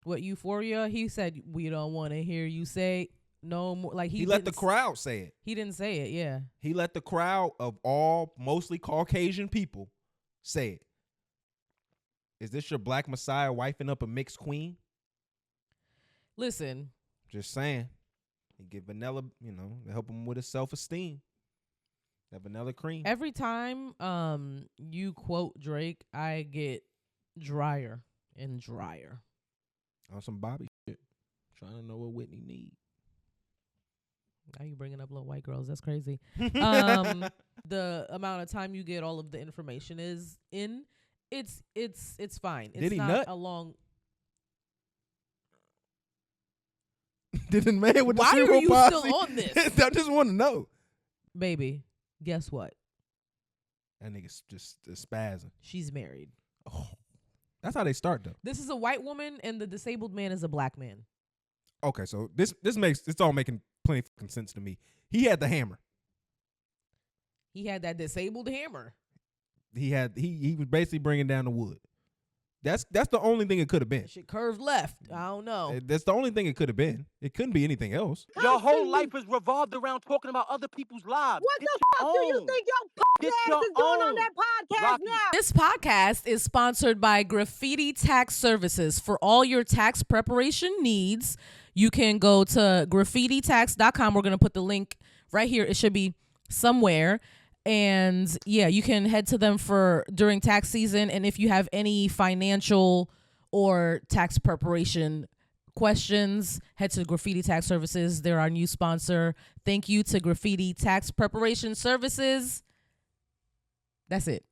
What, Euphoria? He said, we don't want to hear you say no more. Like He let the crowd say it. He didn't say it, yeah. He let the crowd of all mostly Caucasian people say it. Is this your black messiah wifing up a mixed queen? Listen. Just saying. He give Vanilla, help him with his self-esteem. That vanilla cream. Every time you quote Drake, I get drier and drier. On some Bobby shit. Trying to know what Whitney need. Now you bringing up little white girls. That's crazy. The amount of time you get all of the information is in. It's fine. It's Did he not nut? a long. Did the man with the Why cerebral are you palsy? still on this? I just want to know. Baby, guess what? That nigga's just spazzing. She's married. Oh, that's how they start though. This is a white woman, and the disabled man is a black man. Okay, so it's all making plenty fucking sense to me. He had the hammer. He had that disabled hammer. He was basically bringing down the wood. That's the only thing it could have been. Shit curved left. I don't know. That's the only thing it could have been. It couldn't be anything else. Your whole life is revolved around talking about other people's lives. What the fuck do you think your ass is doing on that podcast now? This podcast is sponsored by Graffiti Tax Services. For all your tax preparation needs, you can go to graffititax.com. We're going to put the link right here. It should be somewhere. And yeah, you can head to them for during tax season. And if you have any financial or tax preparation questions, head to Graffiti Tax Services. They're our new sponsor. Thank you to Graffiti Tax Preparation Services. That's it.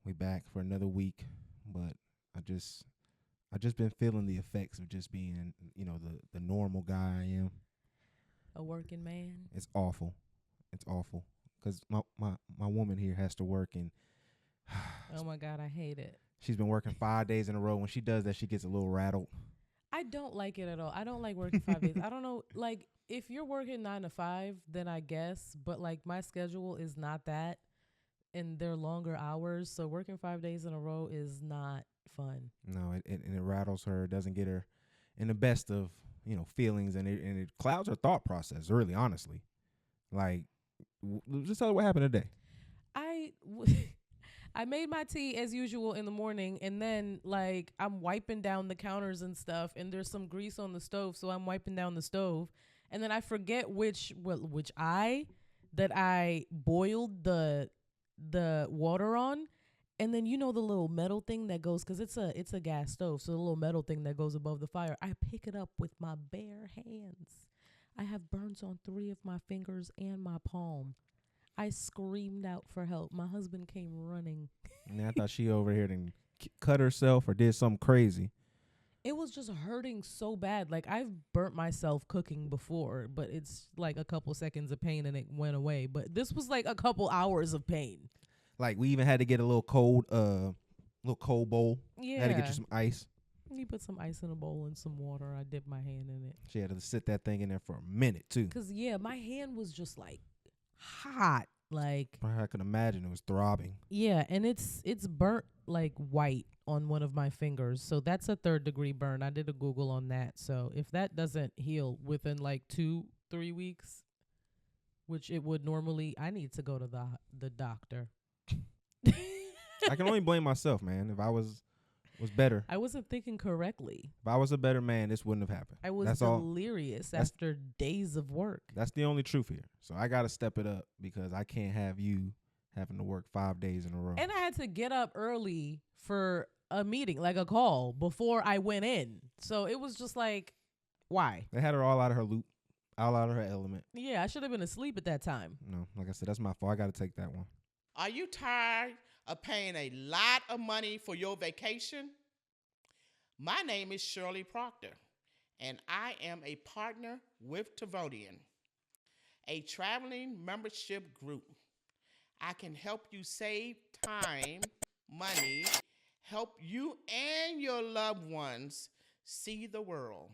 We back for another week, but I just been feeling the effects of just being, the normal guy I am. A working man. It's awful. It's awful because my woman here has to work and oh my God, I hate it. She's been working 5 days in a row. When she does that, she gets a little rattled. I don't like it at all. I don't like working 5 days. I don't know. Like, if you're working 9 to 5, then I guess. But like, my schedule is not that, and they're longer hours. So working 5 days in a row is not fun. No, it rattles her. It doesn't get her in the best of feelings, and it clouds her thought process. Really, honestly, like. Just tell her what happened today. I made my tea as usual in the morning, and then like I'm wiping down the counters and stuff, and there's some grease on the stove, so I'm wiping down the stove, and then I forget which eye that I boiled the water on, and then the little metal thing that goes, because it's a gas stove, so the little metal thing that goes above the fire, I pick it up with my bare hands. I have burns on 3 of my fingers and my palm. I screamed out for help. My husband came running. And I thought she over here and cut herself or did something crazy. It was just hurting so bad. Like, I've burnt myself cooking before, but it's like a couple seconds of pain and it went away. But this was like a couple hours of pain. Like, we even had to get a little cold bowl. Yeah. Had to get you some ice. You put some ice in a bowl and some water. I dipped my hand in it. She had to sit that thing in there for a minute, too. Because, yeah, my hand was just, like, hot. Like, I could imagine it was throbbing. Yeah, and it's burnt, like, white on one of my fingers. So that's a 3rd-degree burn. I did a Google on that. So if that doesn't heal within, like, 2-3 weeks, which it would normally, I need to go to the doctor. I can only blame myself, man. If I was better. I wasn't thinking correctly. If I was a better man, this wouldn't have happened. I was delirious after days of work. That's the only truth here. So I got to step it up because I can't have you having to work 5 days in a row. And I had to get up early for a meeting, like a call, before I went in. So it was just like, why? They had her all out of her loop, all out of her element. Yeah, I should have been asleep at that time. No, like I said, that's my fault. I got to take that one. Are you tired of paying a lot of money for your vacation? My name is Shirley Proctor, and I am a partner with Tavodian, a traveling membership group. I can help you save time, money, help you and your loved ones see the world.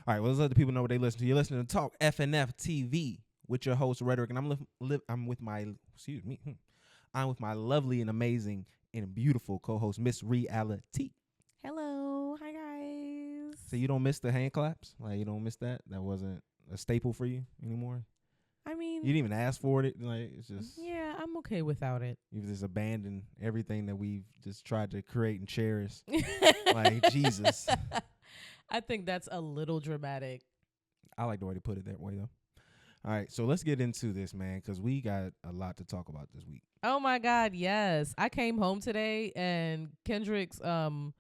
All right, well, let's let the people know what they listen to. You're listening to Talk FNF TV with your host, Rhetoric, and I'm with my, I'm with my lovely and amazing and beautiful co-host, Miss Reality. Hello. Hi, guys. So you don't miss the hand claps? Like, you don't miss that? That wasn't a staple for you anymore? I mean, You didn't even ask for it. Like, it's just, yeah, I'm okay without it. you've just abandoned everything that we've just tried to create and cherish. Like, Jesus. I think that's a little dramatic. I like the way they put it that way, though. All right, so let's get into this, man, because we got a lot to talk about this week. Oh my God, yes. I came home today and Kendrick's the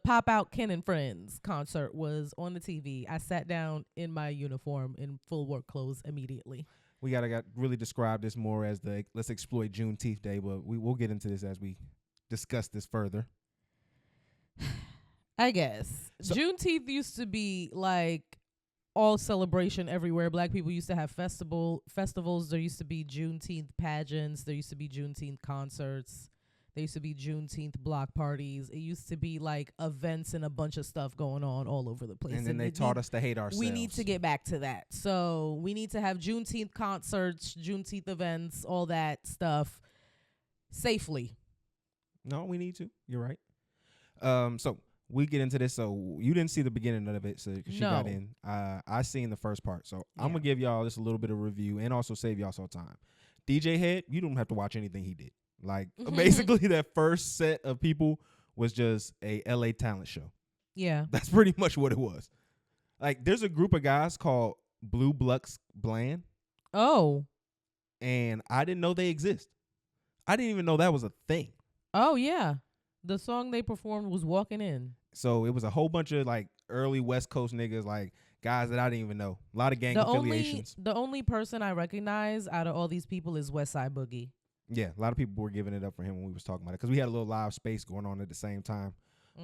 pop out Ken and Friends concert was on the TV. I sat down in my uniform in full work clothes immediately. We gotta really describe this more as the let's exploit Juneteenth Day, but we'll get into this as we discuss this further. I guess So, Juneteenth used to be like all celebration everywhere. Black people used to have festivals. There used to be Juneteenth pageants. There used to be Juneteenth concerts. There used to be Juneteenth block parties. It used to be like events and a bunch of stuff going on all over the place. and then they taught us to hate ourselves. We need to get back to that. So we need to have Juneteenth concerts, Juneteenth events, all that stuff safely. No, we need to. You're right. So we get into this. So you didn't see the beginning of it, so 'cause she got No. in. I seen the first part, so I'm Yeah. gonna give y'all just a little bit of review and also save y'all some time. DJ Head, you don't have to watch anything he did. Like basically, that first set of people was just a LA talent show. Yeah. That's pretty much what it was. Like, there's a group of guys called Blue Blux Bland, Oh. and I didn't know they exist. I didn't even know that was a thing. Oh, yeah. The song they performed was Walking In. So it was a whole bunch of like early West Coast niggas, like guys that I didn't even know. A lot of gang affiliations. The only person I recognize out of all these people is West Side Boogie. Yeah, a lot of people were giving it up for him when we was talking about it because we had a little live space going on at the same time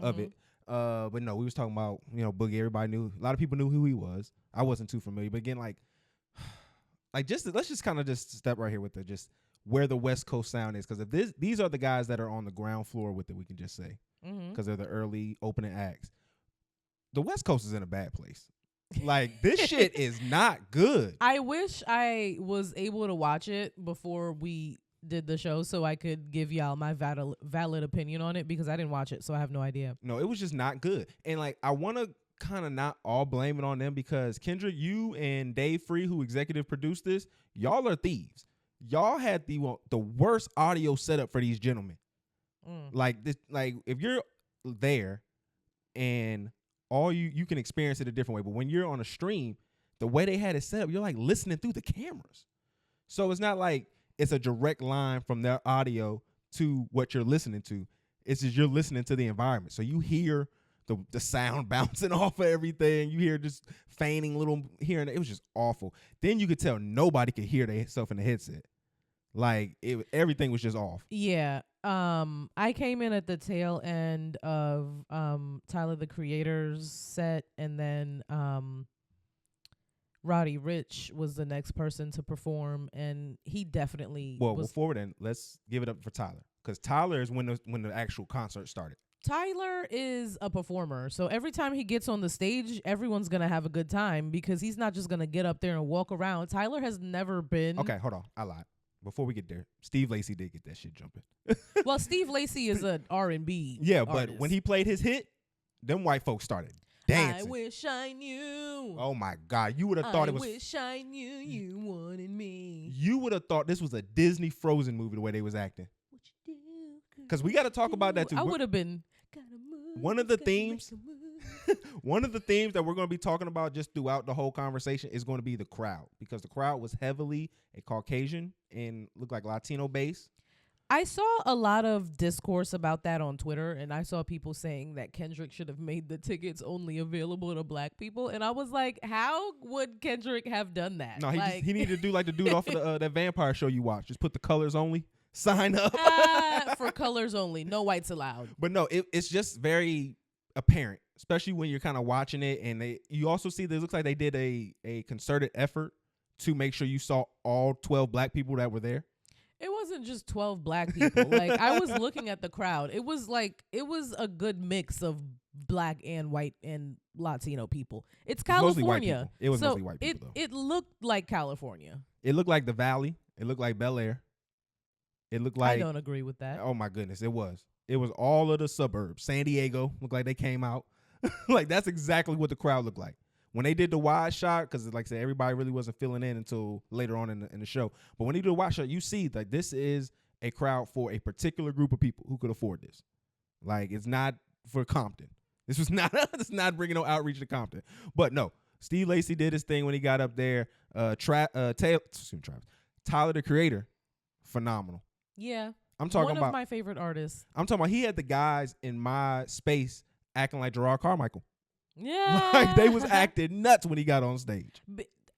of it. But no, we was talking about, Boogie. Everybody knew. A lot of people knew who he was. I wasn't too familiar. But again, like let's just kind of just step right here with just where the West Coast sound is. Because if these are the guys that are on the ground floor with it, we can just say. Because they're the early opening acts. The West Coast is in a bad place. Like, this shit is not good. I wish I was able to watch it before we did the show so I could give y'all my valid opinion on it, because I didn't watch it, so I have no idea. No, it was just not good. And like, I want to kind of not all blame it on them, because Kendrick, you and Dave Free, who executive produced this, y'all are thieves. Y'all had the worst audio setup for these gentlemen. Like this, like if you're there and all you can experience it a different way, but when you're on a stream, the way they had it set up, you're like listening through the cameras. So it's not like it's a direct line from their audio to what you're listening to. It's just you're listening to the environment. So you hear the sound bouncing off of everything. You hear just feigning little hearing. It was just awful. Then you could tell nobody could hear themselves in the headset. Like everything was just off. Yeah. I came in at the tail end of Tyler the Creator's set, and then Roddy Ricch was the next person to perform, and he definitely before then, let's give it up for Tyler, because Tyler is when the actual concert started. Tyler is a performer, so every time he gets on the stage, everyone's gonna have a good time, because he's not just gonna get up there and walk around. Tyler has never been. Okay, hold on, I lied. Before we get there, Steve Lacy did get that shit jumping. Well, Steve Lacy is an R&B. Yeah, but artist. when he played his hit, them white folks started dancing. I wish I knew. Oh my God, you would have thought it was. I wish I knew you wanted me. You would have thought this was a Disney Frozen movie the way they was acting. What you do? Because we got to talk about that too. I would have been. One of the themes that we're going to be talking about just throughout the whole conversation is going to be the crowd, because the crowd was heavily a Caucasian and looked like Latino base. I saw a lot of discourse about that on Twitter, and I saw people saying that Kendrick should have made the tickets only available to black people, and I was like, how would Kendrick have done that? No, he needed to do like the dude off of that vampire show you watch. Just put the colors only sign up. For colors only, no whites allowed. But no, it's just very apparent, especially when you're kind of watching it, and you also see that it looks like they did a concerted effort to make sure you saw all 12 black people that were there. It wasn't just 12 black people. Like, I was looking at the crowd. It was a good mix of black and white and Latino people. It's California. It was mostly white people. It looked like California. It looked like the Valley. It looked like Bel Air. It looked I like, don't agree with that. oh my goodness, it was all of the suburbs. San Diego looked like they came out. Like that's exactly what the crowd looked like when they did the wide shot. Because like I said, everybody really wasn't filling in until later on in the show. But when they do the wide shot, you see like this is a crowd for a particular group of people who could afford this. Like it's not for Compton. This was not. It's not bringing no outreach to Compton. But no, Steve Lacy did his thing when he got up there. Tyler, the Creator, phenomenal. Yeah. I'm talking one about of my favorite artists. I'm talking about he had the guys in my space acting like Gerard Carmichael. Yeah. Like they was acting nuts when he got on stage.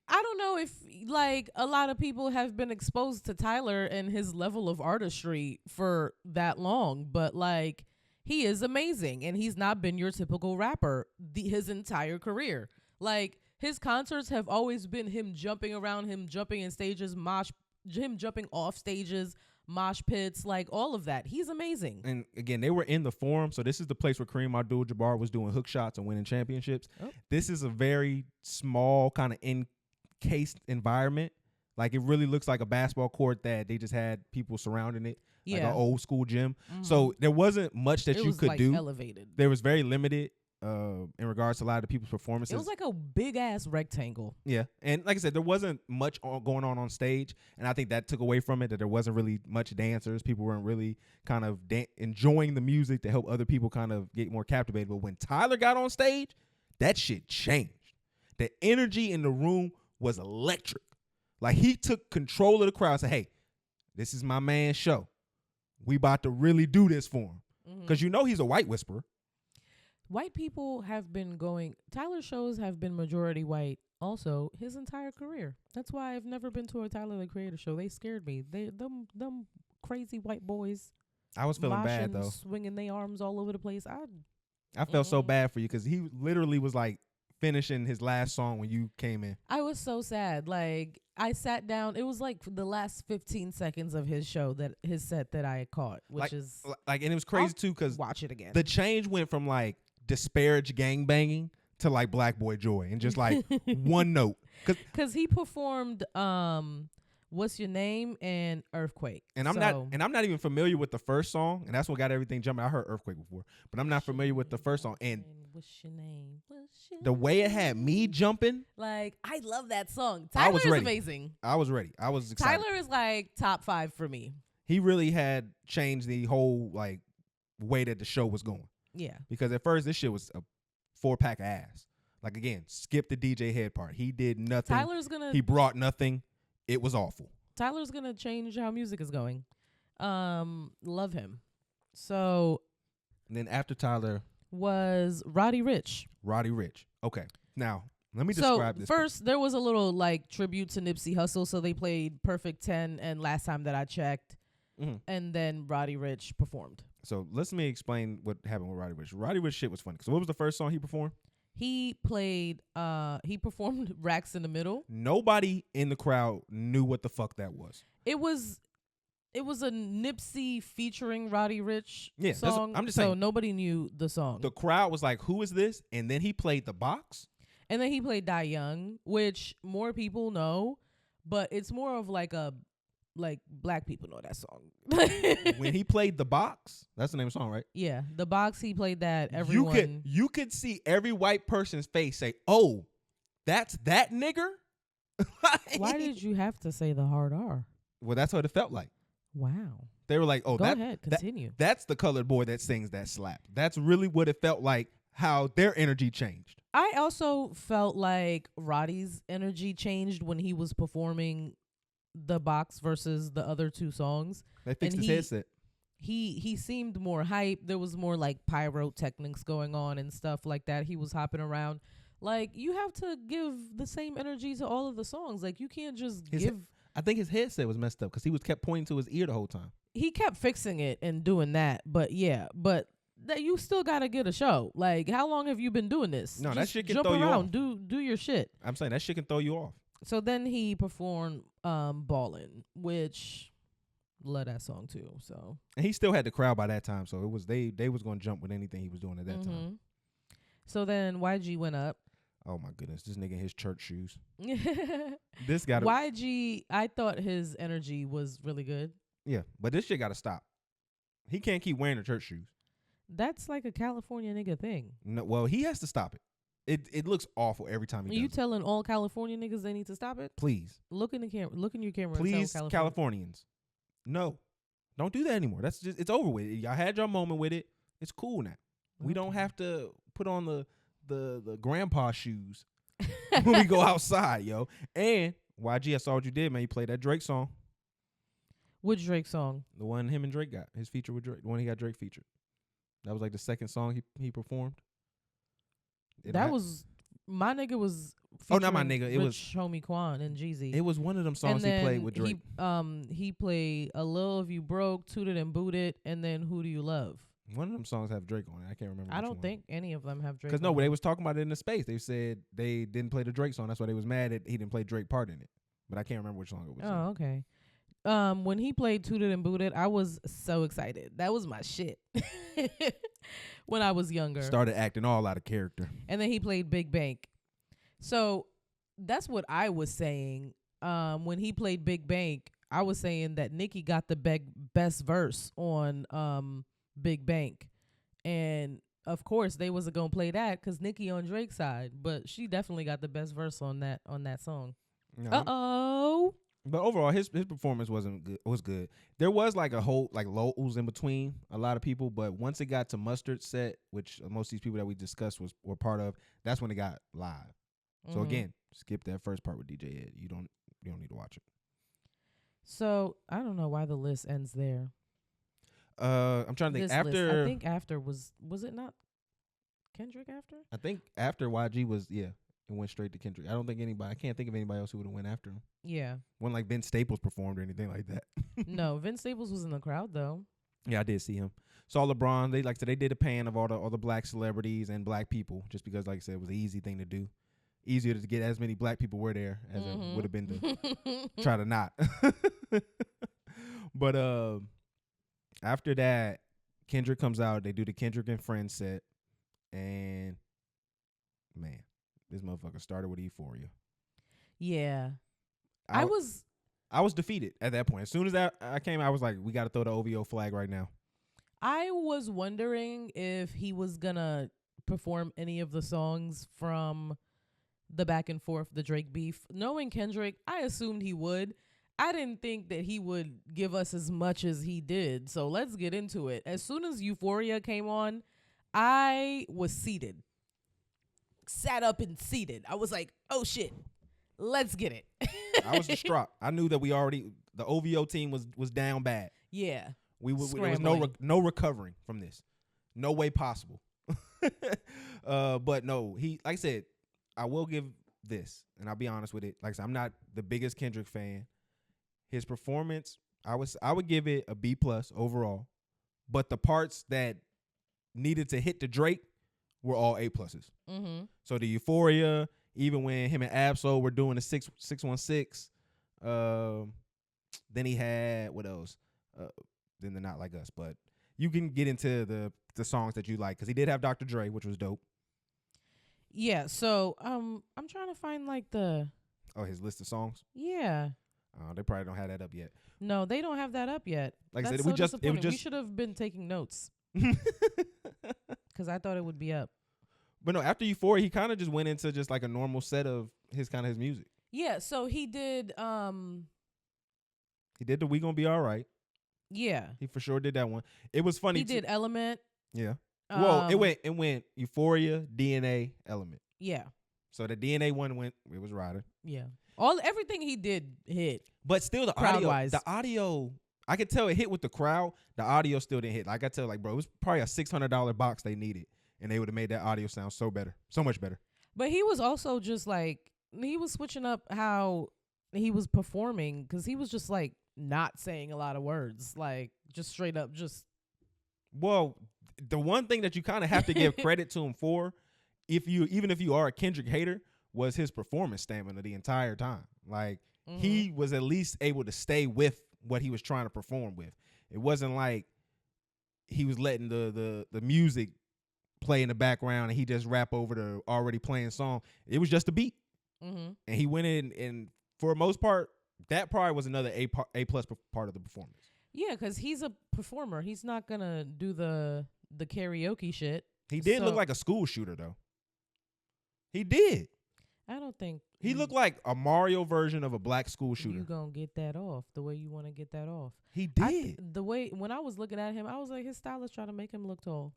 I don't know if like a lot of people have been exposed to Tyler and his level of artistry for that long, but like he is amazing and he's not been your typical rapper his entire career. Like his concerts have always been him jumping around, him jumping in stages, him jumping off stages, mosh pits, like all of that. He's amazing. And again, they were in the Forum, so this is the place where Kareem Abdul-Jabbar was doing hook shots and winning championships. Oh. This is a very small kind of encased environment. Like it really looks like a basketball court that they just had people surrounding it, like an old school gym. Mm-hmm. So there wasn't much that you could do. Elevated. There was very limited in regards to a lot of the people's performances. It was like a big ass rectangle. Yeah. And like I said, there wasn't much going on stage. And I think that took away from it, that there wasn't really much dancers. People weren't really kind of enjoying the music to help other people kind of get more captivated. But when Tyler got on stage, that shit changed. The energy in the room was electric. Like he took control of the crowd and said, hey, this is my man's show. We about to really do this for him. Because you know he's a white whisperer. White people have been going, Tyler shows have been majority white also his entire career. That's why I've never been to a Tyler the Creator show. They scared me. Them crazy white boys. I was feeling bad though. Swinging their arms all over the place. I felt so bad for you because he literally was like finishing his last song when you came in. I was so sad. Like I sat down. It was like the last 15 seconds of his show, that his set that I had caught, which is like, and it was crazy too because watch it again. The change went from like disparage gangbanging to like Black Boy Joy and just like one note. Because he performed What's Your Name and Earthquake. And I'm not even familiar with the first song, and that's what got everything jumping. I heard Earthquake before, but I'm not familiar with the first song. And What's Your Name? The way it had me jumping. Like, I love that song. Tyler is amazing. I was ready. I was excited. Tyler is like top 5 for me. He really had changed the whole like way that the show was going. Yeah. Because at first this shit was a 4-pack of ass. Like again, skip the DJ head part. He did nothing. He brought nothing. It was awful. Tyler's gonna change how music is going. Love him. So and then after Tyler was Roddy Ricch. Okay. Now let me describe this. So first there was a little like tribute to Nipsey Hussle. So they played Perfect 10 and Last Time That I Checked. Mm-hmm. And then Roddy Ricch performed. So let me explain what happened with Roddy Ricch. Roddy Ricch shit was funny. So what was the first song he performed? He performed Racks in the Middle. Nobody in the crowd knew what the fuck that was. It was a Nipsey featuring Roddy Ricch song. I'm just saying. So nobody knew the song. The crowd was like, who is this? And then he played The Box. And then he played Die Young, which more people know, but it's more of like black people know that song. When he played The Box, that's the name of the song, right? Yeah, The Box, he played that. Everyone. You could see every white person's face say, oh, that's that nigger? Why did you have to say the hard R? Well, that's what it felt like. Wow. They were like, oh, Go ahead, continue. That's the colored boy that sings that slap. That's really what it felt like, how their energy changed. I also felt like Roddy's energy changed when he was performing The Box versus the other two songs. They fixed his headset. He seemed more hype. There was more like pyrotechnics going on and stuff like that. He was hopping around. Like, you have to give the same energy to all of the songs. Like, you can't just give. I think his headset was messed up because he kept pointing to his ear the whole time. He kept fixing it and doing that. But yeah, that you still gotta get a show. Like, how long have you been doing this? No, just that shit can jump throw around, you off. Do your shit. I'm saying that shit can throw you off. So then he performed Ballin', which love that song too. So and he still had the crowd by that time, so it was they was gonna jump with anything he was doing at that time. So then YG went up. Oh my goodness, this nigga in his church shoes. This guy YG, I thought his energy was really good. Yeah, but this shit got to stop. He can't keep wearing the church shoes. That's like a California nigga thing. No, well, he has to stop it. It looks awful every time he does. You it. telling all California niggas they need to stop it? Please. Look in the camera. Look in your camera. Please, and tell Californians. No. Don't do that anymore. That's just, it's over with. Y'all had your moment with it. It's cool now. We don't have to put on the grandpa shoes when we go outside, yo. And YG, I saw what you did, man. You played that Drake song. Which Drake song? The one him and Drake got. His feature with Drake. The one he got Drake featured. That was like the second song he performed. That was my nigga was. Oh, not my nigga. It was Homie Quan and Jeezy. It was one of them songs he played with Drake. He played A Little If You Broke, Tooted and Booted, and then Who Do You Love? One of them songs have Drake on it. I can't remember. I don't think any of them have Drake. Because no, they was talking about it in the space. They said they didn't play the Drake song. That's why they was mad that he didn't play Drake part in it. But I can't remember which song it was. Oh, okay. When he played Tooted and Booted, I was so excited. That was my shit. When I was younger. Started acting all out of character. And then he played Big Bank. So that's what I was saying. When he played Big Bank, I was saying that Nicki got the best verse on Big Bank. And of course they wasn't gonna play that because Nicki on Drake's side, but she definitely got the best verse on that song. No. But overall, his performance was good. There was like a whole like lulls in between a lot of people, but once it got to Mustard set, which most of these people that we discussed were part of, that's when it got live. So again, skip that first part with DJ Ed. You don't need to watch it. So I don't know why the list ends there. I'm trying to think. I think after was it not Kendrick after? I think after YG was it went straight to Kendrick. I can't think of anybody else who would have went after him. Yeah. When like Vince Staples performed or anything like that. No, Vince Staples was in the crowd though. Yeah, I did see him. Saw LeBron. They did a pan of all the black celebrities and black people, just because, like I said, it was an easy thing to do. Easier to get as many black people were there as it would have been to try to not. But after that, Kendrick comes out. They do the Kendrick and Friends set, and man, this motherfucker started with Euphoria. Yeah, I was defeated at that point. As soon as I came, I was like, we got to throw the OVO flag right now. I was wondering if he was gonna perform any of the songs from the back and forth, the Drake beef. Knowing Kendrick, I assumed he would. I didn't think that he would give us as much as he did. So let's get into it. As soon as Euphoria came on, I was seated. Sat up and seated. I was like, oh shit, let's get it. I was distraught. I knew that the OVO team was down bad. Yeah. There was no recovering from this. No way possible. But no, like I said, I will give this, and I'll be honest with it. Like I said, I'm not the biggest Kendrick fan. His performance, I would give it a B+ overall. But the parts that needed to hit the Drake were all A+. Mm-hmm. So the Euphoria, even when him and Absol were doing the 616, then he had, what else? Then They're Not Like Us. But you can get into the songs that you like, because he did have Dr. Dre, which was dope. Yeah, so I'm trying to find like his list of sonons. Yeah. They probably don't have that up yet. No, they don't have that up yet. Like I said, we should have been taking notes because I thought it would be up. But no, after Euphoria, he kind of just went into just like a normal set of his music. Yeah, so he did. He did the We Gonna Be All Right. Yeah, he for sure did that one. It was funny. He did Element. Yeah. Well, it went Euphoria, DNA, Element. Yeah. So the DNA one it was Ryder. Yeah. Everything he did hit. But still the audio, I could tell it hit with the crowd. The audio still didn't hit. Like I tell, bro, it was probably a $600 box they needed, and they would have made that audio sound so much better. But he was also just he was switching up how he was performing, because he was just not saying a lot of words, just straight up Well, the one thing that you kind of have to give credit to him for, even if you are a Kendrick hater, was his performance stamina the entire time. He was at least able to stay with what he was trying to perform with. It wasn't like he was letting the music play in the background and he just rap over the already playing song. It was just a beat. Mm-hmm. And he went in, and for the most part, that probably was another A+ part of the performance. Yeah, because he's a performer. He's not gonna do the karaoke shit. He did look like a school shooter though. He did. I don't think He looked like a Mario version of a black school shooter. You gonna get that off the way you want to get that off. He did. The way when I was looking at him, I was like, his stylist trying to make him look tall.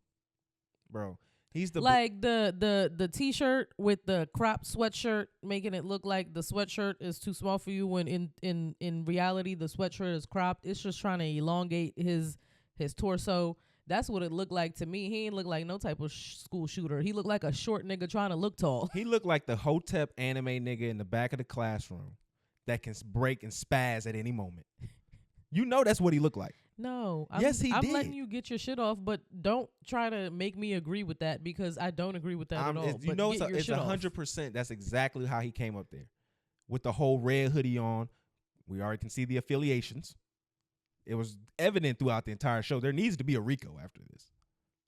Bro, he's the like the t-shirt with the crop sweatshirt, making it look like the sweatshirt is too small for you when in reality the sweatshirt is cropped. It's just trying to elongate his torso. That's what it looked like to me. He ain't look like no type of school shooter. He looked like a short nigga trying to look tall. He looked like the Hotep anime nigga in the back of the classroom that can break and spaz at any moment. You know that's what he looked like. No. I'm letting you get your shit off, but don't try to make me agree with that because I don't agree with that at all. You know, it's 100%. That's exactly how he came up there. With the whole red hoodie on. We already can see the affiliations. It was evident throughout the entire show. There needs to be a Rico after this.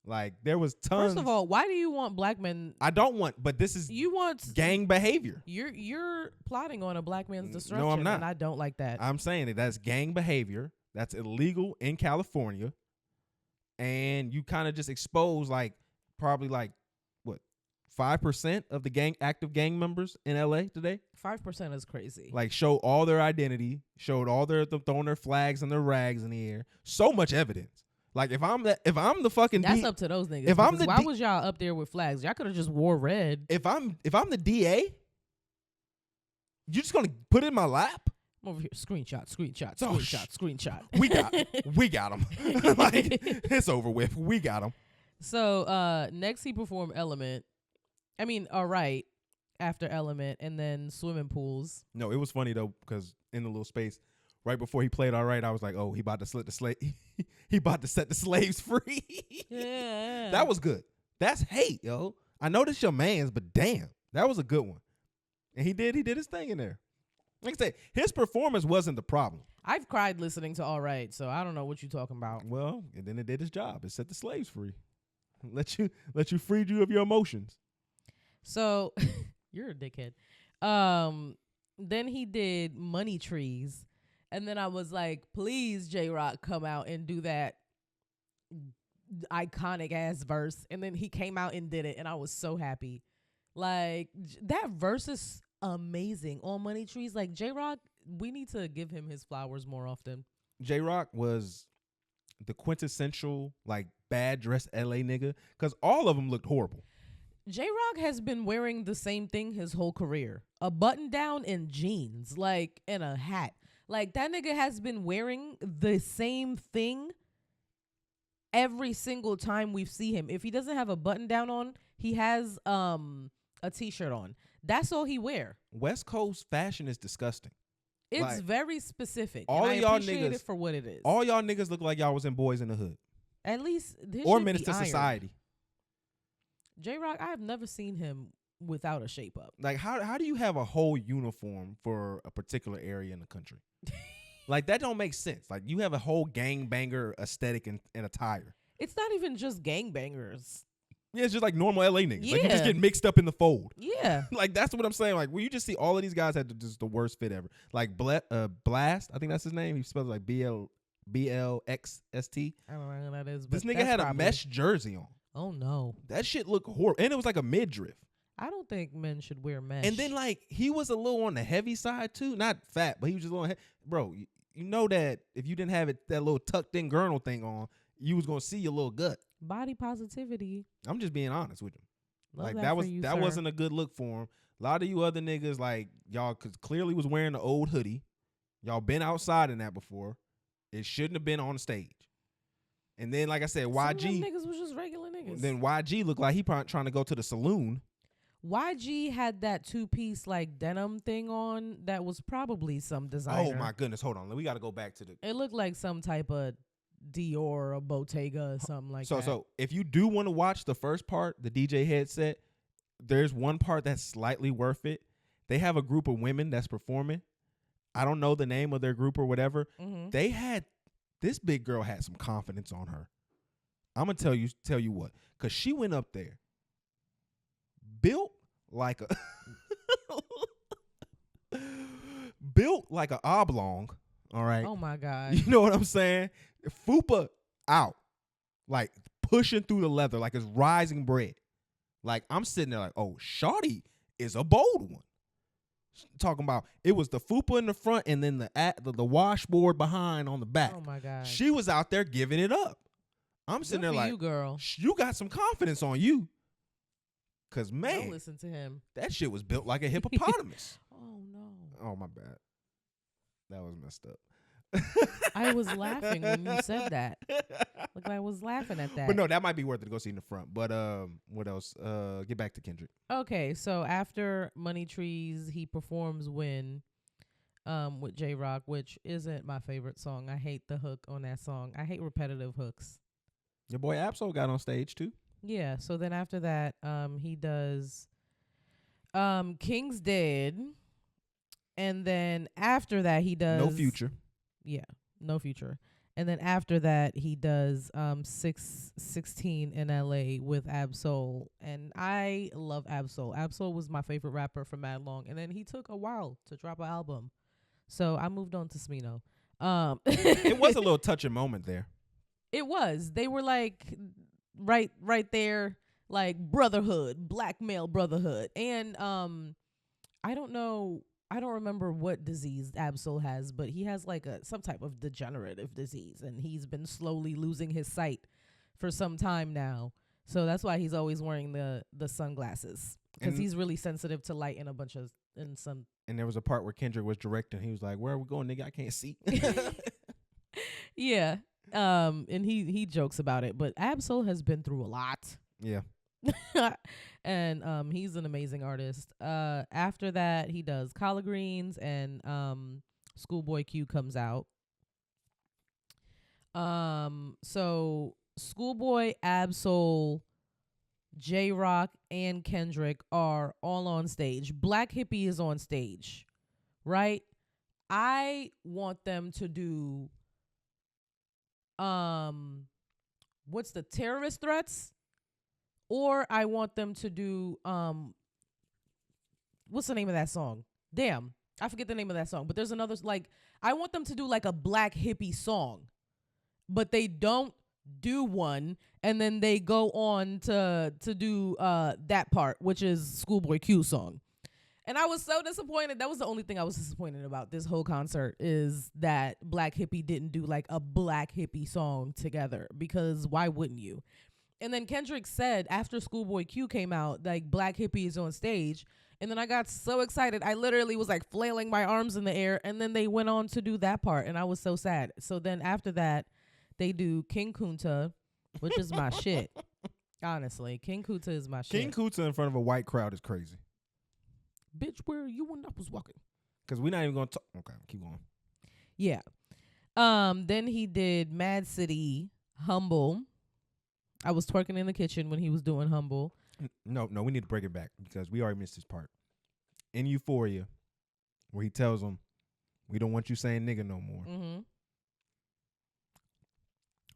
Like, there was tons. First of all, why do you want black men? I don't want, but this is gang behavior. You're plotting on a black man's destruction. No, I'm not. And I don't like that. I'm saying that that's gang behavior. That's illegal in California. And you kind of just expose probably 5% of the active gang members in LA today. 5% is crazy. Like, show all their identity, showed all throwing their flags and their rags in the air. So much evidence. Like, if I'm the fucking that's up to those niggas. Why was y'all up there with flags? Y'all could have just wore red. If I'm the DA, you just gonna put it in my lap? I'm over here, screenshot. We got him. Like, it's over with. We got him. So next he performed Element. I mean, all right, after Element, and then swimming pools. No, it was funny though because in the little space right before he played all right, I was like, oh, he about to set the slaves free. Yeah, that was good. That's hate, yo. I know this your man's, but damn, that was a good one. And he did his thing in there. Like I said, his performance wasn't the problem. I've cried listening to All Right, so I don't know what you're talking about. Well, and then it did his job. It set the slaves free. Let you free you of your emotions. So you're a dickhead. Then he did Money Trees. And then I was like, please, J-Rock, come out and do that iconic ass verse. And then he came out and did it. And I was so happy. Like, that verse is amazing on Money Trees. Like, J-Rock, we need to give him his flowers more often. J-Rock was the quintessential, like, bad dressed LA nigga. Because all of them looked horrible. J-Rock has been wearing the same thing his whole career. A button down and jeans, like, and a hat. Like, that nigga has been wearing the same thing every single time we've seen him. If he doesn't have a button down on, he has a t-shirt on. That's all he wear. West Coast fashion is disgusting. It's like, very specific. All and of y'all I appreciate niggas, it for what it is. All y'all niggas look like y'all was in Boys in the Hood. At least this or should Menace to be ironed. Society. J-Rock, I have never seen him without a shape up. Like, how do you have a whole uniform for a particular area in the country? Like, that don't make sense. Like, you have a whole gangbanger aesthetic and attire. It's not even just gangbangers. Yeah, it's just like normal LA niggas. Yeah. Like, you just get mixed up in the fold. Yeah. Like, that's what I'm saying. Like, well, you just see all of these guys had just the worst fit ever. Like, Blast, I think that's his name. He spells like BLXST. I don't know who that is. This nigga had a mesh jersey on. Oh, no. That shit looked horrible. And it was like a midriff. I don't think men should wear mesh. And then, like, he was a little on the heavy side, too. Not fat, but he was just a little Bro, you know that if you didn't have that little tucked-in girdle thing on, you was going to see your little gut. Body positivity. I'm just being honest with you. Love like, that that wasn't a good look for him. A lot of you other niggas, like, y'all clearly was wearing the old hoodie. Y'all been outside in that before. It shouldn't have been on the stage. And then, like I said, YG. Some of them niggas was just regular niggas. Then YG looked like he probably trying to go to the saloon. YG had that two-piece like denim thing on that was probably some designer. Oh my goodness, hold on. We got to go back to the. It looked like some type of Dior or Bottega or something like that. So if you do want to watch the first part, the DJ headset, there's one part that's slightly worth it. They have a group of women that's performing. I don't know the name of their group or whatever. Mm-hmm. This big girl had some confidence on her. I'm gonna tell you what, because she went up there, built like a oblong, All right. Oh my God. You know what I'm saying? Fupa out. Like pushing through the leather like it's rising bread. Like I'm sitting there like, oh, shawty is a bold one. Talking about it was the fupa in the front and then the washboard behind on the back. Oh my God. She was out there giving it up. I'm sitting there like, you, girl. You got some confidence on you. Cause man, Don't listen to him. that shit was built like a hippopotamus. Oh no. Oh my bad. That was messed up. I was laughing when you said that. Like I was laughing at that. But no, that might be worth it to go see in the front. But what else? Get back to Kendrick. Okay, so after Money Trees, he performs Win with J-Rock, which isn't my favorite song. I hate the hook on that song. I hate repetitive hooks. Your boy Absol got on stage too. Yeah, so then after that, he does King's Dead. And then after that, he does No Future. Yeah, No Future. And then after that, he does 616 in LA with Absol. And I love Absol. Absol was my favorite rapper for mad long. And then he took a while to drop an album. So I moved on to Smino. It was a little touching moment there. It was. They were like right there, like brotherhood, black male brotherhood. And I don't remember what disease Absol has, but he has like some type of degenerative disease, and he's been slowly losing his sight for some time now. So that's why he's always wearing the sunglasses, because he's really sensitive to light and sun. And there was a part where Kendrick was directing. He was like, "Where are we going, nigga? I can't see." Yeah. And he jokes about it, but Absol has been through a lot. Yeah. And he's an amazing artist. After that, he does Collard Greens, and Schoolboy Q comes out. So Schoolboy, Absol, J-Rock, and Kendrick are all on stage. Black Hippie is on stage, right? I want them to do what's the terrorist threats? Or I want them to do what's the name of that song? Damn, I forget the name of that song. But there's another, like, I want them to do like a black hippie song, but they don't do one, and then they go on to do that part, which is Schoolboy Q song. And I was so disappointed. That was the only thing I was disappointed about this whole concert, is that Black Hippie didn't do like a Black Hippie song together, because why wouldn't you? And then Kendrick said after Schoolboy Q came out, like, Black Hippie is on stage. And then I got so excited. I literally was like flailing my arms in the air. And then they went on to do that part. And I was so sad. So then after that, they do King Kunta, which is my shit. Honestly, King Kunta is my shit. King Kunta in front of a white crowd is crazy. Bitch, where you when I was walking? Because we're not even going to talk. Okay, keep going. Yeah. Then he did Mad City, Humble. I was twerking in the kitchen when he was doing Humble. No, we need to break it back, because we already missed this part. In Euphoria, where he tells them, we don't want you saying nigga no more. Mm-hmm.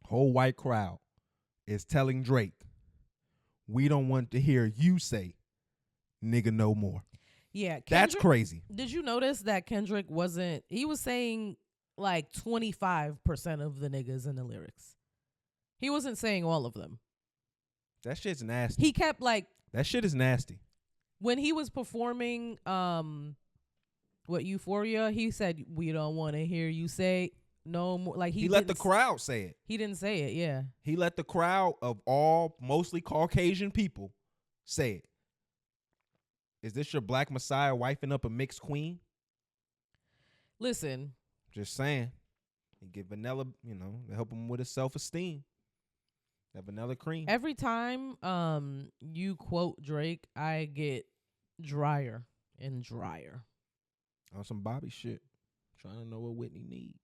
Whole white crowd is telling Drake, we don't want to hear you say nigga no more. Yeah. Kendrick, that's crazy. Did you notice that Kendrick he was saying like 25% of the niggas in the lyrics. He wasn't saying all of them. That shit's nasty. He kept like, that shit is nasty. when he was performing Euphoria, he said, we don't want to hear you say no more. Like he let the crowd say it. He didn't say it, yeah. He let the crowd of all mostly Caucasian people say it. Is this your black messiah wifing up a mixed queen? Listen. Just saying. He get vanilla, help him with his self-esteem. That vanilla cream. Every time you quote Drake, I get drier and drier. On some Bobby shit. Trying to know what Whitney need.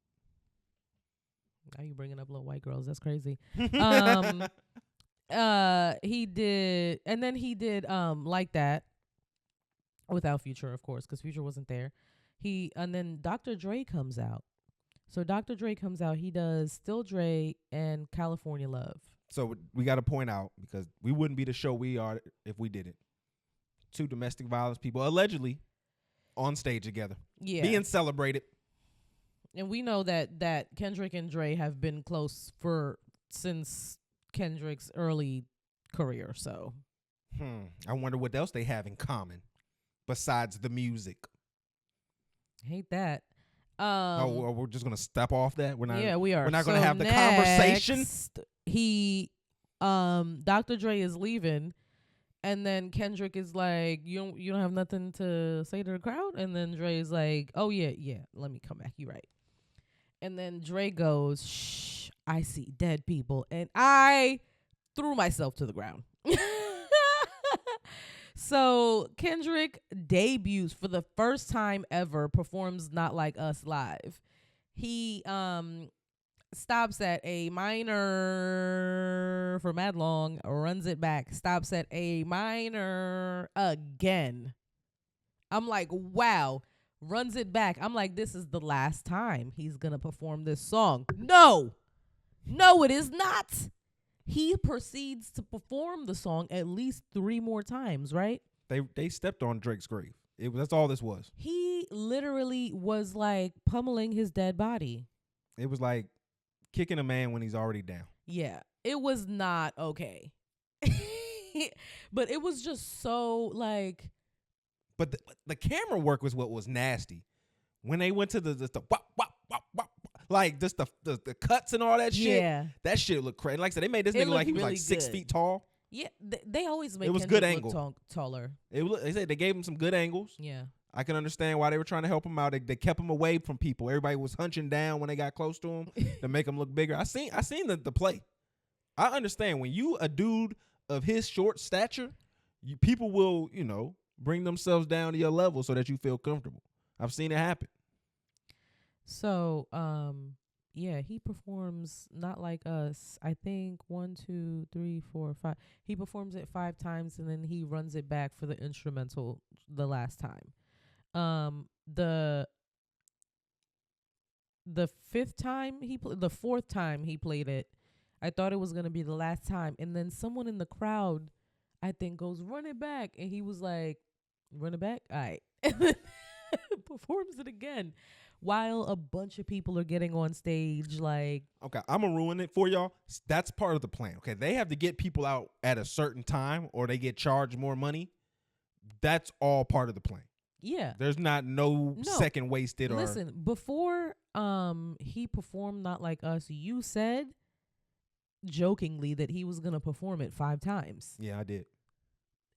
Now you bringing up little white girls. That's crazy. He did, and then he did Like That without Future, of course, because Future wasn't there. And then Dr. Dre comes out. So Dr. Dre comes out. He does Still Dre and California Love. So we got to point out, because we wouldn't be the show we are if we didn't. 2 domestic violence people allegedly on stage together. Yeah. Being celebrated. And we know that Kendrick and Dre have been close since Kendrick's early career. So, I wonder what else they have in common besides the music. Hate that. We're just gonna step off that. We're not. Yeah, we are. We're not gonna have the conversation. Dr. Dre is leaving, and then Kendrick is like, "You don't have nothing to say to the crowd," and then Dre's like, "Oh yeah, let me come back. You right." And then Dre goes, "Shh, I see dead people," and I threw myself to the ground. So Kendrick debuts for the first time ever, performs Not Like Us live. He stops at A minor for mad long, runs it back, stops at A minor again. I'm like, wow, runs it back. I'm like, this is the last time he's going to perform this song. No, it is not. He proceeds to perform the song at least 3 more times, right? They stepped on Drake's grave. That's all this was. He literally was like pummeling his dead body. It was like kicking a man when he's already down. Yeah, it was not okay. But it was just so like. But the camera work was what was nasty. When they went to the wop, wop, wop, wop, like just the cuts and all that shit. Yeah, that shit looked crazy. Like I said, they made this nigga like he was like 6 feet tall. Yeah, they always make it was Kendrick good angle. look taller. They said they gave him some good angles. Yeah, I can understand why they were trying to help him out. They kept him away from people. Everybody was hunching down when they got close to him to make him look bigger. I seen the play. I understand when you a dude of his short stature, people will bring themselves down to your level so that you feel comfortable. I've seen it happen. So, yeah, he performs Not Like Us. I think 1, 2, 3, 4, 5. He performs it 5 times and then he runs it back for the instrumental the last time. The 4th time he played it, I thought it was gonna be the last time, and then someone in the crowd, I think, goes, "Run it back," and he was like, "Run it back, all right," and then performs it again. While a bunch of people are getting on stage, like... Okay, I'm going to ruin it for y'all. That's part of the plan, okay? They have to get people out at a certain time or they get charged more money. That's all part of the plan. Yeah. There's no second wasted or... Listen, before he performed Not Like Us, you said, jokingly, that he was going to perform it 5 times. Yeah, I did.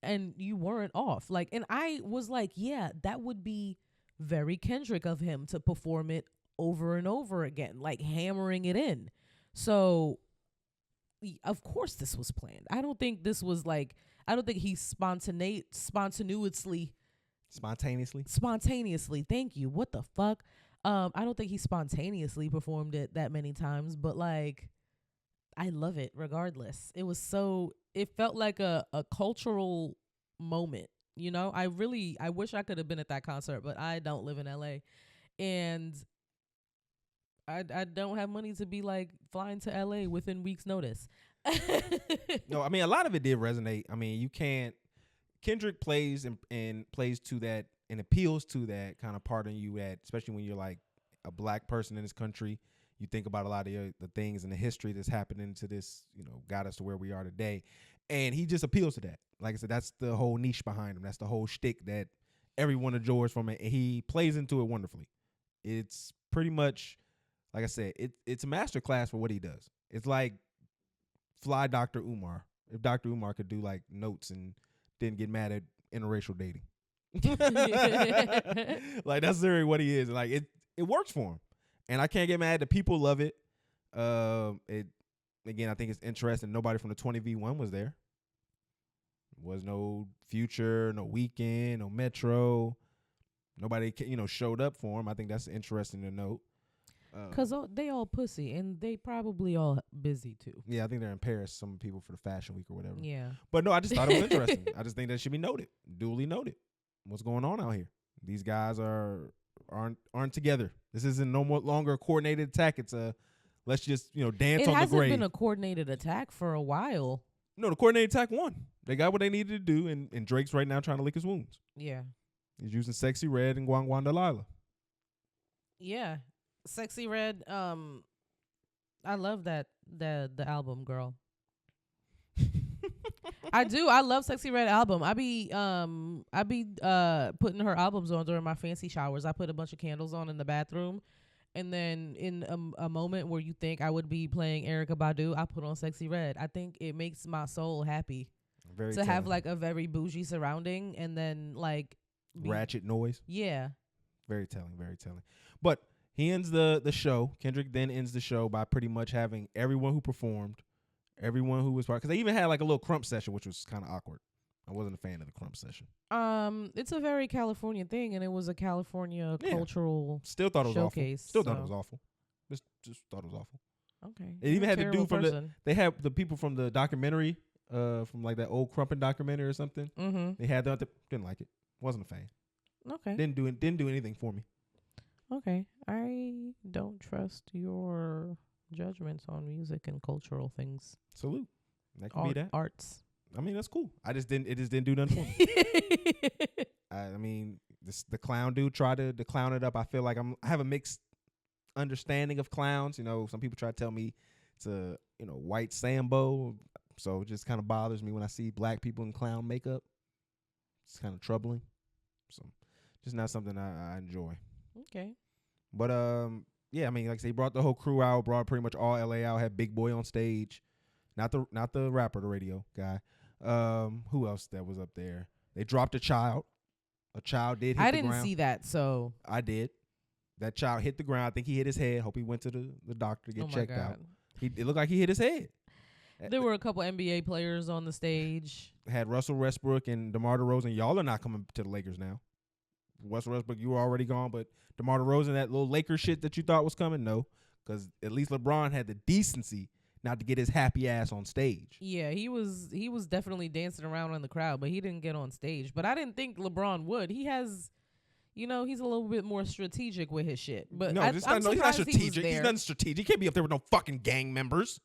And you weren't off. Like, and I was like, yeah, that would be... very Kendrick of him to perform it over and over again, like hammering it in. So, of course, this was planned. I don't think this was like, I don't think he spontaneously. Thank you. What the fuck? I don't think he spontaneously performed it that many times, but like, I love it regardless. It felt like a cultural moment. I wish I could have been at that concert, but I don't live in LA. And I don't have money to be like flying to LA within weeks' notice. No, I mean, a lot of it did resonate. I mean, you can't, Kendrick plays and plays to that and appeals to that kind of part of you that, especially when you're like a black person in this country, you think about a lot of the things and the history that's happening to this, got us to where we are today. And he just appeals to that. Like I said, that's the whole niche behind him. That's the whole shtick that everyone adores from it. And he plays into it wonderfully. It's pretty much, like I said, it's a master class for what he does. It's like fly Dr. Umar. If Dr. Umar could do like notes and didn't get mad at interracial dating. Like that's literally what he is. Like it works for him. And I can't get mad that people love it. Again, I think it's interesting. Nobody from the 20v1 was there. Was no Future, no Weeknd, no Metro. Nobody, showed up for him. I think that's interesting to note. Because they all pussy, and they probably all busy, too. Yeah, I think they're in Paris, some people for the Fashion Week or whatever. Yeah. But no, I just thought it was interesting. I just think that should be noted, duly noted. What's going on out here? These guys aren't together. This isn't no more longer a coordinated attack. It's a... Let's just, dance on the grave. It hasn't been a coordinated attack for a while. No, the coordinated attack won. They got what they needed to do, and Drake's right now trying to lick his wounds. Yeah. He's using Sexy Red and Guan Guan Delilah. Yeah. Sexy Red. I love the album, girl. I do. I love Sexy Red album. I be putting her albums on during my fancy showers. I put a bunch of candles on in the bathroom, and then in a moment where you think I would be playing Erykah Badu, I put on Sexy Red. I think it makes my soul happy to have like a very bougie surrounding, and then like ratchet noise. Yeah. Very telling. Very telling. But he ends the show. Kendrick then ends the show by pretty much having everyone who performed, everyone who was part, because they even had like a little crump session, which was kind of awkward. I wasn't a fan of the crump session. It's a very California thing, and it was a California cultural Still thought it was showcase. Awful. Still thought it was awful. Just thought it was awful. Okay. It even had the dude from they had the people from the documentary, from like that old Crumpin' documentary or something. Mm-hmm. They had that. Didn't like it. Wasn't a fan. Okay. Didn't do anything for me. Okay. I don't trust your judgments on music and cultural things. Salute. That could be that. Arts. I mean, that's cool. It just didn't do nothing for me. I mean, the clown dude tried to clown it up. I feel like I have a mixed understanding of clowns. You know, some people try to tell me it's a white Sambo, so it just kind of bothers me when I see black people in clown makeup. It's kind of troubling. So, just not something I enjoy. Okay. But yeah, I mean, like I say, he brought the whole crew out, brought pretty much all LA out, had Big Boy on stage, not the rapper, the radio guy. Who else that was up there? They dropped a child. A child did hit the ground. I didn't see that, so. I did. That child hit the ground. I think he hit his head. Hope he went to the doctor to get checked out. It looked like he hit his head. There were a couple NBA players on the stage. Had Russell Westbrook and DeMar DeRozan. Y'all are not coming to the Lakers now. Russell Westbrook, you were already gone, but DeMar DeRozan, that little Lakers shit that you thought was coming, no. Because at least LeBron had the decency not to get his happy ass on stage. Yeah, he was definitely dancing around in the crowd, but he didn't get on stage. But I didn't think LeBron would. He has, he's a little bit more strategic with his shit. But no, he's not strategic. He's not strategic. He can't be up there with no fucking gang members.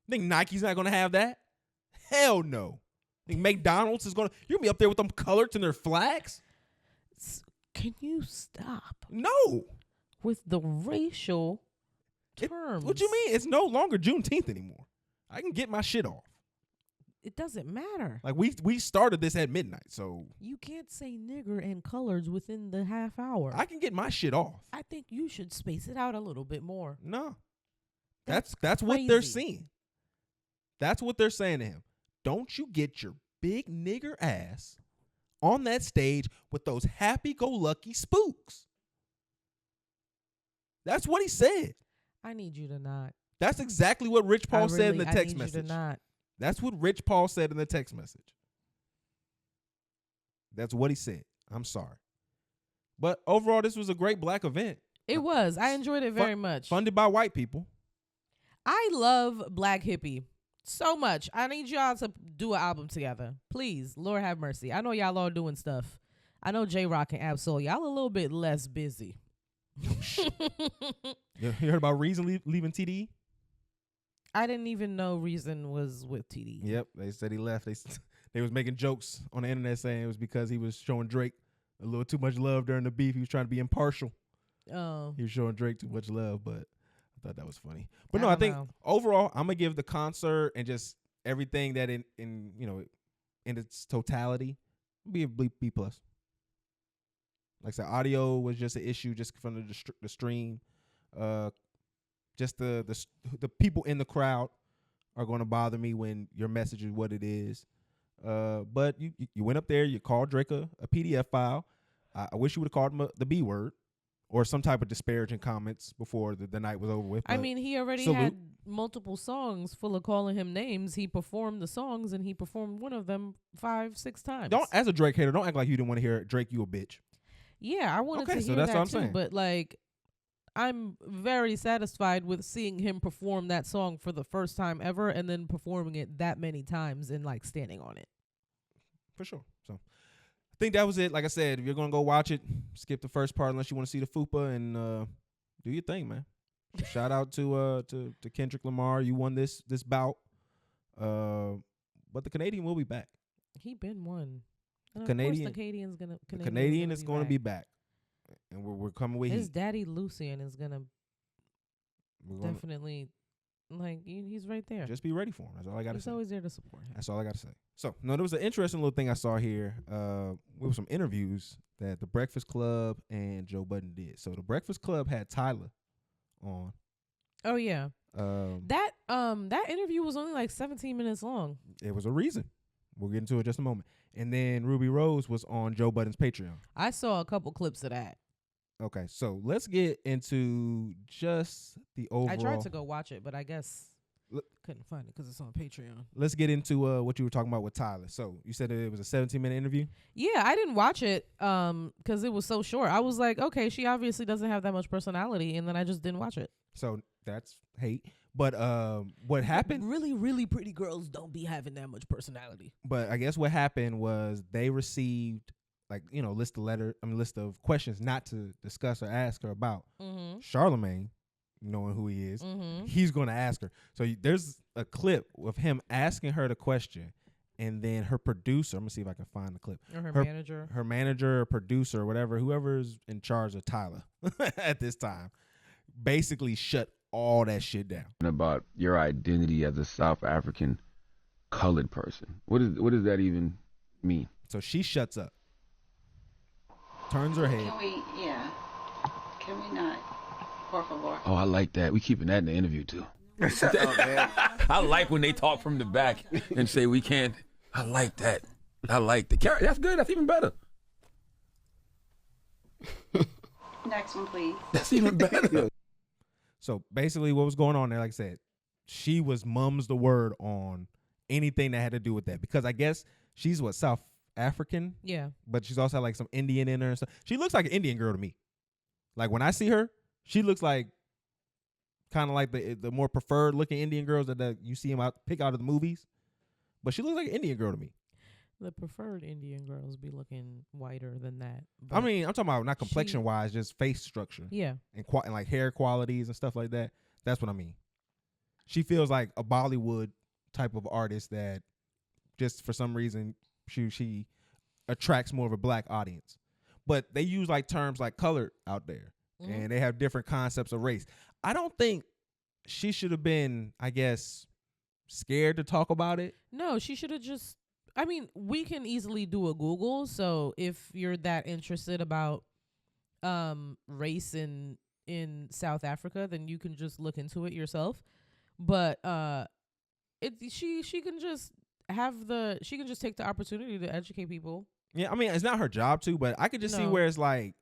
Think Nike's not going to have that? Hell no. Think McDonald's is going to... You're going to be up there with them coloreds and their flags? Can you stop? No. With the racial terms. What you mean? It's no longer Juneteenth anymore. I can get my shit off. It doesn't matter. Like, we started this at midnight, so... You can't say nigger and coloreds within the half hour. I can get my shit off. I think you should space it out a little bit more. No. That's what they're seeing. That's what they're saying to him. Don't you get your big nigger ass on that stage with those happy-go-lucky spooks. That's what he said. I need you to not. That's exactly what Rich Paul said in the text message. You to not. That's what Rich Paul said in the text message. That's what he said. I'm sorry. But overall, this was a great black event. It was. I enjoyed it very much. Funded by white people. I love Black Hippie so much. I need y'all to do an album together. Please. Lord have mercy. I know y'all all doing stuff. I know J-Rock and Absol. Y'all a little bit less busy. You heard about Reason leaving TDE? I didn't even know Reason was with TDE. Yep. They said he left. They was making jokes on the internet saying it was because he was showing Drake a little too much love during the beef. He was trying to be impartial. Oh. He was showing Drake too much love, but I thought that was funny. But no, I think overall, I'm gonna give the concert and just everything that in its totality be a B plus. Like I said, audio was just an issue just from the stream. Just the people in the crowd are going to bother me when your message is what it is. But you went up there, you called Drake a PDF file. I wish you would have called him the B word or some type of disparaging comments before the night was over with. I mean, he already had multiple songs full of calling him names. He performed the songs, and he performed one of them 5-6 times. As a Drake hater, don't act like you didn't want to hear Drake, you a bitch. Yeah, I wanted to hear that's that what I'm too, saying. but like, I'm very satisfied with seeing him perform that song for the first time ever, and then performing it that many times and like standing on it. For sure. So I think that was it. Like I said, if you're gonna go watch it, skip the first part unless you want to see the FUPA and do your thing, man. Shout out to Kendrick Lamar. You won this bout, but the Canadian will be back. He been won. And Canadian, of course the Canadian is going to be back, and we're coming with his daddy Lucian is gonna definitely, like, he's right there. Just be ready for him. That's all I got to say. He's always there to support him. That's all I got to say. So, no, there was an interesting little thing I saw here with some interviews that The Breakfast Club and Joe Budden did. So, The Breakfast Club had Tyla on. Oh, yeah. That interview was only like 17 minutes long. It was a reason. We'll get into it in just a moment. And then Ruby Rose was on Joe Budden's Patreon. I saw a couple clips of that. Okay, so let's get into just the overall. I tried to go watch it, but I guess couldn't find it because it's on Patreon. Let's get into what you were talking about with Tyla. So you said it was a 17-minute interview? Yeah, I didn't watch it because it was so short. I was like, okay, she obviously doesn't have that much personality, and then I just didn't watch it. So that's hate. But what happened? Really, really pretty girls don't be having that much personality. But I guess what happened was they received list of questions not to discuss or ask her about. Mm-hmm. Charlemagne, knowing who he is, he's going to ask her. So there's a clip of him asking her the question, and then her producer, I'm going to see if I can find the clip. Or her manager, or producer, or whatever, whoever's in charge of Tyla at this time, basically shut all that shit down. About your identity as a South African colored person. What does that even mean? So she shuts up. Turns her head. Can we not? Por favor. Oh, I like that. We keeping that in the interview, too. Shut up, man. I like when they talk from the back and say we can't. I like that. I like the character. That's good. That's even better. Next one, please. That's even better. So basically what was going on there, like I said, she was mums the word on anything that had to do with that. Because I guess she's South African? Yeah. But she's also like some Indian in her and stuff. She looks like an Indian girl to me. Like when I see her, she looks like kind of like the more preferred looking Indian girls that you see them pick out of the movies. But she looks like an Indian girl to me. The preferred Indian girls be looking whiter than that. I mean, I'm talking about not complexion wise, just face structure. Yeah. And like hair qualities and stuff like that. That's what I mean. She feels like a Bollywood type of artist that just for some reason she attracts more of a black audience. But they use like terms like colored out there. Mm-hmm. And they have different concepts of race. I don't think she should have been, I guess, scared to talk about it. No, she should have just, I mean, we can easily do a Google. So if you're that interested about race in South Africa, then you can just look into it yourself. But she can just take the opportunity to educate people. Yeah, I mean, it's not her job to, but I could just see where it's like,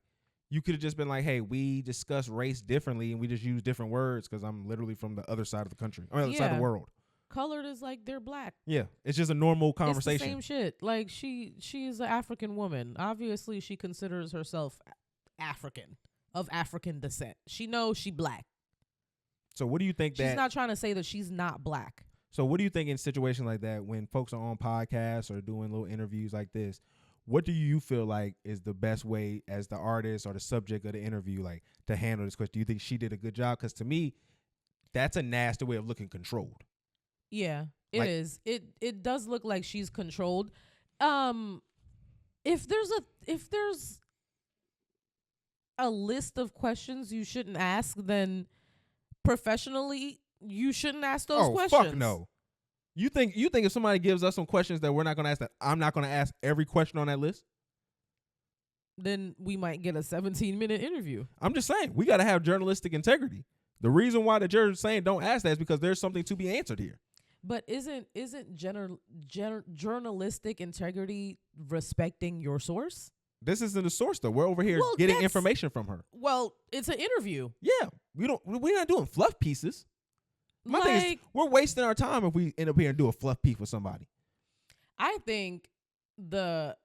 you could have just been like, hey, we discuss race differently and we just use different words because I'm literally from the other side of the country, or the other side of the world. Colored is like they're black. Yeah, it's just a normal conversation. It's the same shit. Like she is an African woman. Obviously, she considers herself African, of African descent. She knows she black. So what do you think she's not trying to say that she's not black? So what do you think in situations like that when folks are on podcasts or doing little interviews like this? What do you feel like is the best way as the artist or the subject of the interview, like, to handle this question? Do you think she did a good job? Because to me, that's a nasty way of looking controlled. Yeah, it is. It does look like she's controlled. If there's a list of questions you shouldn't ask, then professionally you shouldn't ask those questions. Fuck no. You think if somebody gives us some questions that we're not going to ask, that I'm not going to ask every question on that list? Then we might get a 17-minute interview. I'm just saying, we got to have journalistic integrity. The reason why the judge is saying don't ask that is because there's something to be answered here. But isn't journalistic integrity respecting your source? This isn't the source though. We're over here getting information from her. Well, it's an interview. Yeah, we're not doing fluff pieces. My thing is, we're wasting our time if we end up here and do a fluff piece with somebody. I think the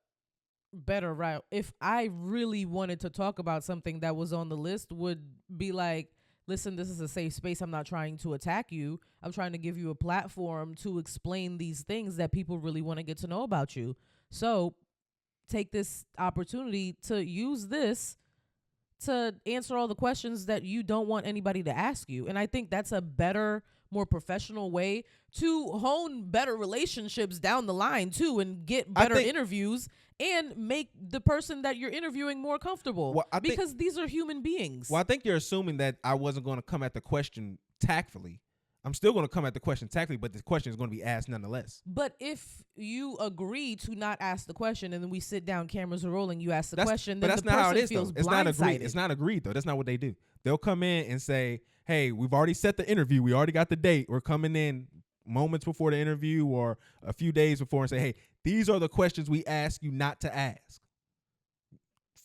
better route, if I really wanted to talk about something that was on the list, would be like, listen, this is a safe space. I'm not trying to attack you. I'm trying to give you a platform to explain these things that people really want to get to know about you. So take this opportunity to use this to answer all the questions that you don't want anybody to ask you. And I think that's a better, more professional way to hone better relationships down the line too, and get better interviews and make the person that you're interviewing more comfortable, because these are human beings. Well, I think you're assuming that I wasn't going to come at the question tactfully. I'm still going to come at the question tactfully, but the question is going to be asked nonetheless. But if you agree to not ask the question and then we sit down, cameras are rolling, you ask the question, but then that's the not person how it is, feels though. It's not agreed. blindsided. It's not agreed, though. That's not what they do. They'll come in and say, hey, we've already set the interview. We already got the date. We're coming in moments before the interview or a few days before and say, hey, these are the questions we ask you not to ask.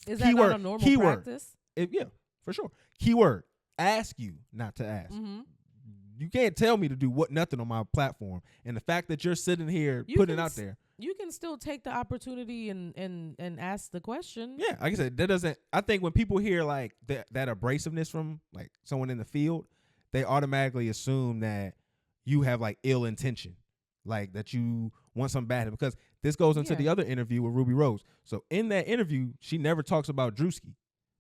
Is that not a normal practice? Yeah, for sure. Keyword, ask you not to ask. Mm-hmm. You can't tell me to do nothing on my platform. And the fact that you're sitting here putting it out there. You can still take the opportunity and ask the question. Yeah, like I said, that doesn't. I think when people hear like that abrasiveness from like someone in the field, they automatically assume that you have like ill intention, like that you want something bad. Because this goes into the other interview with Ruby Rose. So in that interview, she never talks about Druski.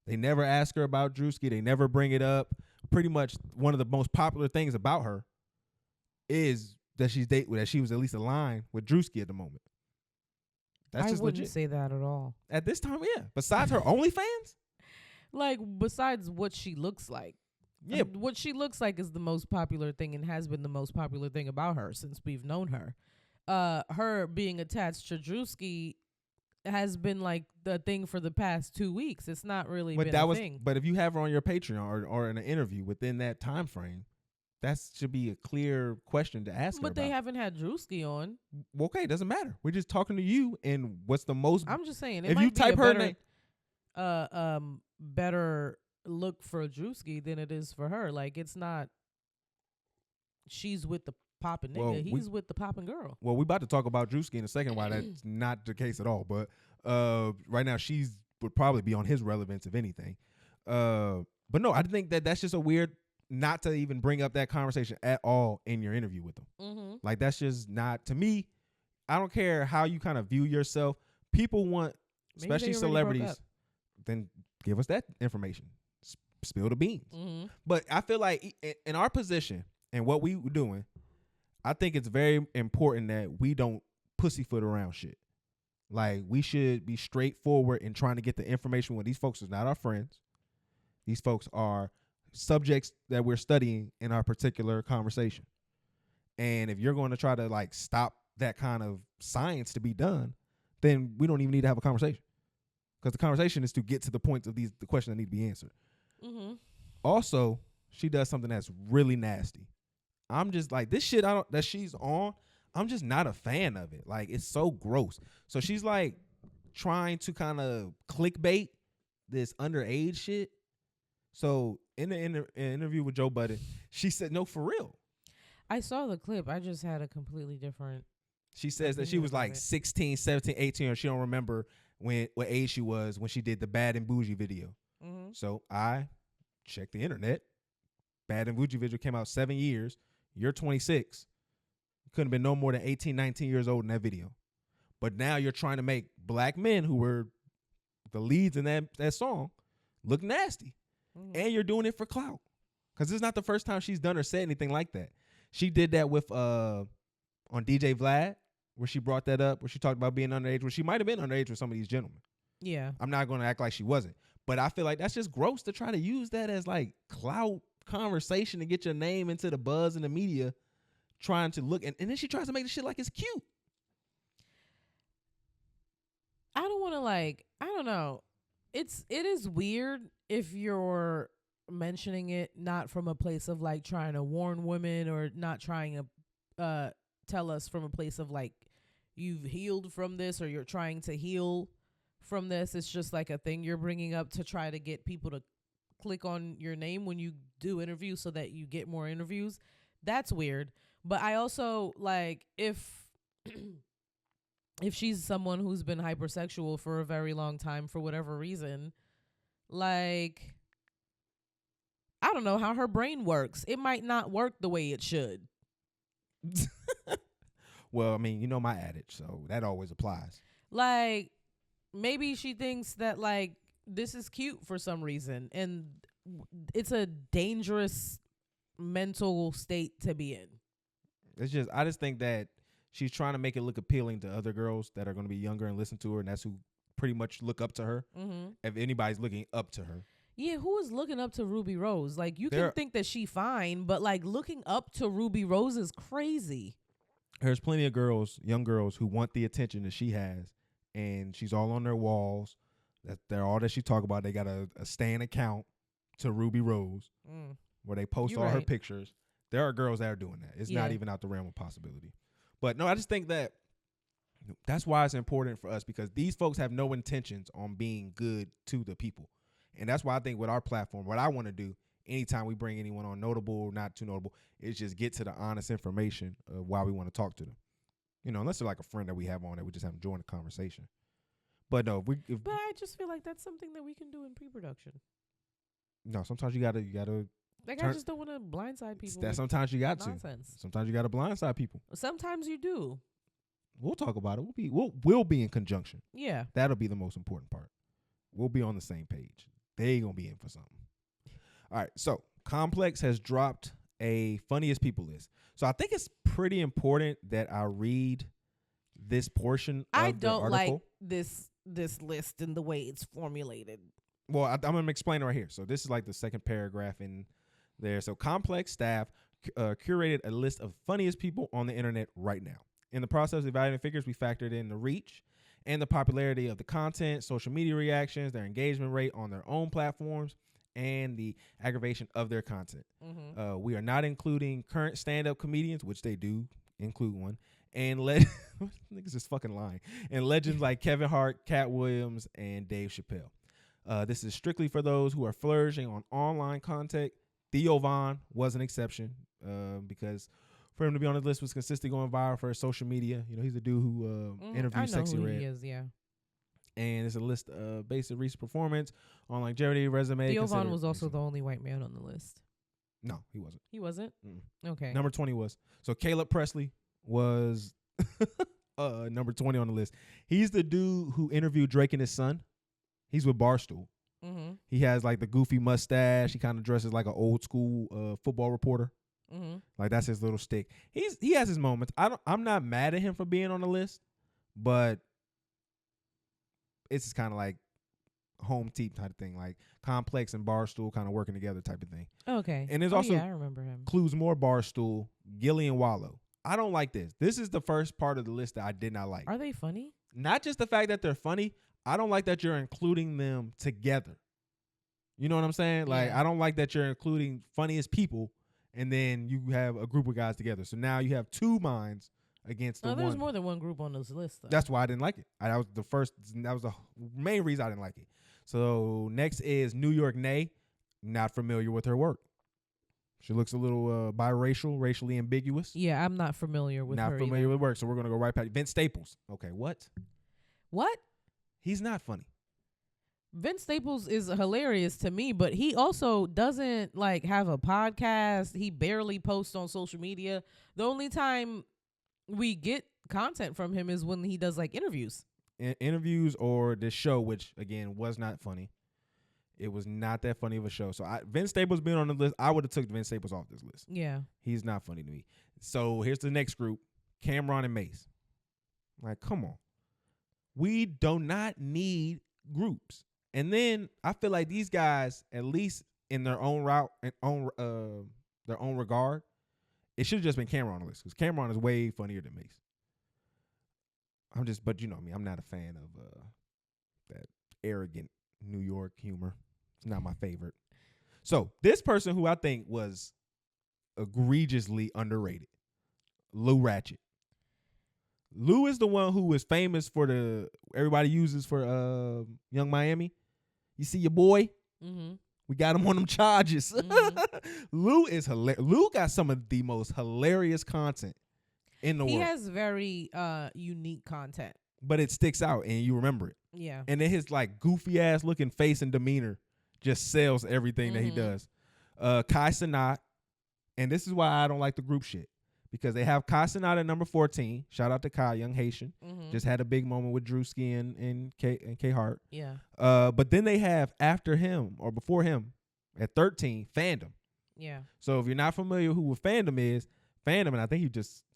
They never ask her about Druski. They never bring it up. Pretty much one of the most popular things about her is that she was at least aligned with Druski at the moment. That's just wouldn't legit. say that at all. At this time, yeah. Besides her OnlyFans? Like, besides what she looks like. Yeah. What she looks like is the most popular thing and has been the most popular thing about her since we've known her. Her being attached to Druski has been like the thing for the past 2 weeks. It's not really been a thing. But if you have her on your Patreon or in an interview within that time frame, that should be a clear question to ask her But they about. haven't had Druski on. Well, okay, it doesn't matter. We're just talking to you, and what's the most... I'm just saying. If you type her name... better look for Druski than it is for her. Like, it's not... She's with the poppin' nigga. Well, He's with the poppin' girl. Well, we about to talk about Druski in a second, why that's not the case at all. But right now, she's would probably be on his relevance, if anything. But no, I think that's just a weird not to even bring up that conversation at all in your interview with them. Mm-hmm. Like, that's just not, to me, I don't care how you kind of view yourself. People want, especially celebrities, then give us that information. Spill the beans. Mm-hmm. But I feel like in our position and what we were doing, I think it's very important that we don't pussyfoot around shit. Like, we should be straightforward in trying to get the information when these folks are not our friends. These folks are subjects that we're studying in our particular conversation. And if you're going to try to like stop that kind of science to be done, then we don't even need to have a conversation. Because the conversation is to get to the points of the questions that need to be answered. Mm-hmm. Also, she does something that's really nasty. I'm just like, this shit that she's on, I'm just not a fan of it. Like, it's so gross. So she's like trying to kind of clickbait this underage shit. So in the interview with Joe Budden, she said, no, for real. I saw the clip. I just had a completely different... She says that she was like 16, 17, 18, or she don't remember what age she was when she did the Bad and Bougie video. Mm-hmm. So I checked the internet. Bad and Bougie video came out 7 years. You're 26. You couldn't have been no more than 18, 19 years old in that video. But now you're trying to make black men who were the leads in that song look nasty. Mm-hmm. And you're doing it for clout. Because this is not the first time she's done or said anything like that. She did that with on DJ Vlad, where she brought that up, where she talked about being underage, where she might have been underage with some of these gentlemen. Yeah. I'm not going to act like she wasn't. But I feel like that's just gross to try to use that as like clout conversation to get your name into the buzz in the media, trying to look. And then she tries to make the shit like it's cute. I don't want to I don't know. It is weird if you're mentioning it not from a place of like trying to warn women or not trying to tell us from a place of like you've healed from this or you're trying to heal from this. It's just like a thing you're bringing up to try to get people to click on your name when you do interviews so that you get more interviews. That's weird. But I also like if she's someone who's been hypersexual for a very long time for whatever reason, like I don't know how her brain works. It might not work the way it should. Well, I mean, you know my adage, so that always applies. Like, maybe she thinks that, like, this is cute for some reason, and it's a dangerous mental state to be in. I just think that she's trying to make it look appealing to other girls that are going to be younger and listen to her, and that's who pretty much look up to her. Mm-hmm. If anybody's looking up to her. Yeah, who is looking up to Ruby Rose? Like, you There- can think that she fine, but like looking up to Ruby Rose is crazy. There's plenty of girls, young girls, who want the attention that she has, and she's all on their walls. That they're all that she talk about. They got a stan account to Ruby Rose where they post You're all her right. pictures. There are girls that are doing that. It's not Yeah. even out the realm of possibility. But no, I just think that that's why it's important for us, because these folks have no intentions on being good to the people. And that's why I think with our platform, what I want to do anytime we bring anyone on, notable, not too notable, is just get to the honest information of why we want to talk to them. You know, unless they're like a friend that we have on that we just have enjoying the conversation. But no, if But I just feel like that's something that we can do in pre-production. no, sometimes you gotta Like, I Turn- just don't want to blindside people. that. with Sometimes you got to. nonsense. Sometimes you got to blindside people. Sometimes you do. We'll talk about it. We'll be in conjunction. Yeah. That'll be the most important part. We'll be on the same page. They gonna be in for something. All right. So Complex has dropped a funniest people list. So I think it's pretty important that I read this portion of I the don't like article. this list and the way it's formulated. Well, I'm going to explain it right here. So this is like the second paragraph in there. So Complex staff curated a list of funniest people on the internet right now. In the process of evaluating figures, we factored in the reach and the popularity of the content, social media reactions, their engagement rate on their own platforms, and the aggravation of their content. We are not including current stand-up comedians, which they do include one, and niggas just fucking lying, and legends like Kevin Hart, Cat Williams, and Dave Chappelle. This is strictly for those who are flourishing on online content. Theo Von was an exception because for him to be on the list was consistently going viral for his social media. You know, he's the dude who interviewed Sexy Red. He is, yeah. And it's a list based on recent performance on longevity, resume. Theo Von was also the only white man on the list. No, he wasn't. He wasn't? Okay. Number 20 was. So Caleb Presley was number 20 on the list. He's the dude who interviewed Drake and his son. He's with Barstool. He has like the goofy mustache. He kind of dresses like an old school football reporter. Like that's his little stick. He has his moments. I'm not mad at him for being on the list, but it's kind of like home team type of thing, like Complex and Barstool kind of working together type of thing. Okay. And there's also yeah, I remember him. includes more Barstool, Gilly and Wallow. I don't like this. This is the first part of the list that I did not like. Are they funny? Not just the fact that they're funny. I don't like that you're including them together. You know what I'm saying? Like, Yeah. I don't like that you're including funniest people and then you have a group of guys together. So now you have two minds against the one. There's more than one group on this list, though. That's why I didn't like it. That was the main reason I didn't like it. So next is New York Nay. Not familiar with her work. She looks a little biracial, racially ambiguous. Yeah, I'm not familiar with her. Not familiar either. with work, so we're gonna go right past Vince Staples. Okay, what? What? He's not funny. Vince Staples is hilarious to me, but he also doesn't like have a podcast. He barely posts on social media. The only time we get content from him is when he does like interviews. Interviews or this show, which again was not funny. It was not that funny of a show. So Vince Staples being on the list, I would have took Vince Staples off this list. Yeah. He's not funny to me. So here's the next group, Cameron and Mace. Like, come on. We do not need groups. And then I feel like these guys, at least in their own route, their own regard, it should have just been Cameron on the list because Cameron is way funnier than Mace. But you know me, I'm not a fan of that arrogant New York humor. It's not my favorite. So this person who I think was egregiously underrated, Lou Ratchet. Lou is the one who is famous for everybody uses for Young Miami. You see your boy? We got him on them charges. Lou is hilarious. Lou got some of the most hilarious content in the world. He has very unique content. But it sticks out and you remember it. Yeah. And then his like goofy ass looking face and demeanor just sells everything that he does. Kai Cenat, and this is why I don't like the group shit. Because they have Kai Cenat at number 14. Shout out to Kai, young Haitian. Just had a big moment with Druski and K Hart. Yeah. But then they have after him or before him at 13, Fandom. Yeah. So if you're not familiar who Fandom is, Fandom, and I think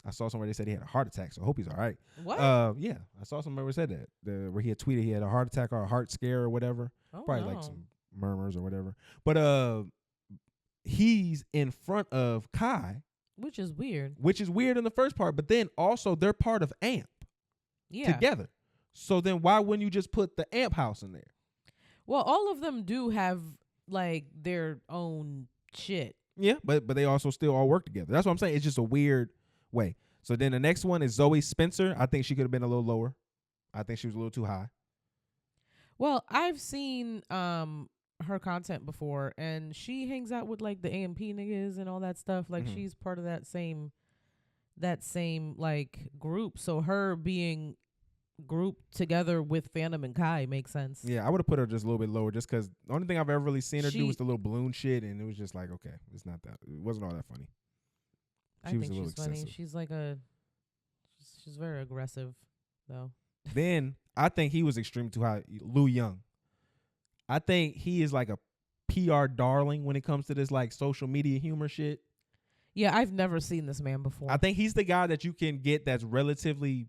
I saw somewhere they said he had a heart attack, so I hope he's all right. What? Yeah, I saw somewhere said that where he had tweeted he had a heart attack or a heart scare or whatever. Oh, Probably no. like some murmurs or whatever. But he's in front of Kai, which is weird. Which is weird in the first part, but then also they're part of AMP together. So then why wouldn't you just put the AMP house in there? Well, all of them do have like their own shit. Yeah, but they also still all work together. That's what I'm saying. It's just a weird way. So then the next one is Zoe Spencer. I think she could have been a little lower. I think she was a little too high. Well, I've seen her content before, and she hangs out with like the AMP niggas and all that stuff. Like she's part of that same like group. So her being grouped together with Phantom and Kai makes sense. Yeah, I would have put her just a little bit lower, just because the only thing I've ever really seen her do was the little balloon shit, and it was just like, okay, it's not that. It wasn't all that funny. I think she's funny. She's like she's very aggressive though. Then I think he was extremely too high. Lou Young. I think he is like a PR darling when it comes to this like social media humor shit. Yeah, I've never seen this man before. I think he's the guy that you can get that's relatively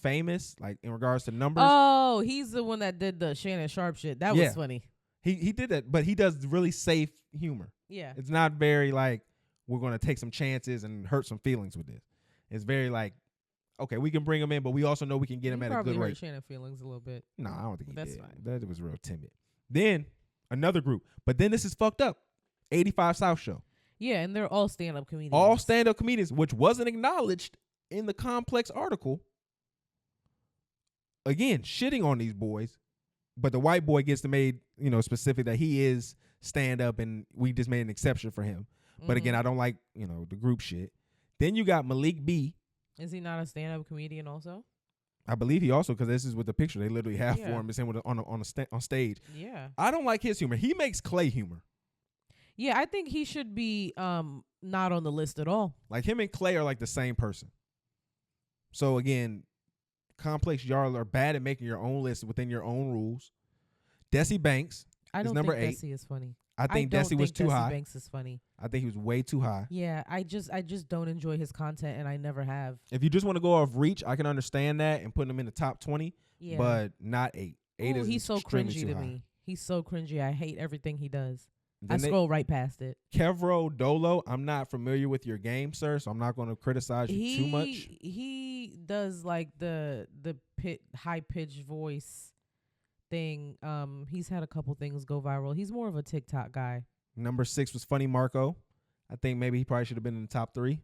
famous, like in regards to numbers. Oh, he's the one that did the Shannon Sharp shit. That was funny. He did that, but he does really safe humor. Yeah. It's not very like, we're going to take some chances and hurt some feelings with this. It's very like, okay, we can bring him in, but we also know we can get him at a good rate. Probably hurt Shannon feelings a little bit. No, I don't think he That's did. fine. That was real timid. Then another group, but then this is fucked up. 85 South Show. Yeah, and they're all stand-up comedians. All stand-up comedians, which wasn't acknowledged in the Complex article. Again, shitting on these boys, but the white boy gets to made, specific that he is stand-up, and we just made an exception for him. But again, I don't like, the group shit. Then you got Malik B. Is he not a stand-up comedian also? I believe he also, because this is with the picture they literally have for him, is him on stage. Yeah. I don't like his humor. He makes clay humor. Yeah, I think he should be not on the list at all. Like him and Clay are like the same person. So again, Complex, y'all are bad at making your own list within your own rules. Desi Banks is number 8. Desi is funny. I think Desi was too high. Banks is funny. I think he was way too high. Yeah, I just don't enjoy his content, and I never have. If you just want to go off reach, I can understand that and putting him in the top 20, but not 8. 8 is he's so cringy to high. me. He's so cringy. I hate everything he does. Then I scroll right past it. Kevro Dolo, I'm not familiar with your game, sir, so I'm not going to criticize you too much. He does like the high pitched voice thing. He's had a couple things go viral. He's more of a TikTok guy. Number 6 was Funny Marco. I think maybe he probably should have been in the top 3.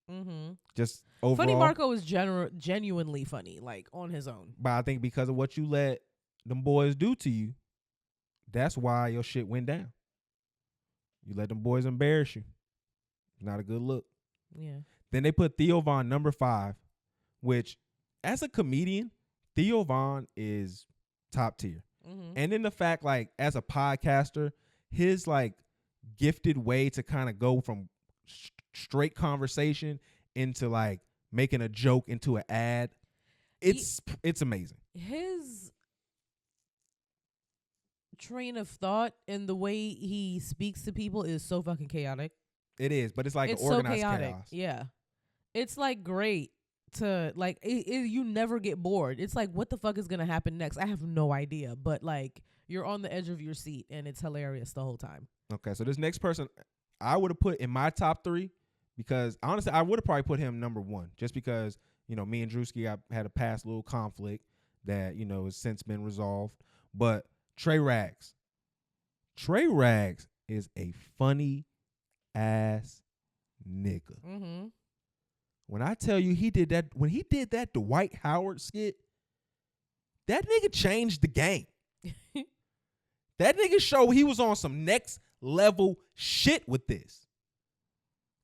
Mm-hmm. Just overall. Funny Marco is genuinely funny, like on his own. But I think because of what you let them boys do to you, that's why your shit went down. You let them boys embarrass you. Not a good look. Yeah. Then they put Theo Von number 5, which as a comedian, Theo Von is top tier. Mm-hmm. And then the fact, like, as a podcaster, his like gifted way to kind of go from straight conversation into like making a joke into an ad, it's amazing. His train of thought and the way he speaks to people is so fucking chaotic. It is, but it's like an organized chaos. Yeah. It's like great to like you never get bored. It's like, what the fuck is gonna happen next? I have no idea, but like you're on the edge of your seat and it's hilarious the whole time. Okay, so this next person I would have put in my top 3, because honestly I would have probably put him number 1, just because me and Druski had a past little conflict that has since been resolved. But Trey Rags is a funny ass nigga. Mm-hmm. When I tell you when he did that Dwight Howard skit, that nigga changed the game. That nigga showed he was on some next level shit with this.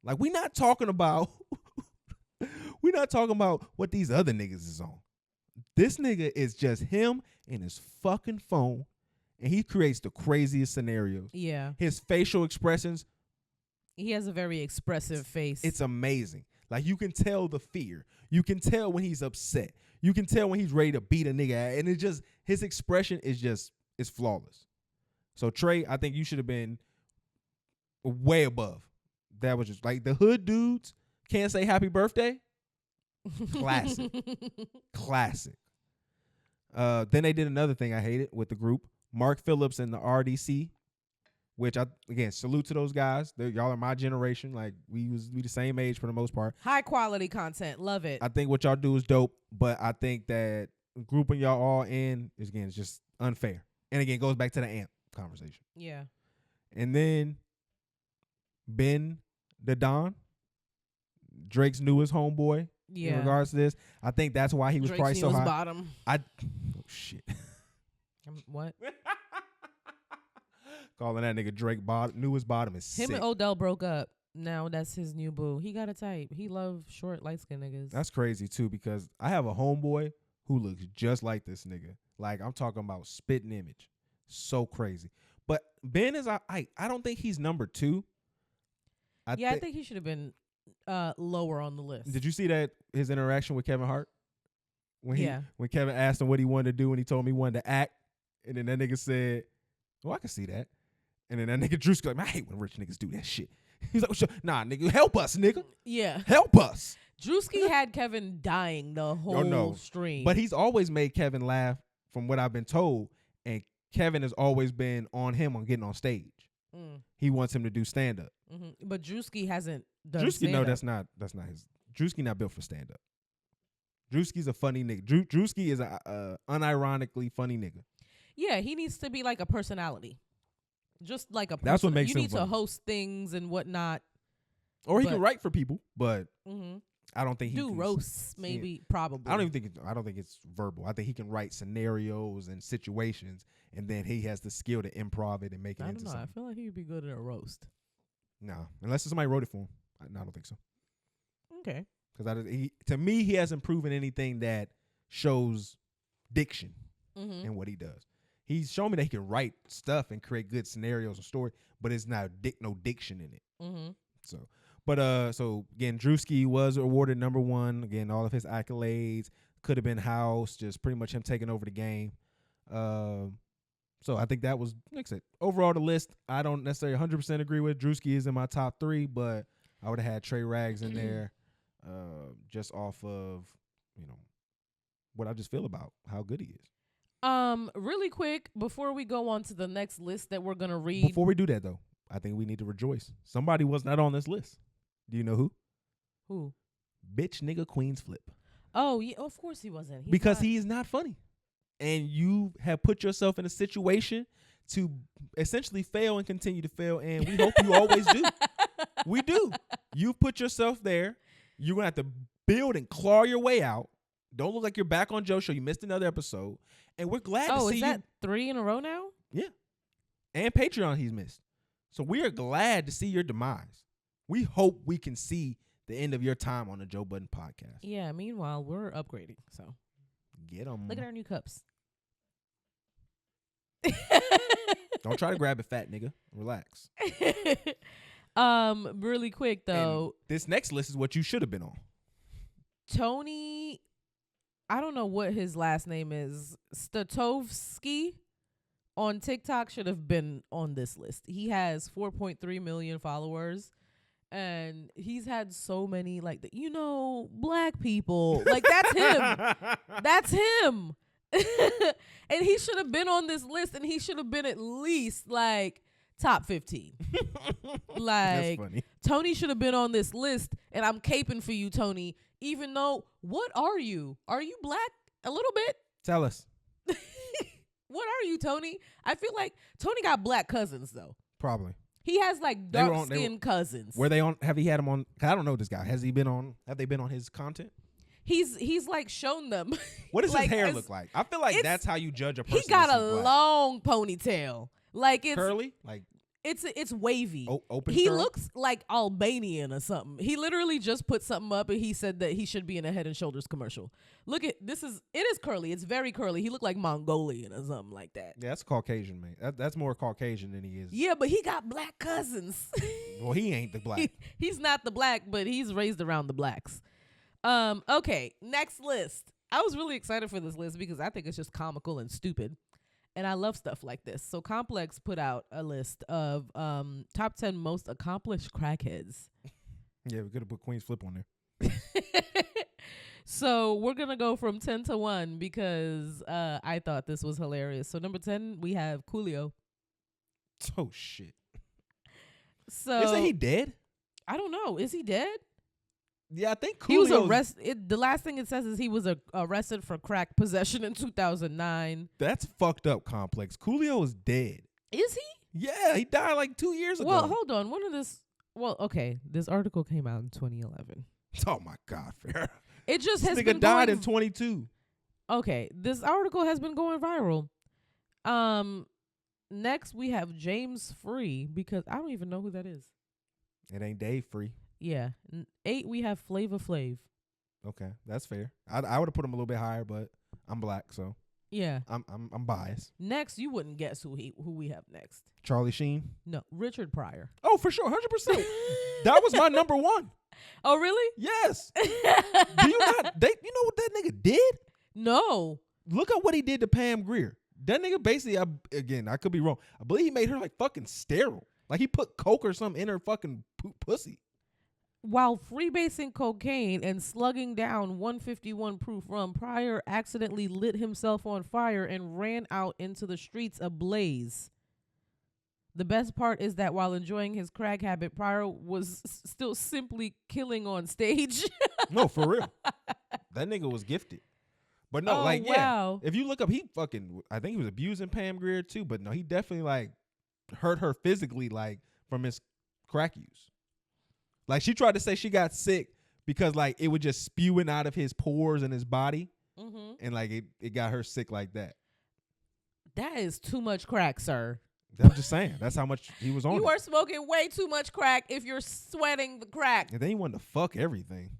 Like, we're not talking about what these other niggas is on. This nigga is just him and his fucking phone, and he creates the craziest scenarios. Yeah. His facial expressions. He has a very expressive face. It's amazing. Like, you can tell the fear. You can tell when he's upset. You can tell when he's ready to beat a nigga. And it's just, his expression is flawless. So Trey, I think you should have been way above. That was just like the hood dudes can't say happy birthday. Classic. Classic. Then they did another thing I hated with the group. Mark Phillips and the RDC which again salute to those guys. Y'all are my generation. Like we the same age for the most part. High quality content. Love it. I think what y'all do is dope, but I think that grouping y'all all in is again just unfair. And again, it goes back to the amp conversation. Yeah. And then Ben the Don, Drake's newest homeboy. Yeah. In regards to this, I think that's why he was Drake's probably so high. bottom. Oh shit. What? Calling that nigga Drake newest bottom is Him sick. and Odell broke up. Now that's his new boo. He got a type. He love short, light skinned niggas. That's crazy too, because I have a homeboy who looks just like this nigga. Like I'm talking about spitting image. So crazy. But Ben is I don't think he's number 2. I think he should have been lower on the list. Did you see that his interaction with Kevin Hart? When Kevin asked him what he wanted to do and he told him he wanted to act, and then that nigga said, "Oh, I can see that." And then that nigga Druski like, "Man, I hate when rich niggas do that shit." He's like, "Nah, nigga, help us, nigga. Yeah. Help us." Druski had Kevin dying the whole stream. But he's always made Kevin laugh from what I've been told, and Kevin has always been on him on getting on stage. He wants him to do stand up. Mm-hmm. But Druski hasn't done Druski, stand-up. no, that's not his. Druski not built for stand up. Druski's a funny nigga. Druski is a unironically funny nigga. Yeah, he needs to be like a personality. Just like a person. That's what makes you him need funny. to host things and whatnot. Or he can write for people, but Mm-hmm. I don't think he do can roasts, maybe, probably. I don't think it's verbal. I think he can write scenarios and situations, and then he has the skill to improv it and make it into something. I feel like he'd be good at a roast. No, unless somebody wrote it for him. I don't think so. Okay. Because to me, he hasn't proven anything that shows diction in what he does. He's shown me that he can write stuff and create good scenarios and story, but it's not no diction in it. Mm-hmm. So again, Druski was awarded number 1. Again, all of his accolades could have been house, just pretty much him taking over the game. So I think that was, like I said, overall the list, I don't necessarily 100% agree with. Druski is in my top 3, but I would have had Trey Rags in there, just off of, what I just feel about how good he is. Really quick, before we go on to the next list that we're gonna read. Before we do that though, I think we need to rejoice. Somebody was not on this list. Do you know who? Who? Bitch nigga Queens Flip. Oh yeah, of course he wasn't. He is not funny. And you have put yourself in a situation to essentially fail and continue to fail, and we hope you always do. We do. You put yourself there. You're going to have to build and claw your way out. Don't look like you're back on Joe's show. You missed another episode. And we're glad to see you. Oh, is that 3 in a row now? Yeah. And Patreon he's missed. So we are glad to see your demise. We hope we can see the end of your time on the Joe Budden podcast. Yeah, meanwhile, we're upgrading. So get them. Look at our new cups. Don't try to grab it, fat nigga. Relax. Really quick though. And this next list is what you should have been on. Tony, I don't know what his last name is. Statovsky on TikTok should have been on this list. He has 4.3 million followers. And he's had so many, like, black people. Like, that's him. That's him. And he should have been on this list, and he should have been at least, like, top 15. Like, that's funny. Tony should have been on this list, and I'm caping for you, Tony, even though, what are you? Are you black? A little bit? Tell us. What are you, Tony? I feel like Tony got black cousins, though. Probably. He has like dark skinned cousins. Were they on? Have he had them on? I don't know this guy. Has he been on? Have they been on his content? He's like shown them. What does his hair look like? I feel like that's how you judge a person. He got a long ponytail, like it's curly, like it's wavy. Open. He curl? looks like Albanian or something. He literally just put something up and he said that he should be in a Head and Shoulders commercial. Look at this it is curly. It's very curly. He looked like Mongolian or something like that. Yeah, that's Caucasian, man. That's more Caucasian than he is. Yeah, but he got black cousins. Well, he ain't the black. He's not the black, but he's raised around the blacks. Okay, next list. I was really excited for this list because I think it's just comical and stupid. And I love stuff like this. So Complex put out a list of top 10 most accomplished crackheads. Yeah, we could have put Queen's Flip on there. So we're going to go from 10 to 1 because I thought this was hilarious. So number 10, we have Coolio. Oh, shit. So Isn't he dead? I don't know. Is he dead? Yeah, I think Coolio's, He was arrested. The last thing it says is he was arrested for crack possession in 2009. That's fucked up, Complex. Coolio is dead. Is he? Yeah, he died like 2 years ago. Well, hold on. Okay, this article came out in 2011. Oh my God, fair. It just has This been nigga died going in 22. Okay, this article has been going viral. Next we have James Free, because I don't even know who that is. It ain't Dave Free. Yeah. 8 we have Flava Flav. Okay, that's fair. I would have put him a little bit higher, but I'm black, so Yeah. I'm biased. Next, you wouldn't guess who we have next. Charlie Sheen. No, Richard Pryor. Oh, for sure, 100%. That was my number one. Oh, really? Yes. Do you not? You know what that nigga did? No. Look at what he did to Pam Grier. That nigga basically, I could be wrong. I believe he made her like fucking sterile. Like he put coke or something in her fucking pussy. While freebasing cocaine and slugging down 151 proof rum, Pryor accidentally lit himself on fire and ran out into the streets ablaze. The best part is that while enjoying his crack habit, Pryor was still simply killing on stage. No, for real. That nigga was gifted. But no, wow. yeah. If you look up, I think he was abusing Pam Grier too, but no, he definitely like hurt her physically, like from his crack use. Like she tried to say she got sick because like it was just spewing out of his pores in his body. Mm-hmm. And like it got her sick like that. That is too much crack, sir. I'm just saying. That's how much he was on. You are smoking way too much crack if you're sweating the crack. And then he wanted to fuck everything.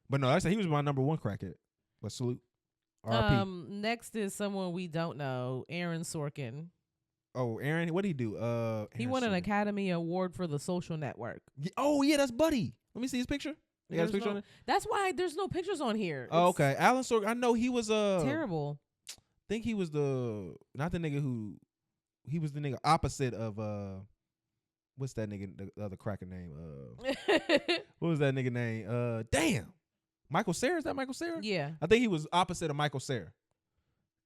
But no, I said he was my number one crackhead. But salute. R.I.P. Next is someone we don't know, Aaron Sorkin. Oh, Aaron, what did he do? He won an Academy Award for The Social Network. Oh, yeah, that's Buddy. Let me see his picture. You got his picture on it? That's why there's no pictures on here. Oh, okay. Alan Sorkin, I know he was terrible. I think he was not the nigga who, he was the nigga opposite of what's that nigga, the other cracker name? What was that nigga name? Damn. Michael Cera? Is that Michael Cera? Yeah. I think he was opposite of Michael Cera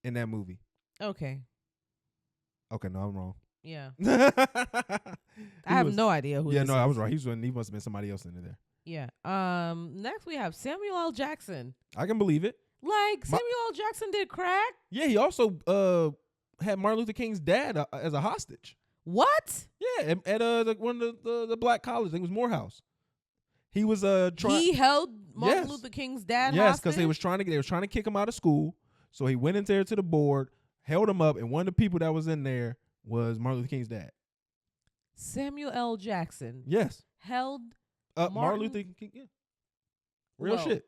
in that movie. Okay. Okay, no, I'm wrong. Yeah. I have no idea who. Yeah, this no, is. I was right. He must have been somebody else in there. Yeah. Next we have Samuel L. Jackson. I can believe it. Like Samuel L. Jackson did crack. Yeah, he also had Martin Luther King's dad as a hostage. What? Yeah, at one of the black colleges. I think it was Morehouse. He was trying. He held Martin Luther King's dad hostage? Yes, because they was trying to kick him out of school. So he went in there to the board, held him up, and one of the people that was in there was Martin Luther King's dad. Samuel L. Jackson. Yes. Held Martin Luther King. Yeah. Real shit.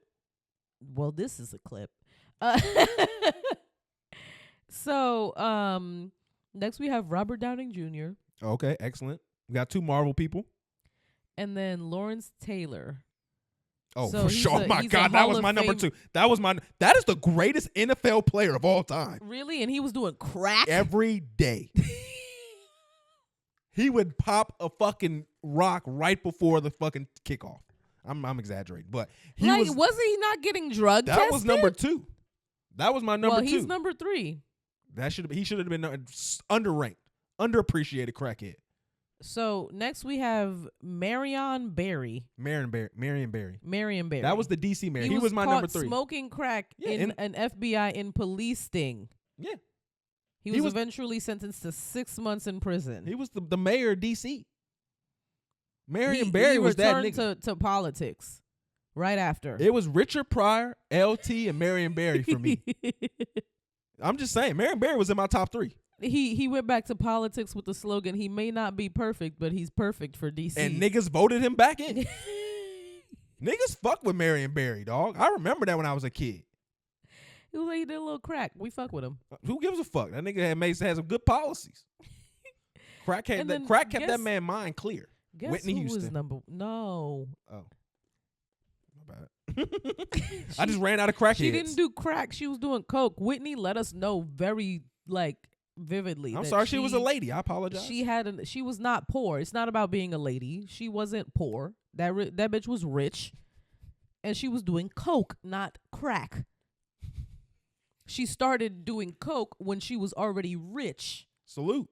Well, this is a clip. So, next we have Robert Downing Jr. Okay, excellent. We got 2 Marvel people. And then Lawrence Taylor. Oh, So for he's sure. a- My he's a God, that Hall was of my number Fame- 2. That is the greatest NFL player of all time. Really? And he was doing crack? Every day. He would pop a fucking rock right before the fucking kickoff. I'm exaggerating, but wasn't he not getting drug tested? That was number 2. That was my number 2. Well, he's number 3. He should have been underranked, underappreciated crackhead. So next we have Marion Barry. Marion Barry. That was the DC mayor. He was my caught number 3. smoking crack in an FBI in police sting. Yeah. He was eventually sentenced to 6 months in prison. He was the mayor of DC. Marion Barry was that nigga. He returned to politics right after. It was Richard Pryor, LT, and Marion Barry for me. I'm just saying, Marion Barry was in my top 3. He went back to politics with the slogan, "He may not be perfect, but he's perfect for DC." And niggas voted him back in. Niggas fuck with Marion Barry, dog. I remember that when I was a kid. He was like, he did a little crack. We fuck with him. Who gives a fuck? That nigga had some good policies. Crack kept that man mind clear. Guess Whitney who Houston. was no. Oh. My bad. I just ran out of crackheads. She didn't do crack. She was doing coke. Whitney let us know very vividly. I'm sorry, she was a lady. I apologize. She was not poor. It's not about being a lady. She wasn't poor. That bitch was rich, and she was doing coke, not crack. She started doing coke when she was already rich. Salute.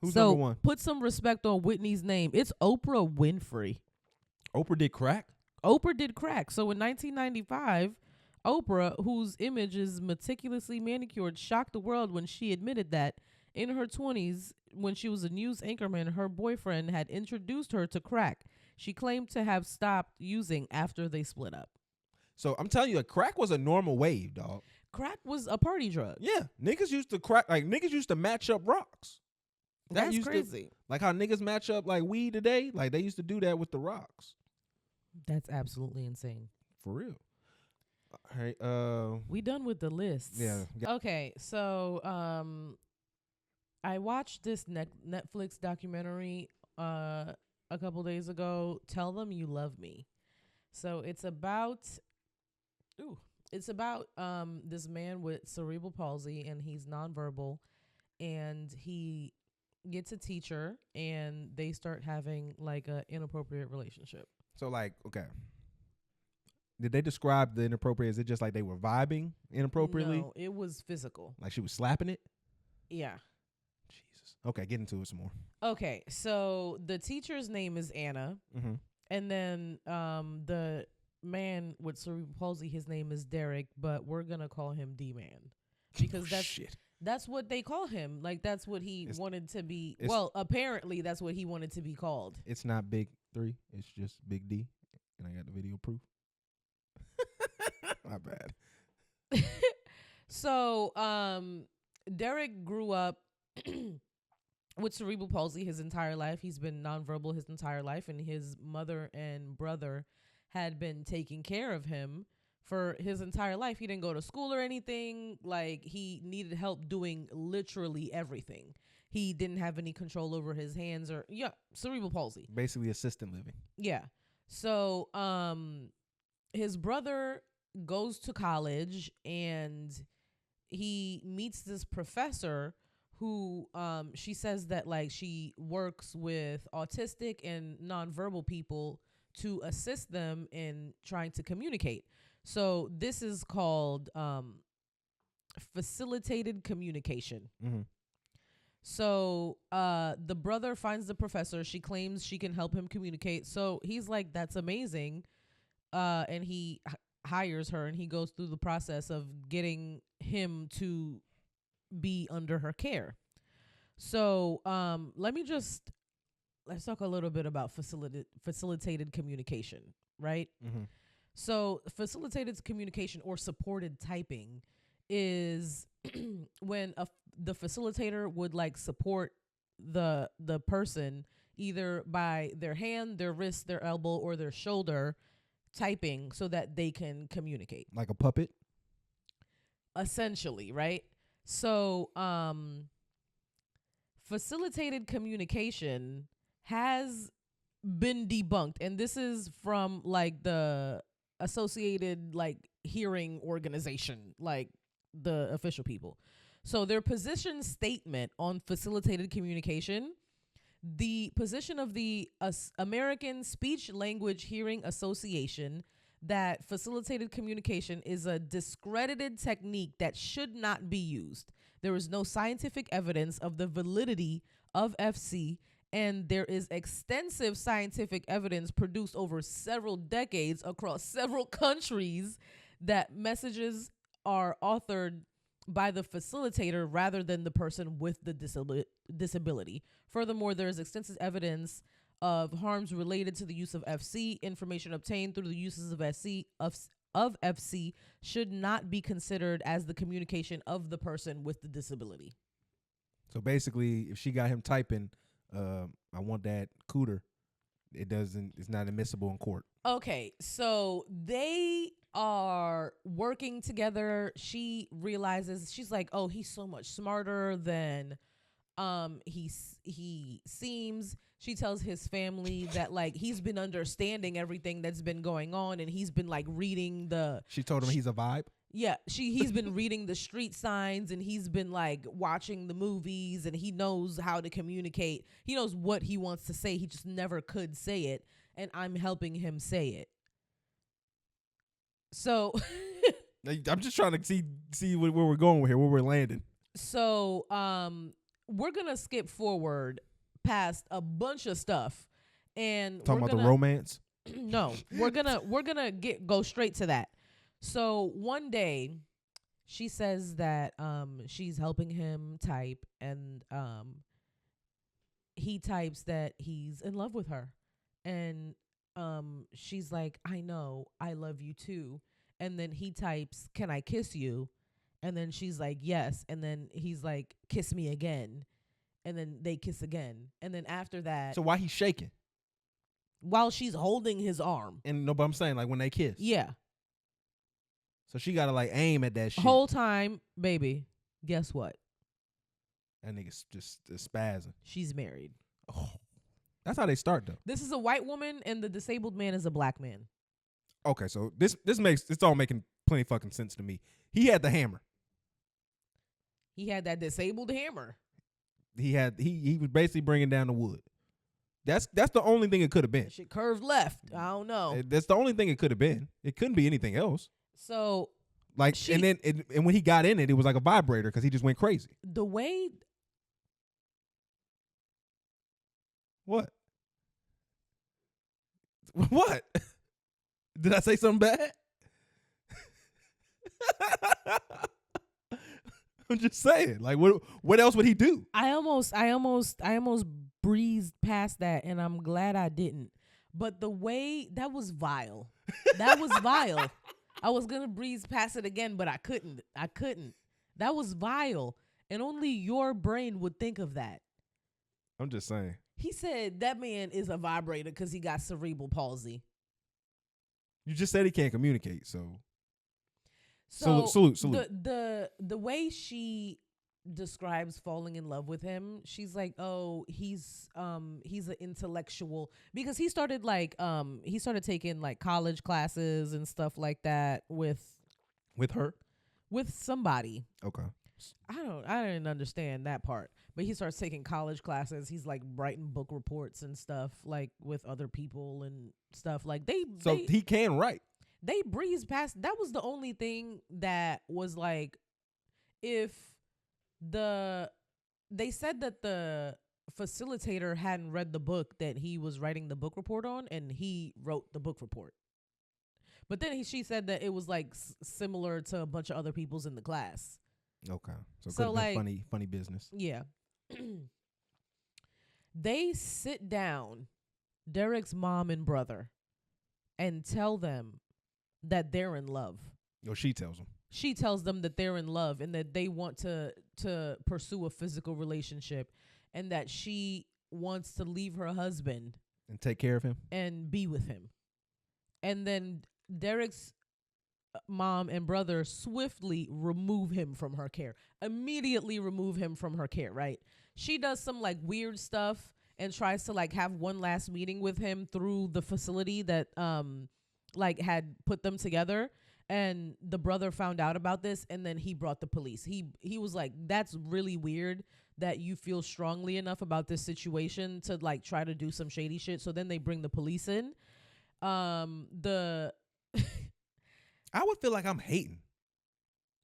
Who's so number one? put some respect on Whitney's name. It's Oprah Winfrey. Oprah did crack? Oprah did crack. So in 1995, Oprah, whose image is meticulously manicured, shocked the world when she admitted that in her 20s, when she was a news anchorman, her boyfriend had introduced her to crack. She claimed to have stopped using after they split up. So I'm telling you, crack was a normal wave, dog. Crack was a party drug. Yeah, niggas used to crack, like niggas used to match up rocks. That's used to- crazy. like how niggas match up like weed today, like they used to do that with the rocks. That's absolutely insane. For real. All right, We done with the lists. Yeah. Okay, so I watched this Netflix documentary a couple days ago. Tell Them You Love Me. So it's about this man with cerebral palsy, and he's nonverbal, and he gets a teacher, and they start having like a inappropriate relationship. So like, okay. Did they describe the inappropriate? Is it just like they were vibing inappropriately? No, it was physical. Like she was slapping it? Yeah. Jesus. Okay, get into it some more. Okay, so the teacher's name is Anna, Mm-hmm. and then the man with cerebral palsy, his name is Derek, but we're gonna call him D-Man because that's what they call him. Like that's what he wanted to be. Well, apparently that's what he wanted to be called. It's not Big 3. It's just Big D, and I got the video proof. My bad. So Derek grew up with cerebral palsy his entire life. He's been nonverbal his entire life, and his mother and brother had been taking care of him for his entire life. He didn't go to school or anything. Like he needed help doing literally everything. He didn't have any control over his hands or cerebral palsy. Basically assisted living. Yeah. So his brother goes to college, and he meets this professor who she says that like she works with autistic and nonverbal people to assist them in trying to communicate. So this is called facilitated communication. Mm-hmm. So the brother finds the professor. She claims she can help him communicate. So he's like, that's amazing. And he hires her, and he goes through the process of getting him to be under her care. So let's talk a little bit about facilitated communication, right? Mm-hmm. So facilitated communication or supported typing is when the facilitator would like support the person either by their hand, their wrist, their elbow, or their shoulder typing so that they can communicate. Like a puppet? Essentially, right? So facilitated communication has been debunked, and this is from like the Associated like Hearing Organization, like the official people. So their position statement on facilitated communication, the position of the American Speech Language Hearing Association, that facilitated communication is a discredited technique that should not be used. There is no scientific evidence of the validity of FC, and there is extensive scientific evidence produced over several decades across several countries that messages are authored by the facilitator rather than the person with the disability. Furthermore, there is extensive evidence of harms related to the use of FC. Information obtained through the uses of FC should not be considered as the communication of the person with the disability. So basically, if she got him typing, I want that cooter, it's not admissible in court. Okay, so they are working together. She realizes, she's like, oh, he's so much smarter than he seems. She tells his family that like he's been understanding everything that's been going on, and he's been like reading the. She told him he's a vibe. Yeah, he's been reading the street signs, and he's been like watching the movies, and he knows how to communicate. He knows what he wants to say. He just never could say it, and I'm helping him say it. So I'm just trying to see where we're going with here, where we're landing. So we're gonna skip forward past a bunch of stuff, and Talking about the romance. No, we're gonna go straight to that. So one day, she says that she's helping him type, and he types that he's in love with her, and she's like, I know, I love you too. And then he types, can I kiss you? And then she's like, yes. And then he's like, kiss me again. And then they kiss again. And then after that, So why he's shaking? while she's holding his arm. And no, but I'm saying like when they kiss. Yeah. So she gotta like aim at that shit. Whole time, baby, guess what? That nigga's just spazzing. She's married. Oh, that's how they start though. This is a white woman, and the disabled man is a black man. Okay, so this makes it's all making plenty fucking sense to me. He had the hammer. He had that disabled hammer. He was basically bringing down the wood. That's the only thing it could have been. Shit curved left. I don't know. That's the only thing it could have been. It couldn't be anything else. So Like, and then and when he got in it, it was like a vibrator because he just went crazy. the way What? What? Did I say something bad? I'm just saying. Like, what else would he do? I almost breezed past that, and I'm glad I didn't. But the way that was vile. That was vile. I was gonna breeze past it again, but I couldn't. That was vile, and only your brain would think of that. I'm just saying. He said that man is a vibrator because he got cerebral palsy. You just said he can't communicate, so salute. The way she describes falling in love with him, she's like, oh, he's an intellectual, because he started taking like college classes and stuff like that with her, with somebody. Okay. I didn't understand that part, but he starts taking college classes. He's like writing book reports and stuff like with other people and stuff like he can write. They breezed past. That was the only thing that was like, if they said that the facilitator hadn't read the book that he was writing the book report on, and he wrote the book report. But then she said that it was like similar to a bunch of other people's in the class. Okay. So like, funny business. Yeah. They sit down, Derek's mom and brother, and tell them that they're in love. Or she tells them. She tells them that they're in love and that they want to pursue a physical relationship, and that she wants to leave her husband and take care of him and be with him. And then Derek's mom and brother swiftly remove him from her care. Immediately remove him from her care, right? She does some like weird stuff and tries to like have one last meeting with him through the facility that like had put them together. And the brother found out about this, and then he brought the police. He was like, that's really weird that you feel strongly enough about this situation to like try to do some shady shit. So then they bring the police in. I would feel like I'm hating.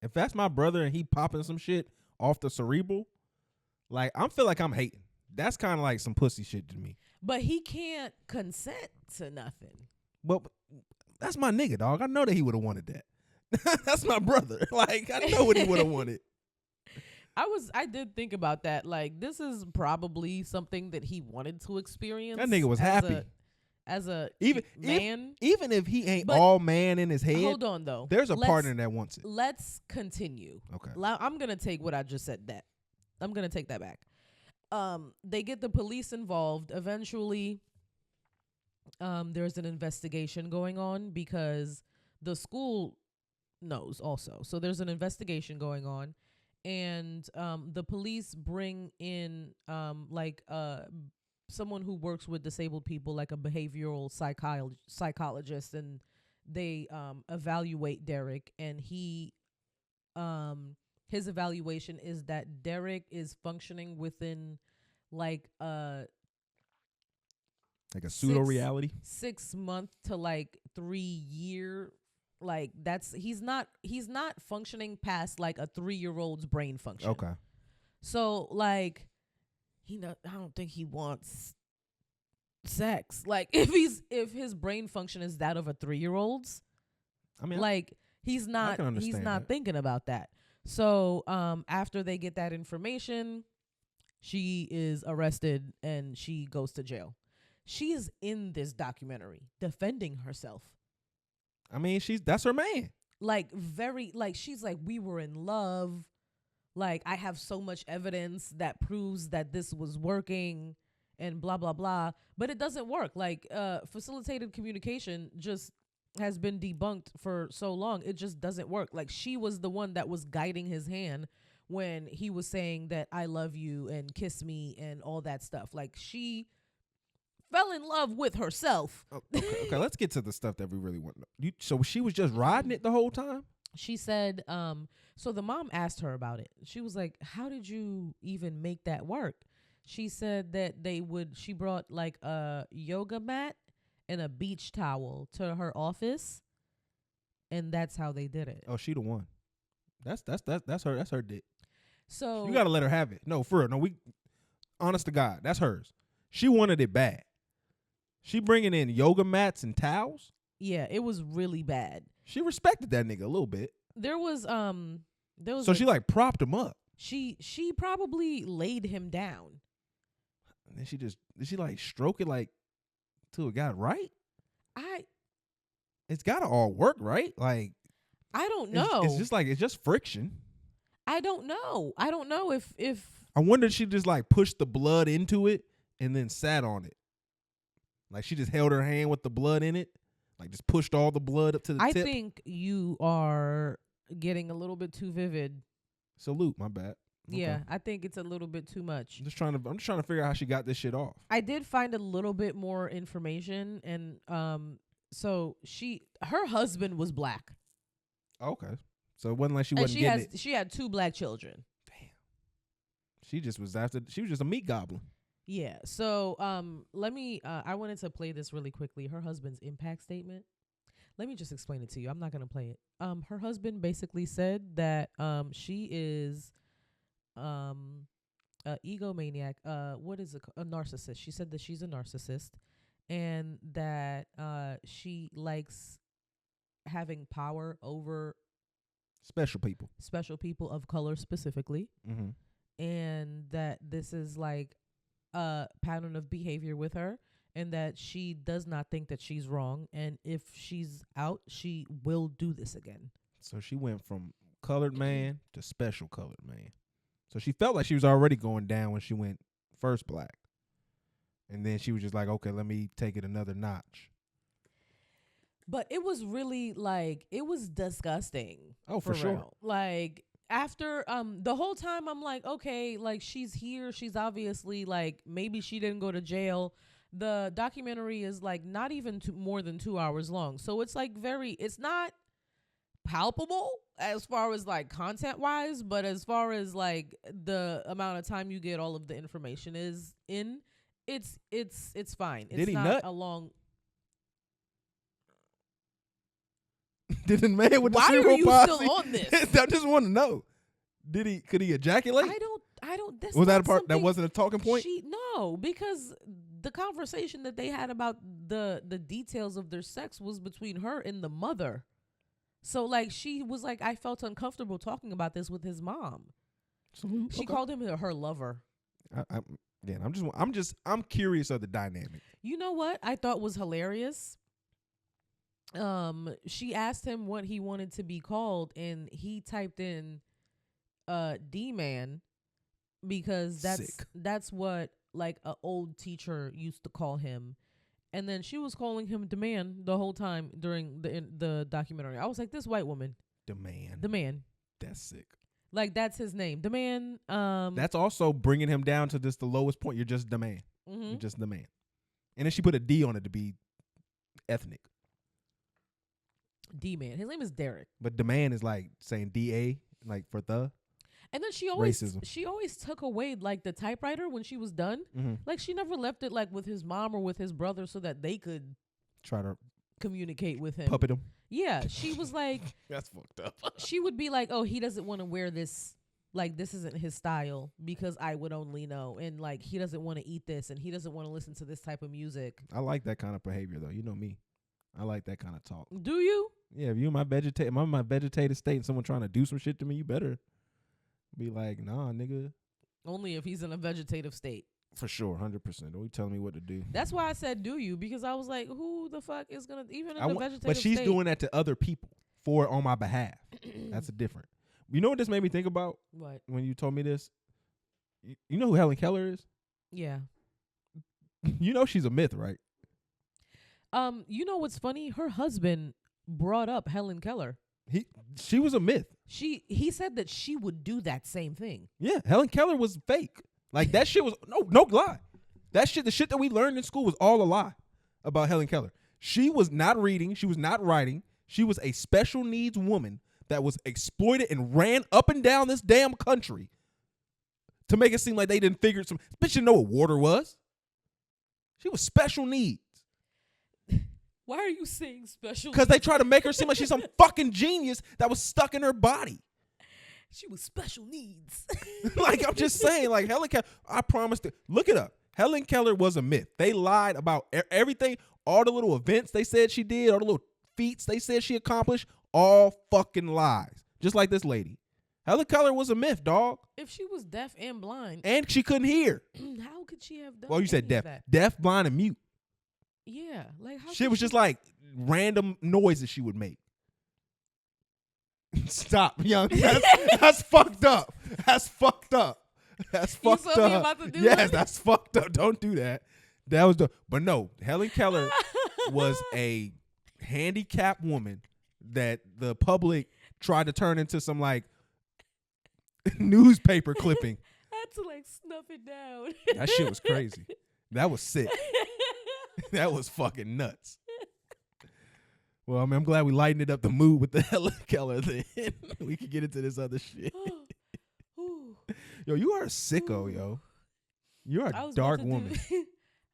If that's my brother and he popping some shit off the Cerebral, like I feel like I'm hating. That's kind of like some pussy shit to me. But he can't consent to nothing. But that's my nigga, dog. I know that he would have wanted that. That's my brother. Like I know what he would have wanted. I did think about that. Like this is probably something that he wanted to experience. That nigga was happy. As a man, even if he ain't all man in his head, hold on though. There's a partner that wants it. Let's continue. Okay. I'm gonna take what I just said. I'm gonna take that back. They get the police involved. Eventually, there's an investigation going on because the school knows also. So there's an investigation going on, and the police bring in someone who works with disabled people, like a behavioral psychologist, and they evaluate Derek, and his evaluation is that Derek is functioning within like a pseudo reality, 6 month to like 3 year, like he's not functioning past like a 3-year-old's brain function. Okay. So like I don't think he wants sex. Like if his brain function is that of a 3-year-old's, I mean, like he's not thinking about that. So after they get that information, she is arrested and she goes to jail. She is in this documentary defending herself. I mean, that's her man. Like she's like, we were in love. Like, I have so much evidence that proves that this was working and blah, blah, blah. But it doesn't work. Like, facilitated communication just has been debunked for so long. It just doesn't work. Like, she was the one that was guiding his hand when he was saying that I love you and kiss me and all that stuff. Like, she fell in love with herself. Okay, let's get to the stuff that we really want to know. So she was just riding it the whole time? She said, so the mom asked her about it. She was like, how did you even make that work? She said that she brought like a yoga mat and a beach towel to her office, and that's how they did it. Oh, she the one. That's her dick. So you gotta let her have it. No, for real. No, honest to God, that's hers. She wanted it bad. She bringing in yoga mats and towels. Yeah, it was really bad. She respected that nigga a little bit. There was So she like propped him up. She probably laid him down. And then did she like stroke it like till it got right? It's gotta all work, right? Like, I don't know. It's just friction. I don't know if I wonder if she just like pushed the blood into it and then sat on it. Like she just held her hand with the blood in it. Like just pushed all the blood up to the tip. I think you are getting a little bit too vivid. Salute, my bad. Okay. Yeah, I think it's a little bit too much. I'm just trying to figure out how she got this shit off. I did find a little bit more information, and so her husband was black. Okay, so it wasn't like she wasn't getting it. She had 2 black children. Damn. She was just a meat goblin. Yeah. So I wanted to play this really quickly. Her husband's impact statement. Let me just explain it to you. I'm not gonna play it. Her husband basically said that she is a egomaniac. What is a narcissist? She said that she's a narcissist and that she likes having power over special people of color specifically. Mm-hmm. And that this is like a pattern of behavior with her, and that she does not think that she's wrong, and if she's out, she will do this again. So she went from colored man to special colored man. So she felt like she was already going down when she went first black. And then she was just like, okay, let me take it another notch. But it was really like, it was disgusting. Oh, for sure. Real. Like, after the whole time I'm like, okay, like she's here, she's obviously like, maybe she didn't go to jail. The documentary is like not even more than 2 hours long, so it's like it's not palpable as far as like content wise, but as far as like the amount of time you get all of the information is in, it's fine. It's Did he not nut? a long. Did the man with Why the cerebral are you palsy? still on this? I just want to know. Could he ejaculate? I don't. That's Was that not a part that something wasn't a talking point? No, because the conversation that they had about the details of their sex was between her and the mother. So like she was like, I felt uncomfortable talking about this with his mom. She called him her lover. I'm curious of the dynamic. You know what I thought was hilarious? She asked him what he wanted to be called, and he typed in D-man, because that's what like a old teacher used to call him. And then she was calling him the man the whole time during the documentary. I was like, this white woman. The man. The man. That's sick. Like, that's his name. The man. That's also bringing him down to just the lowest point. You're just the man. Mm-hmm. You're just the man. And then she put a D on it to be ethnic. D-man. His name is Derek. But the man is like saying D-A, like for the. And then she always racism. Took away like the typewriter when she was done. Mm-hmm. Like she never left it like with his mom or with his brother so that they could try to communicate with him. Puppet him. Yeah, she was like, that's fucked up. She would be like, oh, he doesn't want to wear this like this isn't his style because I would only know, and like he doesn't want to eat this and he doesn't want to listen to this type of music. I like that kind of behavior though. You know me. I like that kind of talk. Do you? Yeah, if you in my vegetative state and someone trying to do some shit to me, you better be like, nah, nigga. Only if he's in a vegetative state. For sure, 100%. Don't be telling me what to do. That's why I said do you, because I was like, who the fuck is gonna even in a vegetative state? But she's doing that to other people on my behalf. That's a different. You know what this made me think about? What? When you told me this? You know who Helen Keller is? Yeah. You know she's a myth, right? You know what's funny? Her husband brought up Helen Keller. She was a myth. He said that she would do that same thing. Yeah, Helen Keller was fake. Like that shit was no lie. The shit that we learned in school was all a lie about Helen Keller. She was not reading, she was not writing. She was a special needs woman that was exploited and ran up and down this damn country to make it seem like they didn't figure some. Bitch didn't know what water was. She was special needs. Why are you saying special? Because they try to make her seem like she's some fucking genius that was stuck in her body. She was special needs. Like, I'm just saying, like, Helen Keller, I promise to look it up. Helen Keller was a myth. They lied about everything, all the little events they said she did, all the little feats they said she accomplished, all fucking lies. Just like this lady. Helen Keller was a myth, dog. If she was deaf and blind. And she couldn't hear. How could she have done Well, you said deaf. that? Deaf, blind, and mute. Yeah. Like how Shit was just like random noises she would make. Stop, young. That's fucked up. That's fucked up. That's fucked up. Me about to do Yes, that? that's fucked up. Don't do that. That was but no, Helen Keller was a handicapped woman that the public tried to turn into some like newspaper clipping. I had to like snuff it down. That shit was crazy. That was sick. That was fucking nuts. Well, I mean, I'm glad we lightened up the mood with the Helen Keller then. We can get into this other shit. Yo, you are a sicko, yo. You're a dark woman.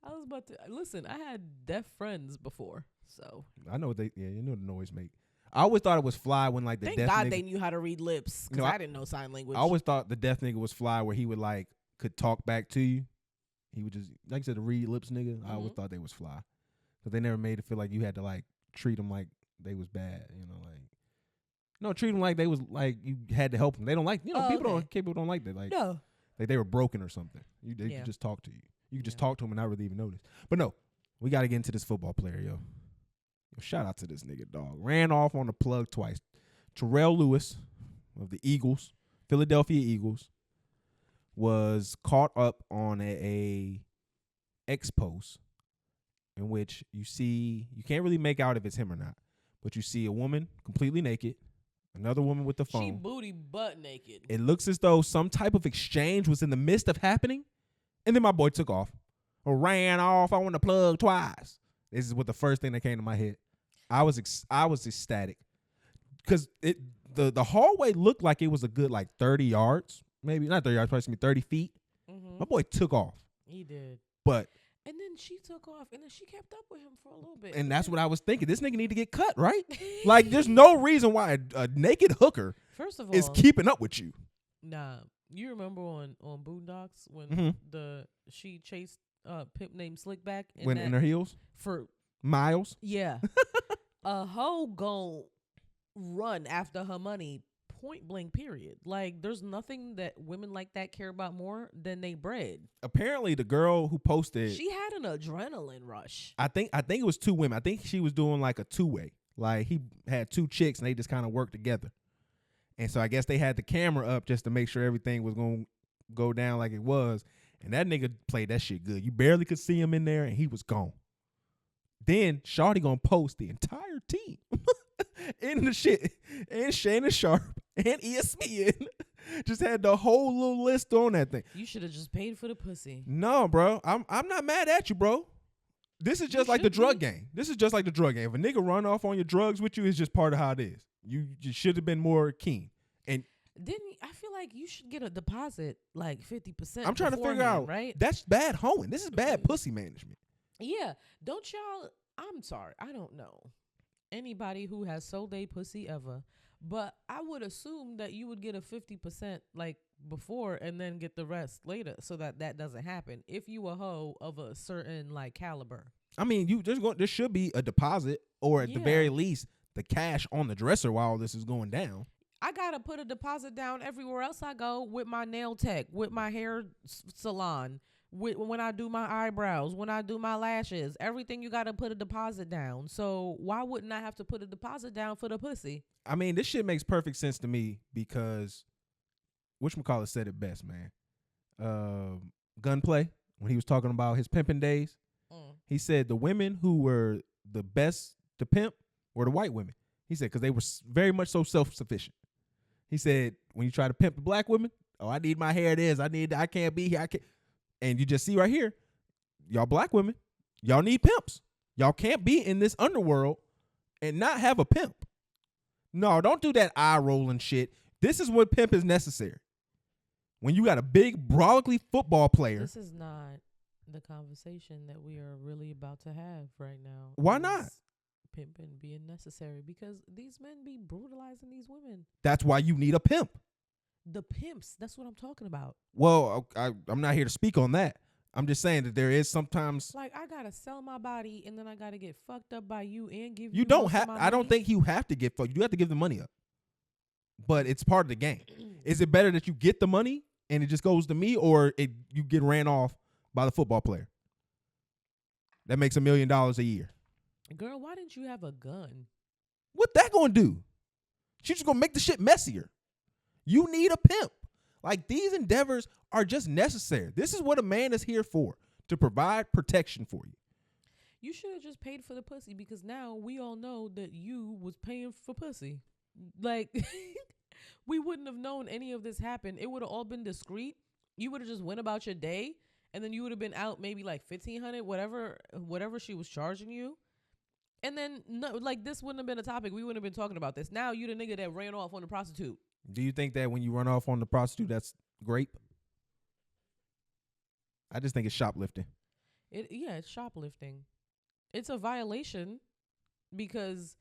I was about to listen. I had deaf friends before, so I know what you know the noise make. I always thought it was fly when like the thank deaf God nigga, they knew how to read lips because I didn't know sign language. I always thought the deaf nigga was fly where he would like could talk back to you. He would just like I said, the read lips nigga. I always thought they was fly, but they never made it feel like you had to like treat them like they was bad. You know, like no, treat them like they was like you had to help them. They don't like people don't like that. Like no, like they were broken or something. They could just talk to you. You could just talk to them and not really even notice. But no, we got to get into this football player, yo. Shout out to this nigga, dog. Ran off on the plug twice. Terrell Lewis of the Eagles, Philadelphia Eagles, was caught up on a X post in which you can't really make out if it's him or not, but you see a woman completely naked, another woman with the phone. She booty butt naked. It looks as though some type of exchange was in the midst of happening, and then my boy took off or ran off on the plug twice. This is what the first thing that came to my head. I was ecstatic because the hallway looked like it was a good like 30 yards, maybe not 30 yards, probably 30 feet. Mm-hmm. My boy took off. He did. But and then she took off, and then she kept up with him for a little bit. And that's what I was thinking. This nigga need to get cut, right? Like, there's no reason why a naked hooker first of all is keeping up with you. Nah, you remember on Boondocks when she chased pimp named Slickback in her heels for miles? Yeah. A hoe gon' run after her money, point blank, period. Like, there's nothing that women like that care about more than they bread. Apparently, the girl who posted, she had an adrenaline rush. I think it was two women. I think she was doing like a two-way. Like, he had two chicks, and they just kind of worked together. And so I guess they had the camera up just to make sure everything was going to go down like it was. And that nigga played that shit good. You barely could see him in there, and he was gone. Then Shawty gonna post the entire team in the shit, and Shannon Sharp and ESPN just had the whole little list on that thing. You should have just paid for the pussy. No, bro, I'm not mad at you, bro. This is just like the drug game. This is just like the drug game. If a nigga run off on your drugs with you, it's just part of how it is. You should have been more keen. And then I feel like you should get a deposit like 50%. I'm trying to figure out, right? That's bad hoeing. This is bad pussy management. Yeah. Don't y'all, I'm sorry, I don't know anybody who has sold a pussy ever, But I would assume that you would get a 50% like before and then get the rest later, so that doesn't happen if you a hoe of a certain like caliber. I mean, there should be a deposit, or at the very least, the cash on the dresser while this is going down. I gotta put a deposit down everywhere else I go, with my nail tech, with my hair salon, when I do my eyebrows, when I do my lashes, everything you gotta put a deposit down. So why wouldn't I have to put a deposit down for the pussy? I mean, this shit makes perfect sense to me because whatchamacallit said it best, man. Gunplay, when he was talking about his pimping days, he said the women who were the best to pimp were the white women. He said because they were very much so self-sufficient. He said when you try to pimp the black women, oh, I need my hair this, I can't be here, I can't. And you just see right here, y'all black women, y'all need pimps. Y'all can't be in this underworld and not have a pimp. No, don't do that eye rolling shit. This is what pimp is necessary. When you got a big, brolickly football player. This is not the conversation that we are really about to have right now. Why not? Pimping being necessary because these men be brutalizing these women. That's why you need a pimp. The pimps, that's what I'm talking about. Well, I'm not here to speak on that. I'm just saying that there is sometimes like I gotta sell my body and then I gotta get fucked up by you and give you. You don't have. I don't think you have to get fucked. You have to give the money up. But it's part of the game. Is it better that you get the money and it just goes to me, or you get ran off by the football player that makes $1 million a year? Girl, why didn't you have a gun? What that gonna do? She's just gonna make the shit messier. You need a pimp. Like, these endeavors are just necessary. This is what a man is here for, to provide protection for you. You should have just paid for the pussy, because now we all know that you was paying for pussy. Like, we wouldn't have known any of this happened. It would have all been discreet. You would have just went about your day, and then you would have been out maybe like $1,500, whatever she was charging you. And then, no, like, this wouldn't have been a topic. We wouldn't have been talking about this. Now you the nigga that ran off on the prostitute. Do you think that when you run off on the prostitute, that's grape? I just think it's shoplifting. It's shoplifting. It's a violation because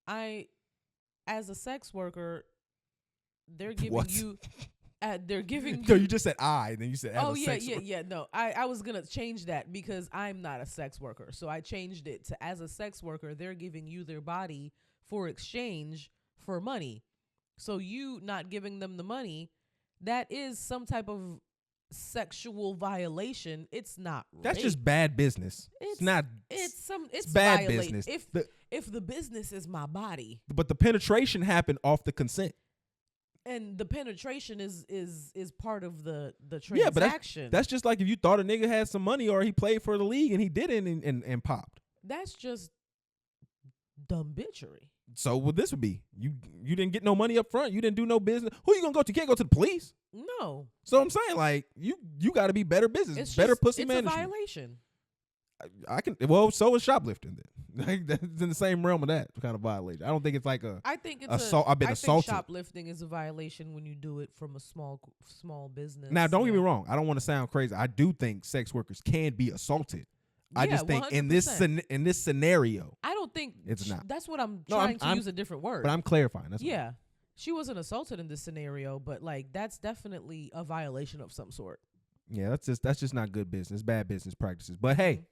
as a sex worker, they're giving you. They're giving. No, you just said I, then you said. As a sex worker. Yeah. No, I was gonna change that because I'm not a sex worker, so I changed it to as a sex worker, they're giving you their body for exchange for money. So you not giving them the money, that is some type of sexual violation. It's not rape. That's just bad business. It's not. It's bad business. If the business is my body, but the penetration happened off the consent. And the penetration is part of the transaction. Yeah, but that's just like if you thought a nigga had some money or he played for the league and he did it and popped. That's just dumb bitchery. So what this would be, you didn't get no money up front. You didn't do no business. Who you gonna go to? You can't go to the police. No. So I'm saying, like, you got to be better business, it's better pussy management. It's a violation. So is shoplifting then. Like, that's in the same realm of that kind of violation. I don't think it's like I think it's assault. I've been assaulted. Think shoplifting is a violation when you do it from a small business. Now, don't get me wrong. I don't want to sound crazy. I do think sex workers can be assaulted. I just think 100%. in this scenario, I don't think it's not. That's what I'm trying to use a different word. But I'm clarifying. That's yeah. She wasn't assaulted in this scenario, but like that's definitely a violation of some sort. Yeah, that's just not good business. Bad business practices. But hey,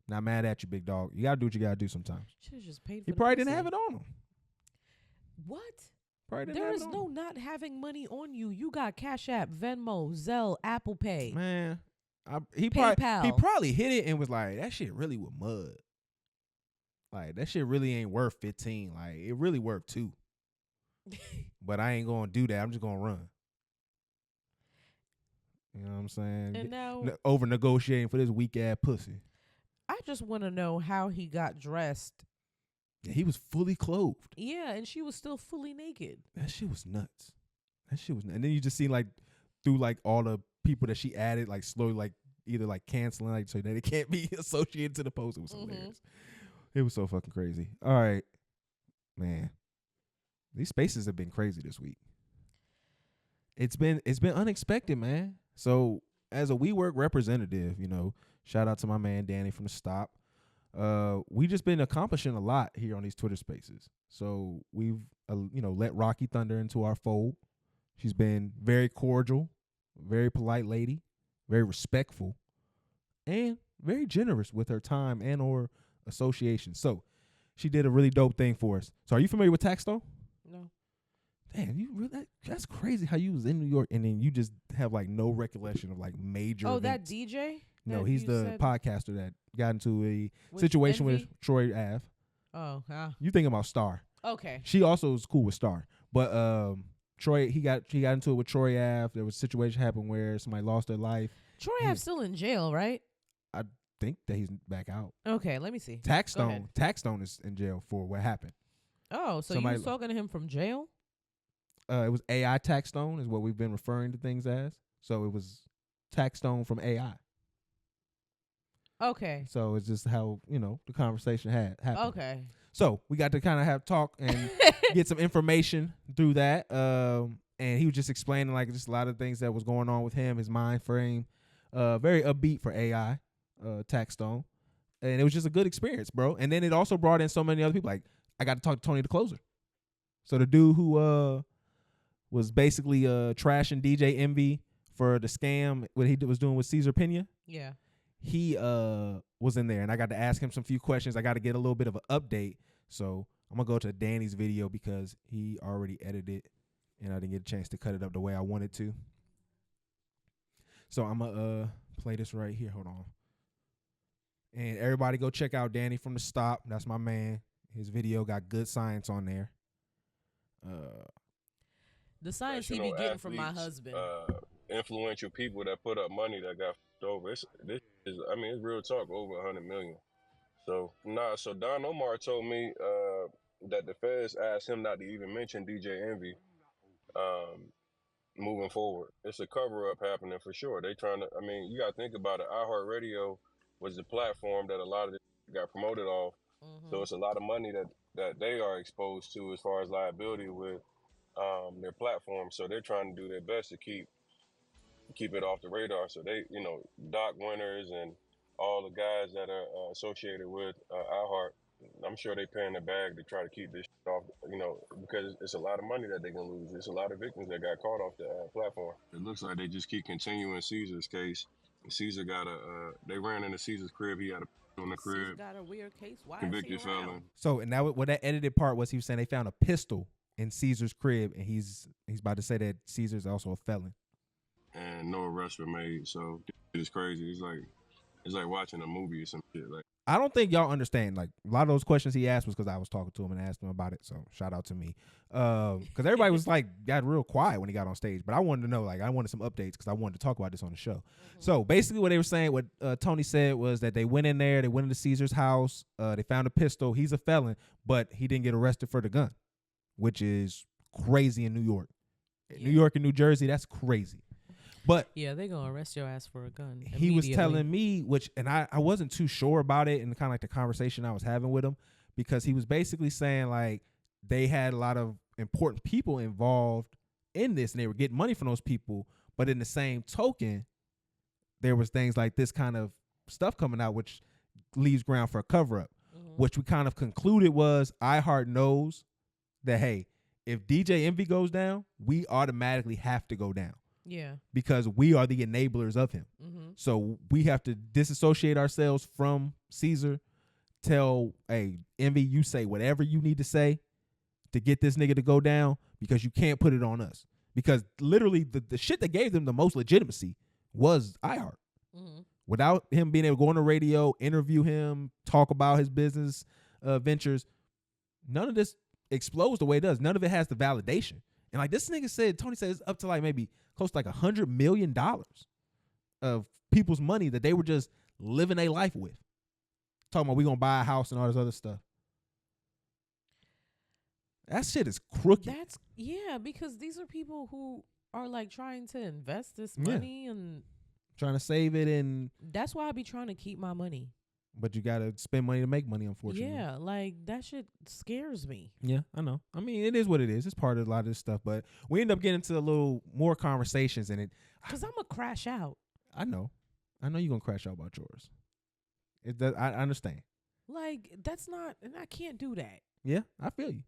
not mad at you, big dog. You gotta do what you gotta do sometimes. Should have just paid for. He probably didn't have it on him. What? There is no not having money on you. You got Cash App, Venmo, Zelle, Apple Pay. Man, he PayPal. probably hit it and was like, that shit really was mud. Like, that shit really ain't worth 15. Like, it really worth 2. But I ain't gonna do that. I'm just gonna run. You know what I'm saying? And now over negotiating for this weak ass pussy. I just want to know how he got dressed. Yeah, he was fully clothed. Yeah, and she was still fully naked. That shit was nuts. And then you just see like through like all the people that she added, like slowly like either like canceling, like so that it can't be associated to the post. It was hilarious. It was so fucking crazy. All right, man. These spaces have been crazy this week. It's been unexpected, man. So as a WeWork representative, you know, shout out to my man Danny from the Stop. We just been accomplishing a lot here on these Twitter Spaces. So we've let Rocky Thunder into our fold. She's been very cordial, very polite lady, very respectful, and very generous with her time and or association. So she did a really dope thing for us. So are you familiar with Taxstone? No. Damn, you really, that's crazy how you was in New York and then you just have like no recollection of like major events. That DJ? No, he's the podcaster that got into a situation with Troy Ave. Oh, you thinking about Star. Okay. She also was cool with Star. But Troy, he got into it with Troy Ave. There was a situation happened where somebody lost their life. Troy Ave's still in jail, right? I think that he's back out. Okay, let me see. Taxstone is in jail for what happened. Oh, so you was talking to him from jail? It was AI Taxstone is what we've been referring to things as. So it was Taxstone from AI. Okay. So it's just how, the conversation had happened. Okay. So we got to kind of have talk and get some information through that. And he was just explaining like just a lot of things that was going on with him, his mind frame. Very upbeat for AI, Taxstone. And it was just a good experience, bro. And then it also brought in so many other people. Like I got to talk to Tony the Closer. So the dude who was basically trashing DJ Envy for the scam, what he was doing with Cesar Pina. Yeah. He was in there, and I got to ask him some few questions. I got to get a little bit of an update. So I'm going to go to Danny's video because he already edited, and I didn't get a chance to cut it up the way I wanted to. So I'm going to play this right here. Hold on. And everybody go check out Danny from The Stop. That's my man. His video got good science on there. The science he be getting from my husband. Influential people that put up money that got f***ed over. It's real talk, over 100 million. So Don Omar told me that the feds asked him not to even mention DJ Envy moving forward. It's a cover-up happening for sure. They trying to, you got to think about it. iHeartRadio was the platform that a lot of this got promoted off. Mm-hmm. So it's a lot of money that they are exposed to as far as liability with their platform. So they're trying to do their best to keep it off the radar. So they, Doc Winters and all the guys that are associated with iHeart, I'm sure they paying the bag to try to keep this shit off, because it's a lot of money that they're going to lose. There's a lot of victims that got caught off the platform. It looks like they just keep continuing Caesar's case. Caesar got they ran into Caesar's crib. He had a on the crib. Caesar got a weird case. Why convicted is he around? felon. So, and now what that edited part was, he was saying they found a pistol in Caesar's crib, and he's about to say that Caesar's also a felon. And no arrests were made. So it's crazy. It's like watching a movie or some shit. Like, I don't think y'all understand. Like a lot of those questions he asked was because I was talking to him and asked him about it. So shout out to me. Because everybody was like got real quiet when he got on stage. But I wanted to know, like I wanted some updates because I wanted to talk about this on the show. Mm-hmm. So basically what they were saying, what Tony said was that they went in there, they went into Caesar's house, they found a pistol. He's a felon, but he didn't get arrested for the gun, which is crazy in New York. Yeah. New York and New Jersey, that's crazy. But yeah, they gonna arrest your ass for a gun. He was telling me, and I wasn't too sure about it, and kind of like the conversation I was having with him, because he was basically saying like they had a lot of important people involved in this, and they were getting money from those people. But in the same token, there was things like this kind of stuff coming out, which leaves ground for a cover up. Mm-hmm. Which we kind of concluded was iHeart knows that, hey, if DJ Envy goes down, we automatically have to go down. Yeah. Because we are the enablers of him. Mm-hmm. So we have to disassociate ourselves from Caesar. Tell, hey, Envy, you say whatever you need to say to get this nigga to go down, because you can't put it on us. Because literally the shit that gave them the most legitimacy was iHeart. Mm-hmm. Without him being able to go on the radio, interview him, talk about his business ventures, none of this explodes the way it does. None of it has the validation. And like this nigga said, Tony said it's up to like maybe close to like $100 million of people's money that they were just living a life with. Talking about we gonna buy a house and all this other stuff. That shit is crooked. Because these are people who are like trying to invest this money and trying to save it, and that's why I be trying to keep my money. But you gotta spend money to make money, unfortunately. Yeah, like that shit scares me. Yeah, I know. I mean, it is what it is. It's part of a lot of this stuff. But we end up getting into a little more conversations, and because I'm gonna crash out. I know you're gonna crash out about yours. I understand. Like, that's not, and I can't do that. Yeah, I feel you.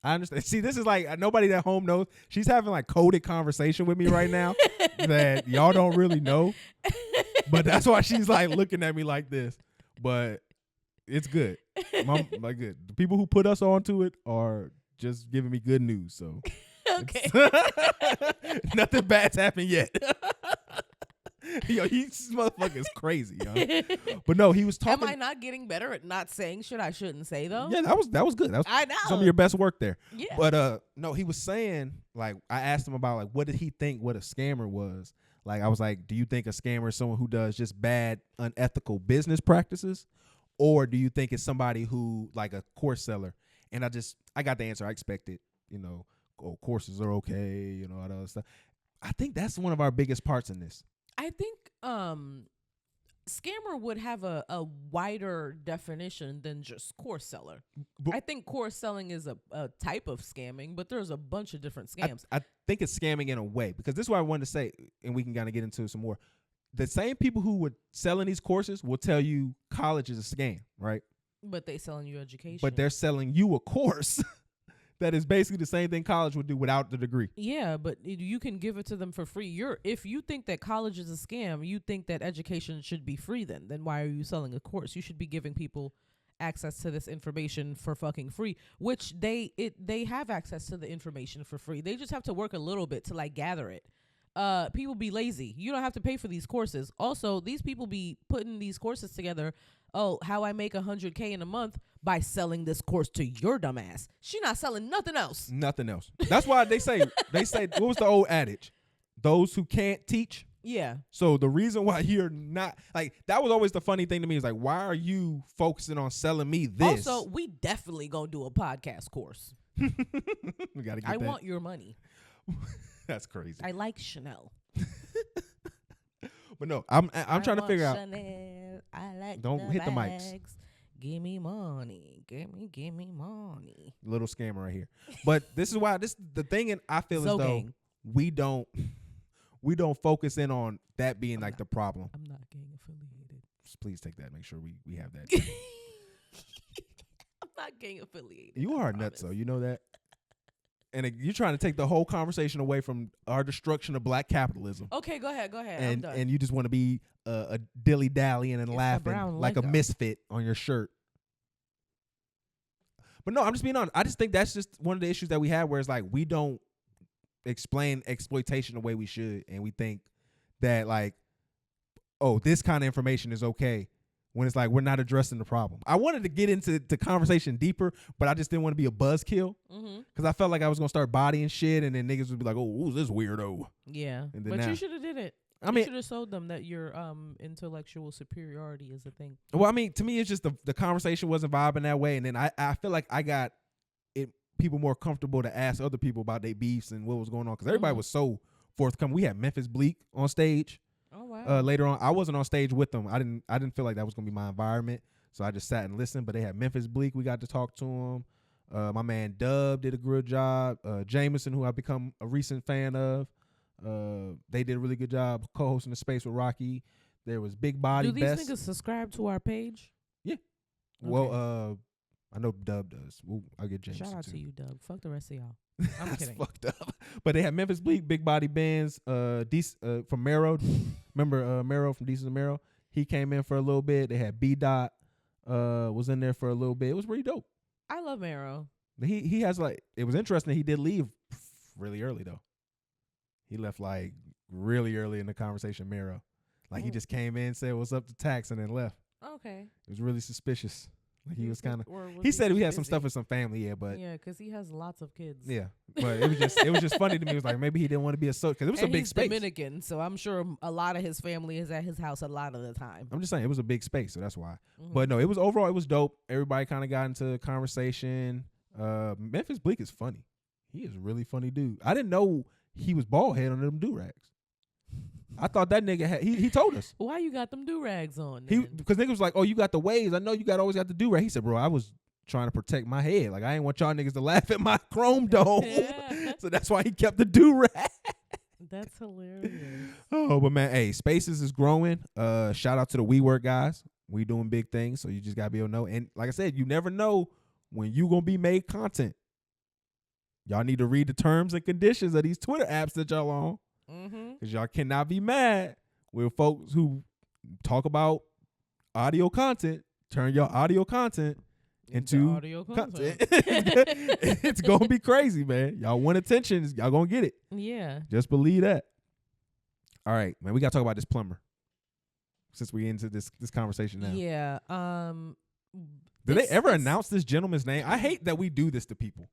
I understand. See, this is like nobody at home knows. She's having like coded conversation with me right now that y'all don't really know. But that's why she's like looking at me like this. But it's good. Like good. The people who put us onto it are just giving me good news. So okay. Nothing bad's happened yet. Yo, this motherfucker's crazy, yo. But no, he was talking. Am I not getting better at not saying shit I shouldn't say though? Yeah, that was good. That was I know. some of your best work there. Yeah. But no, he was saying, like, I asked him about like what did he think what a scammer was. Like, I was like, do you think a scammer is someone who does just bad, unethical business practices? Or do you think it's somebody who, like a course seller? And I got the answer I expected, courses are okay, all that other stuff. I think that's one of our biggest parts in this. I think scammer would have a wider definition than just course seller. I think course selling is a type of scamming, but there's a bunch of different scams. I think it's scamming in a way, because this is what I wanted to say, and we can kind of get into some more. The same people who were selling these courses will tell you college is a scam, right? But they selling you education. But they're selling you a course that is basically the same thing college would do without the degree. Yeah, but you can give it to them for free. If you think that college is a scam, you think that education should be free then why are you selling a course? You should be giving people access to this information for fucking free, which they have access to the information for free. They just have to work a little bit to like gather it. People be lazy. You don't have to pay for these courses. Also, these people be putting these courses together. Oh, how I make $100K in a month by selling this course to your dumb ass. She not selling nothing else. Nothing else. That's why they say what was the old adage? Those who can't teach. Yeah. So the reason why you're not like that was always the funny thing to me is like, why are you focusing on selling me this? Also, we definitely gonna do a podcast course. We gotta get I that. want your money. That's crazy. I like Chanel. But no, I'm trying to figure Chanel. I like Don't hit the mics. bags. Give me money. Give me money. Little scammer right here. But this is why the thing, and I feel as though we don't focus in on that being like the problem. I'm not gang affiliated. Just please take that. Make sure we have that. I'm not gang affiliated. You are nuts, though. You know that. And you're trying to take the whole conversation away from our destruction of black capitalism. Okay, go ahead. I'm done. And you just want to be a dilly-dallying and laughing like a misfit on your shirt. But no, I'm just being honest. I just think that's just one of the issues that we have, where it's like we don't explain exploitation the way we should, and we think that like, oh, this kind of information is okay, when it's like we're not addressing the problem. I wanted to get into the conversation deeper, but I just didn't want to be a buzzkill, because I felt like I was gonna start bodying shit, and then niggas would be like, "Oh, who's this weirdo?" Yeah, but you should have did it. You should have showed them that your intellectual superiority is a thing. Well, I mean, to me, it's just the conversation wasn't vibing that way, and then I feel like I got people more comfortable to ask other people about their beefs and what was going on, because everybody was so forthcoming. We had Memphis Bleak on stage. Oh wow! Later on, I wasn't on stage with them. I didn't feel like that was gonna be my environment, so I just sat and listened. But they had Memphis Bleak. We got to talk to him. My man Dub did a good job. Jameson, who I've become a recent fan of, they did a really good job co-hosting the space with Rocky. There was Big Body. Do these niggas subscribe to our page? Yeah. Okay. Well, I know Dub does. I'll get Jameson. Shout out too. to you, Dub. Fuck the rest of y'all. I'm That's kidding. fucked up. But they had Memphis Bleak, Big Body Benz, from Marrow. Remember Marrow from Decent Marrow? He came in for a little bit. They had B Dot was in there for a little bit. It was pretty dope. I love Marrow. He has like, it was interesting. He did leave really early though. He left like really early in the conversation. Marrow, like he just came in, said what's up to Tax, and then left. Okay. It was really suspicious. Like he was kind of. He said he had some stuff with some family, but because he has lots of kids. Yeah, but it was just funny to me. It was like maybe he didn't want to be a because it was a big space. Dominican, so I'm sure a lot of his family is at his house a lot of the time. I'm just saying it was a big space, so that's why. But no, it was overall it was dope. Everybody kind of got into conversation. Memphis Bleak is funny. He is a really funny dude. I didn't know he was bald head on them do-rags. I thought that nigga had, he told us. Why you got them do-rags on? Because nigga was like, oh, you got the waves. I know you always got the do-rag. He said, bro, I was trying to protect my head. Like, I ain't want y'all niggas to laugh at my chrome dome. Yeah. So that's why he kept the do-rag. That's hilarious. Oh, but man, hey, Spaces is growing. Shout out to the WeWork guys. We doing big things, so you just gotta be able to know. And like I said, you never know when you gonna be made content. Y'all need to read the terms and conditions of these Twitter apps that y'all on, because y'all cannot be mad with folks who talk about audio content, turn your audio content into audio content. It's gonna be crazy, man. Y'all want attention, y'all gonna get it. Yeah. Just believe that. All right, man, we gotta talk about this plumber since we into this conversation now. Yeah. Did they ever announce this gentleman's name? I hate that we do this to people.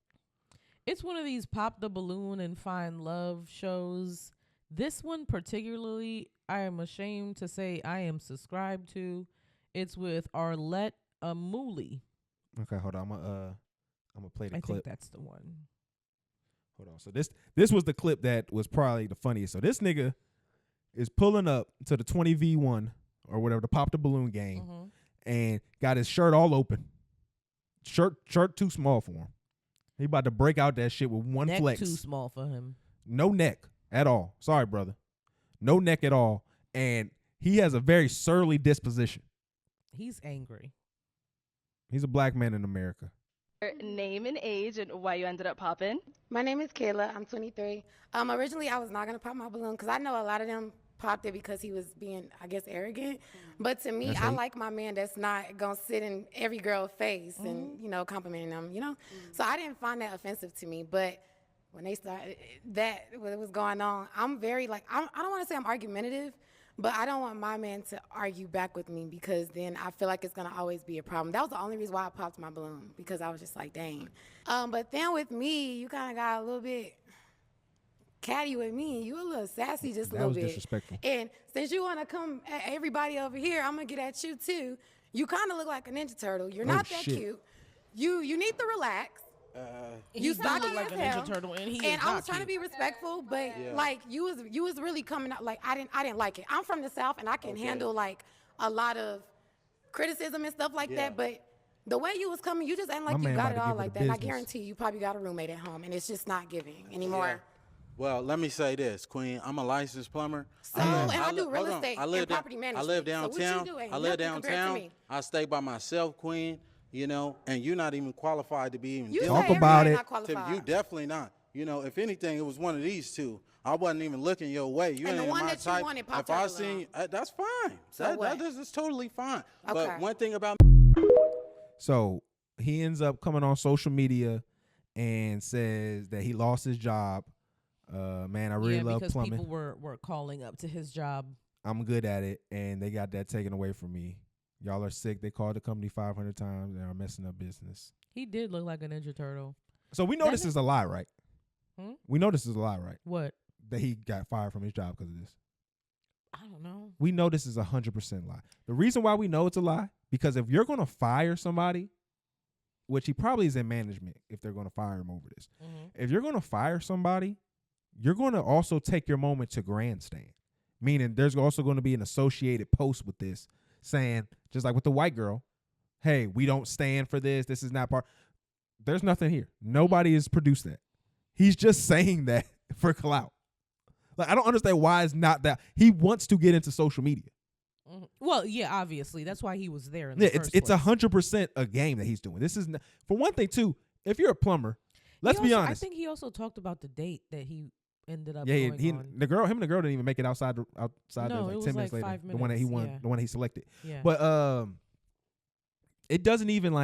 It's one of these pop the balloon and find love shows. This one particularly, I am ashamed to say I am subscribed to. It's with Arlette Amuli. Okay, hold on. I'm gonna play the clip. I think that's the one. Hold on. So this was the clip that was probably the funniest. So this nigga is pulling up to the 20v1 or whatever, the pop the balloon game, and got his shirt all open. Shirt too small for him. He about to break out that shit with one neck flex. Too small for him. No neck at all. Sorry, brother. No neck at all. And he has a very surly disposition. He's angry. He's a black man in America. Name and age and why you ended up popping. My name is Kayla. I'm 23. Originally, I was not going to pop my balloon because I know a lot of them popped it because he was being, I guess, arrogant. But to me, I like my man that's not going to sit in every girl's face and, complimenting them, So I didn't find that offensive to me. But when they started what was going on, I'm very, I don't want to say I'm argumentative, but I don't want my man to argue back with me because then I feel like it's going to always be a problem. That was the only reason why I popped my balloon, because I was just like, dang. But then with me, you kind of got a little bit catty with me. You a little sassy just a little bit. That was disrespectful. And since you want to come at everybody over here, I'm going to get at you too. You kind of look like a Ninja Turtle. You're not that cute. You need to relax. You stocky look like as a hell. Ninja Turtle, and I was trying to be respectful, but you was really coming out like I didn't like it. I'm from the South, and I can handle a lot of criticism and stuff like that. But the way you was coming, you just ain't like you got it all like that. And I guarantee you probably got a roommate at home, and it's just not giving anymore. Yeah. Well, let me say this, Queen. I'm a licensed plumber. So, and I do real estate and property management. I live downtown. So what you do I live downtown. I stay by myself, Queen. And you're not even qualified to be even talk about it. You definitely not. If anything, it was one of these two. I wasn't even looking your way. You and ain't the one my that type. you wanted popped if I seen you, that's fine. So That's totally fine. Okay. But one thing about So he ends up coming on social media and says that he lost his job. Man, I really love plumbing. Because people were calling up to his job. I'm good at it, and they got that taken away from me. Y'all are sick. They called the company 500 times and are messing up business. He did look like a Ninja Turtle. So we know this is a lie, right? We know this is a lie, right? What? That he got fired from his job because of this. I don't know. We know this is 100% lie. The reason why we know it's a lie, because if you're going to fire somebody, which he probably is in management if they're going to fire him over this. If you're going to fire somebody, you're going to also take your moment to grandstand. Meaning there's also going to be an associated post with this saying, just like with the white girl, hey, we don't stand for this. This is not part. There's nothing here. Nobody has produced that. He's just saying that for clout. I don't understand why it's not that. He wants to get into social media. Well, yeah, obviously. That's why he was there in the first it's place. 100% a game that he's doing. This is, for one thing, too, if you're a plumber, let's be honest. I think he also talked about the date that he ended up going on. Him and the girl didn't even make it outside no, there, it 10 was minutes later. 5 minutes. The one that he won, the one that he selected. Yeah. But it doesn't even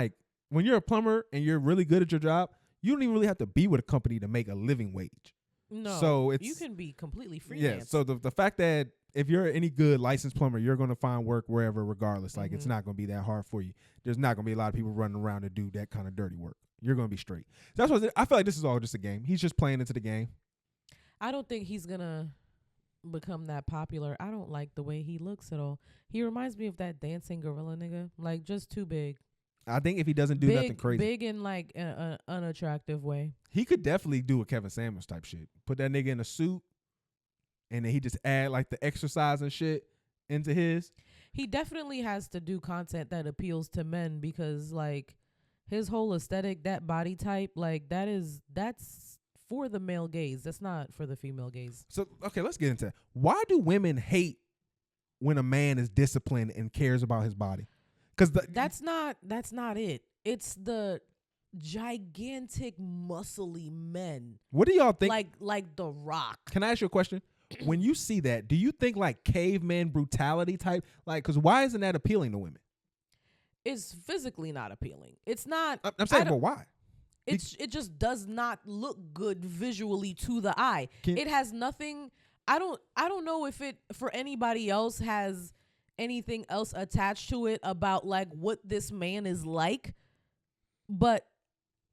when you're a plumber and you're really good at your job, you don't even really have to be with a company to make a living wage. No, so you can be completely freelance. Yeah, so the fact that if you're any good licensed plumber, you're going to find work wherever regardless. It's not going to be that hard for you. There's not going to be a lot of people running around to do that kind of dirty work. You're going to be straight. That's what I feel like this is all just a game. He's just playing into the game. I don't think he's going to become that popular. I don't like the way he looks at all. He reminds me of that dancing gorilla nigga, just too big. I think if he doesn't do nothing crazy. Big in an unattractive way. He could definitely do a Kevin Samuels type shit. Put that nigga in a suit and then he just add the exercise and shit into his. He definitely has to do content that appeals to men because his whole aesthetic, that body type, that's for the male gaze. That's not for the female gaze. So, okay, let's get into it. Why do women hate when a man is disciplined and cares about his body? Because that's not it. It's the gigantic muscly men. What do y'all think? Like The Rock. Can I ask you a question? When you see that, do you think like caveman brutality type? Like, because why isn't that appealing to women? It's physically not appealing. It's not. I'm saying, but why? It just does not look good visually to the eye. It has nothing. I don't know if it for anybody else has anything else attached to it about like what this man is like, but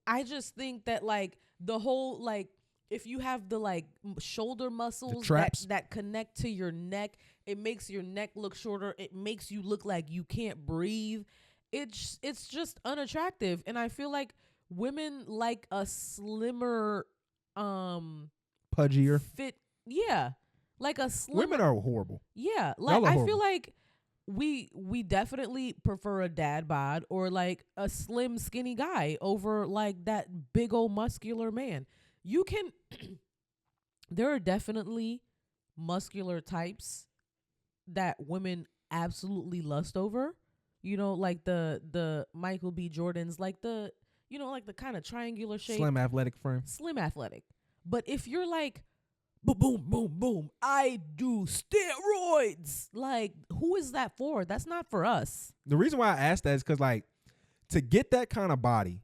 I just think that like the whole like if you have the like shoulder muscles that connect to your neck, it makes your neck look shorter. It makes you look like you can't breathe. It's just unattractive, and I feel like women like a slimmer, pudgier fit. Yeah, like a slimmer. Women are horrible. Yeah, like I feel like we definitely prefer a dad bod or like a slim, skinny guy over like that big old muscular man. You can. There are definitely muscular types that women absolutely lust over. You know, like the Michael B. Jordans, like the like the kind of triangular shape. Slim athletic frame. Slim athletic. But if you're like, boom, boom, boom, boom, I do steroids. Like, who is that for? That's not for us. The reason why I asked that is because, like, to get that kind of body,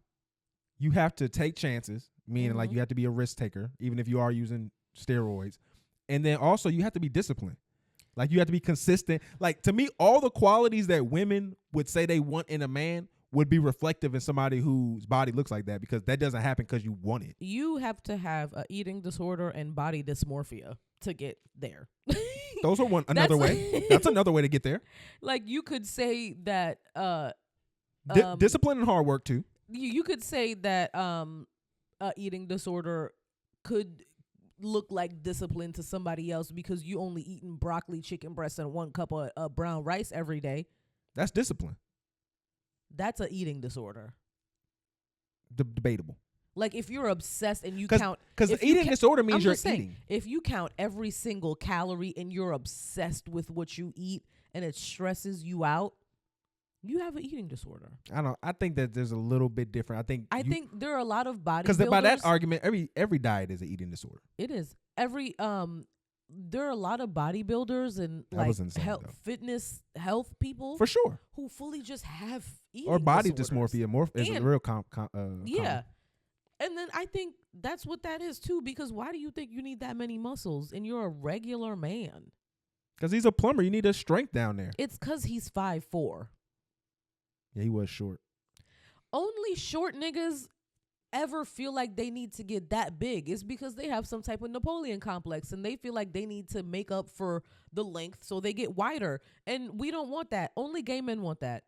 you have to take chances, meaning, like, you have to be a risk taker, even if you are using steroids. And then also, you have to be disciplined. Like, you have to be consistent. Like, to me, all the qualities that women would say they want in a man would be reflective in somebody whose body looks like that, because that doesn't happen because you want it. You have to have an eating disorder and body dysmorphia to get there. Those are another way. That's another way to get there. Like, you could say that discipline and hard work too. You could say that eating disorder could look like discipline to somebody else because you only eating broccoli, chicken breast, and 1 cup of brown rice every day. That's discipline. That's an eating disorder. Debatable. Like, if you're obsessed and you count, because eating disorder means you're eating. If you count every single calorie and you're obsessed with what you eat and it stresses you out, you have an eating disorder. I think that there's a little bit different. I think there are a lot of bodybuilders. Because by that argument, every diet is an eating disorder. It is. There are a lot of bodybuilders and like fitness health people for sure who fully just have eating or body disorders. dysmorphia is a real yeah. And then I think that's what that is too, because why do you think you need that many muscles and you're a regular man? Because he's a plumber. You need a strength down there. It's because he's 5'4". Yeah, he was short. Only short niggas ever feel like they need to get that big is because they have some type of Napoleon complex and they feel like they need to make up for the length, so they get wider. And we don't want that. Only gay men want that.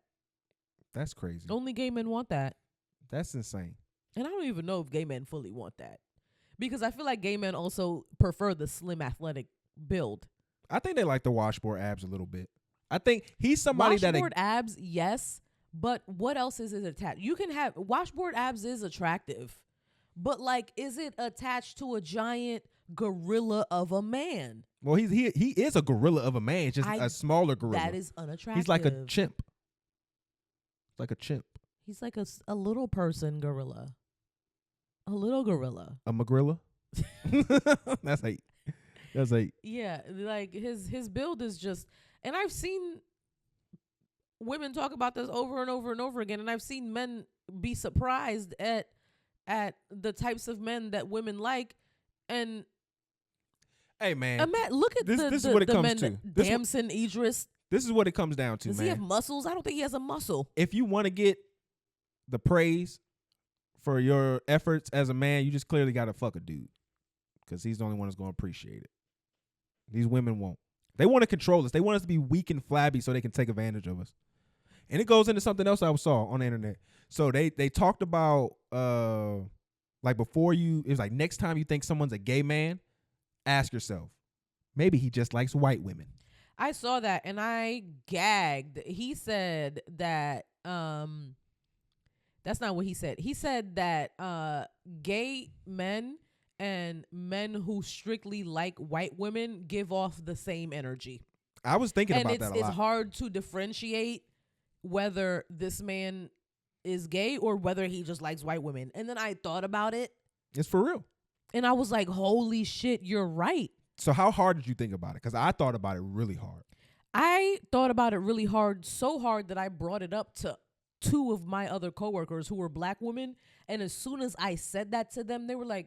That's crazy. Only gay men want that. That's insane. And I don't even know if gay men fully want that, because I feel like gay men also prefer the slim athletic build. I think they like the washboard abs a little bit. I think he's somebody washboard abs, yes. But what else is it attached? You can have washboard abs is attractive, but like, is it attached to a giant gorilla of a man? Well, he is a gorilla of a man, just a smaller gorilla. That is unattractive. He's like a chimp. Like a chimp. He's like a little person gorilla. A little gorilla. A magrilla? That's hate. That's hate. Yeah, like his build is just, and I've seen women talk about this over and over and over again, and I've seen men be surprised at the types of men that women like. And hey, man, look at this is what it comes to. Damson Idris. This is what it comes down to. Does he have muscles? I don't think he has a muscle. If you want to get the praise for your efforts as a man, you just clearly got to fuck a dude, because he's the only one that's going to appreciate it. These women won't. They want to control us. They want us to be weak and flabby so they can take advantage of us. And it goes into something else I saw on the internet. So they talked about like before it was like, next time you think someone's a gay man, ask yourself, maybe he just likes white women. I saw that and I gagged. He said that that's not what he said. He said that gay men and men who strictly like white women give off the same energy. I was thinking about that a lot. And it's hard to differentiate whether this man is gay or whether he just likes white women. And then I thought about it. It's for real. And I was like, holy shit, you're right. So how hard did you think about it? Because I thought about it really hard. I thought about it really hard, so hard that I brought it up to 2 of my other coworkers who were black women. And as soon as I said that to them, they were like,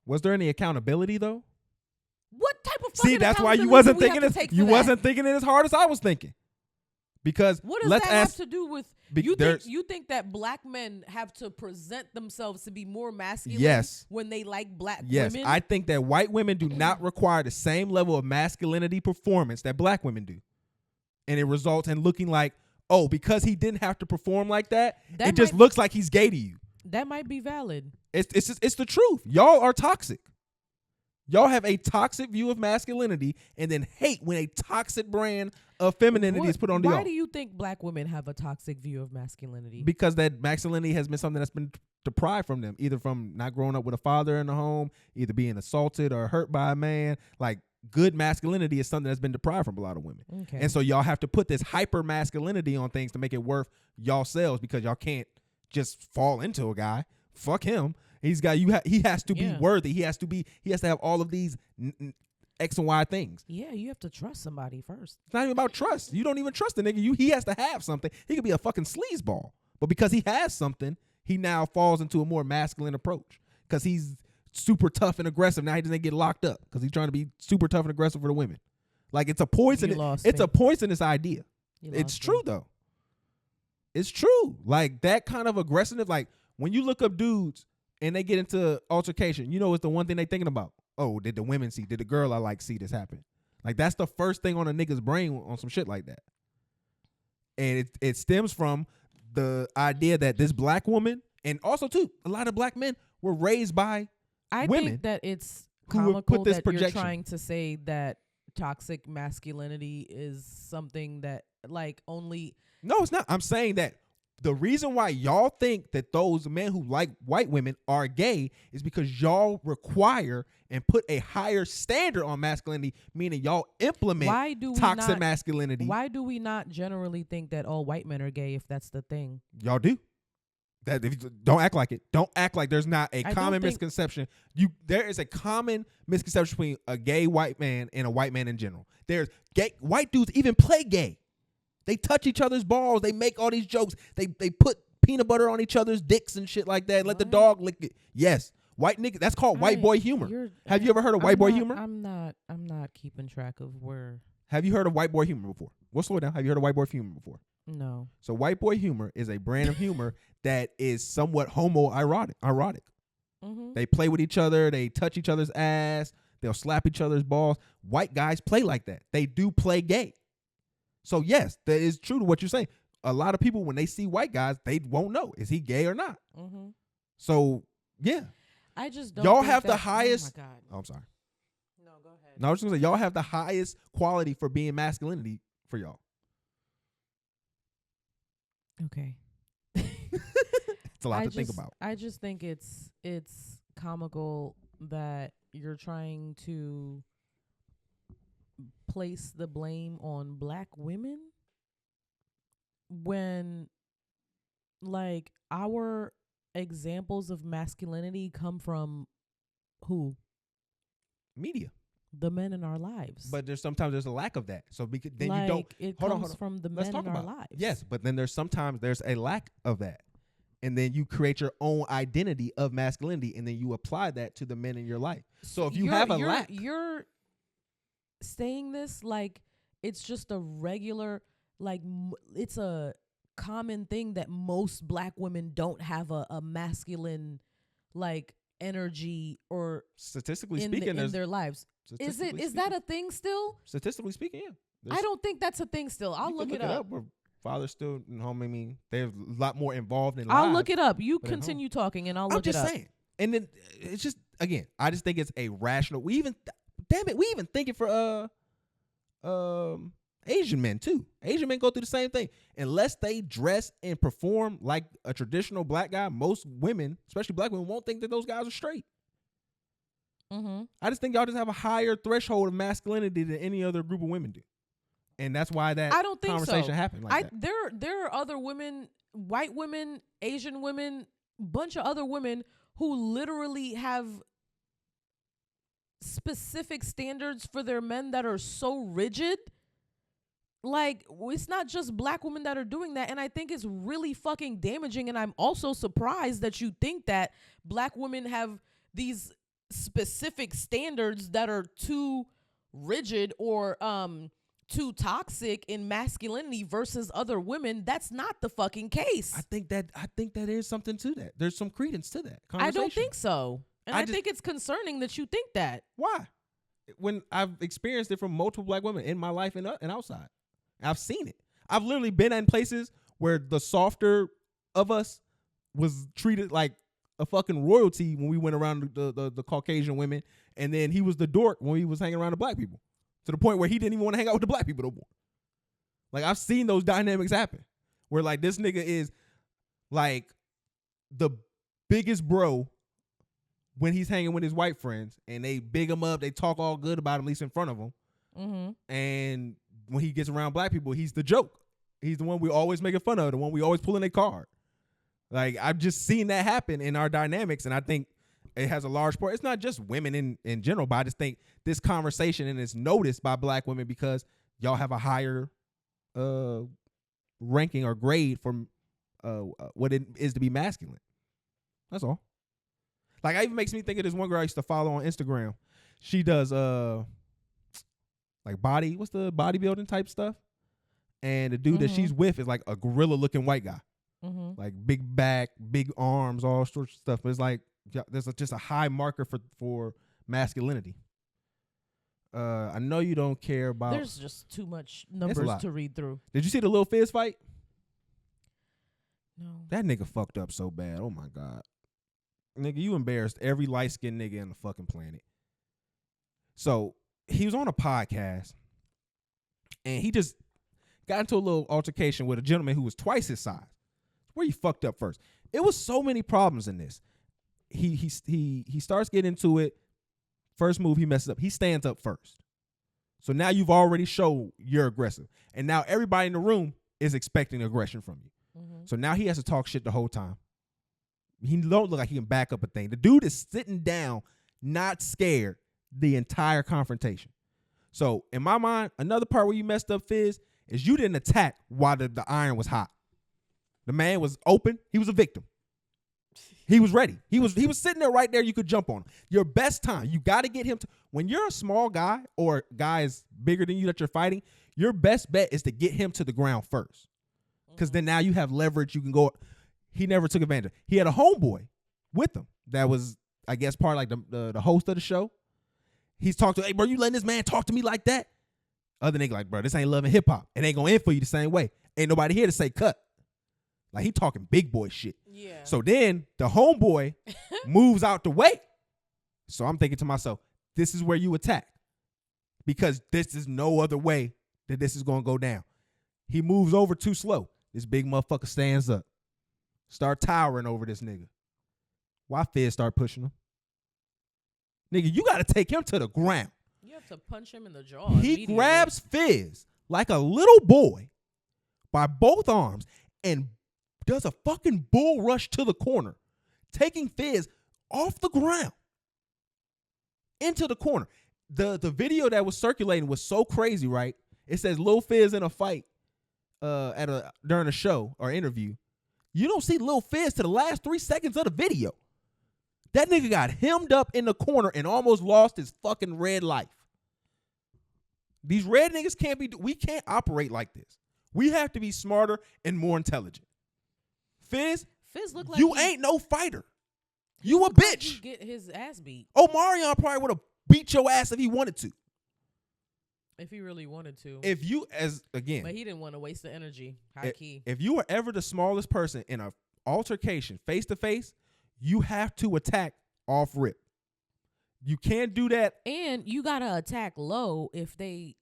was there any accountability though? What type of See, fucking that's why you accountability wasn't do we have thinking to it. take for You that? wasn't thinking it as hard as I was thinking. Because What does let's that ask, have to do with be- you? there's- You think that black men have to present themselves to be more masculine? Yes. When they like black yes, women. I think that white women do not require the same level of masculinity performance that black women do. And it results in looking like, oh, because he didn't have to perform like that, That it just might- looks like he's gay to you. That might be valid. It's the truth. Y'all are toxic. Y'all have a toxic view of masculinity and then hate when a toxic brand of femininity is put on y'all. Why do you think black women have a toxic view of masculinity? Because that masculinity has been something that's been deprived from them, either from not growing up with a father in the home, either being assaulted or hurt by a man. Like, good masculinity is something that's been deprived from a lot of women. Okay. And so y'all have to put this hyper masculinity on things to make it worth y'all selves, because y'all can't just fall into a guy. Fuck him. He's got he has to be worthy. He has to have all of these X and Y things. Yeah, you have to trust somebody first. It's not even about trust. You don't even trust the nigga. He has to have something. He could be a fucking sleazeball, but because he has something, he now falls into a more masculine approach because he's super tough and aggressive. Now he doesn't get locked up because he's trying to be super tough and aggressive for the women. Like, it's a poison. It's a poisonous idea. It's true though. It's true. Like, that kind of aggressiveness. Like, when you look up dudes and they get into altercation, you know, it's the one thing they thinking about. Oh, did the women see? Did the girl I like see this happen? Like, that's the first thing on a nigga's brain on some shit like that. And it stems from the idea that this black woman, and also too, a lot of black men were raised by women. Think that it's who have comical put this that projection. you're trying to say that toxic masculinity is something that like only. No, it's not. I'm saying that the reason why y'all think that those men who like white women are gay is because y'all require and put a higher standard on masculinity, meaning y'all implement toxic masculinity. Why do we not generally think that all white men are gay if that's the thing? Y'all do. That if you, don't act like it. Don't act like there's not a common misconception. There is a common misconception between a gay white man and a white man in general. There's gay white dudes even play gay. They touch each other's balls. They make all these jokes. They put peanut butter on each other's dicks and shit like that. Let the dog lick it. Yes. White nigga. That's called white boy humor. Have you ever heard of white boy humor? I'm not keeping track of where. Have you heard of white boy humor before? We'll slow it down. Have you heard of white boy humor before? No. So white boy humor is a brand of humor that is somewhat homoerotic. Mm-hmm. They play with each other. They touch each other's ass. They'll slap each other's balls. White guys play like that. They do play gay. So yes, that is true to what you're saying. A lot of people, when they see white guys, they won't know, is he gay or not? Mm-hmm. So yeah, I just don't. Y'all think have that, the highest. Oh my God. Oh, I'm sorry. No, go ahead. No, I was just gonna say y'all have the highest quality for being masculinity for y'all. Okay. It's a lot to think about. I just think it's comical that you're trying to place the blame on black women when like our examples of masculinity come from who? Media. The men in our lives. But sometimes there's a lack of that. So then like, you don't. It hold comes on. from the Let's men talk in our about it. lives. Yes, but then there's a lack of that. And then you create your own identity of masculinity, and then you apply that to the men in your life. So if you have a lack, you're saying this like it's just a regular, like it's a common thing that most black women don't have a masculine like energy or statistically in speaking, in their lives. Is that a thing still? Statistically speaking, yeah. I don't think that's a thing still. I'll look it up. Father's still in home. I mean, they're a lot more involved in lives. I'll look it up. You continue talking and I'll look it up. I'm just saying. And then it's just, again, I just think it's a rational. We even think it for Asian men too. Asian men go through the same thing. Unless they dress and perform like a traditional black guy, most women, especially black women, won't think that those guys are straight. Mm-hmm. I just think y'all just have a higher threshold of masculinity than any other group of women do. And that's why that I don't think conversation so. happened like that. There are other women, white women, Asian women, bunch of other women who literally have specific standards for their men that are so rigid. Like, it's not just black women that are doing that. And I think it's really fucking damaging. And I'm also surprised that you think that black women have these specific standards that are too rigid or too toxic in masculinity versus other women. That's not the fucking case. I think that is something to that. There's some credence to that I don't think so. And I think it's concerning that you think that. Why? When I've experienced it from multiple black women in my life and outside. I've seen it. I've literally been in places where the softer of us was treated like a fucking royalty when we went around the Caucasian women, and then he was the dork when he was hanging around the black people, to the point where he didn't even want to hang out with the black people no more. Like, I've seen those dynamics happen where like this nigga is like the biggest bro when he's hanging with his white friends, and they big him up, they talk all good about him, at least in front of him. Mm-hmm. And when he gets around black people, he's the joke. He's the one we always making fun of, the one we always pulling their card. Like, I've just seen that happen in our dynamics, and I think it has a large part. It's not just women in general, but I just think this conversation and it's noticed by black women because y'all have a higher ranking or grade from what it is to be masculine. That's all. Like, it even makes me think of this one girl I used to follow on Instagram. She does like what's the bodybuilding type stuff? And the dude that she's with is like a gorilla looking white guy. Mm-hmm. Like big back, big arms, all sorts of stuff. But it's like there's just a high marker for masculinity. I know you don't care about. There's just too much numbers to read through. Did you see the Lil Fizz fight? No. That nigga fucked up so bad. Oh my God. Nigga, you embarrassed every light-skinned nigga on the fucking planet. So he was on a podcast, and he just got into a little altercation with a gentleman who was twice his size. Where he fucked up first. It was so many problems in this. He starts getting into it. First move, he messes up. He stands up first. So now you've already showed you're aggressive. And now everybody in the room is expecting aggression from you. Mm-hmm. So now he has to talk shit the whole time. He don't look like he can back up a thing. The dude is sitting down, not scared, the entire confrontation. So in my mind, another part where you messed up, Fizz, is you didn't attack while the iron was hot. The man was open. He was a victim. He was ready. He was sitting there right there. You could jump on him. Your best time. You got to get him to. When you're a small guy or guy is bigger than you that you're fighting, your best bet is to get him to the ground first. Because then now you have leverage. You can go. He never took advantage. He had a homeboy with him that was, I guess, part of like the host of the show. He's talking to, hey, bro, you letting this man talk to me like that? Other nigga like, bro, this ain't loving hip hop. It ain't gonna end for you the same way. Ain't nobody here to say cut. Like, he talking big boy shit. Yeah. So then the homeboy moves out the way. So I'm thinking to myself, this is where you attack. Because this is no other way that this is gonna go down. He moves over too slow. This big motherfucker stands up. Start towering over this nigga. Why Fizz start pushing him? Nigga, you got to take him to the ground. You have to punch him in the jaw. He grabs Fizz like a little boy by both arms and does a fucking bull rush to the corner, taking Fizz off the ground into the corner. The video that was circulating was so crazy, right? It says Lil Fizz in a fight during a show or interview. You don't see Lil Fizz to the last 3 seconds of the video. That nigga got hemmed up in the corner and almost lost his fucking red life. These red niggas we can't operate like this. We have to be smarter and more intelligent. Fizz look like you ain't no fighter. You a bitch. Like he get his ass beat. Omarion probably would have beat your ass if he wanted to. If he really wanted to. If you, but he didn't want to waste the energy. High key. If you were ever the smallest person in an altercation face to face, you have to attack off rip. You can't do that. And you gotta attack low if they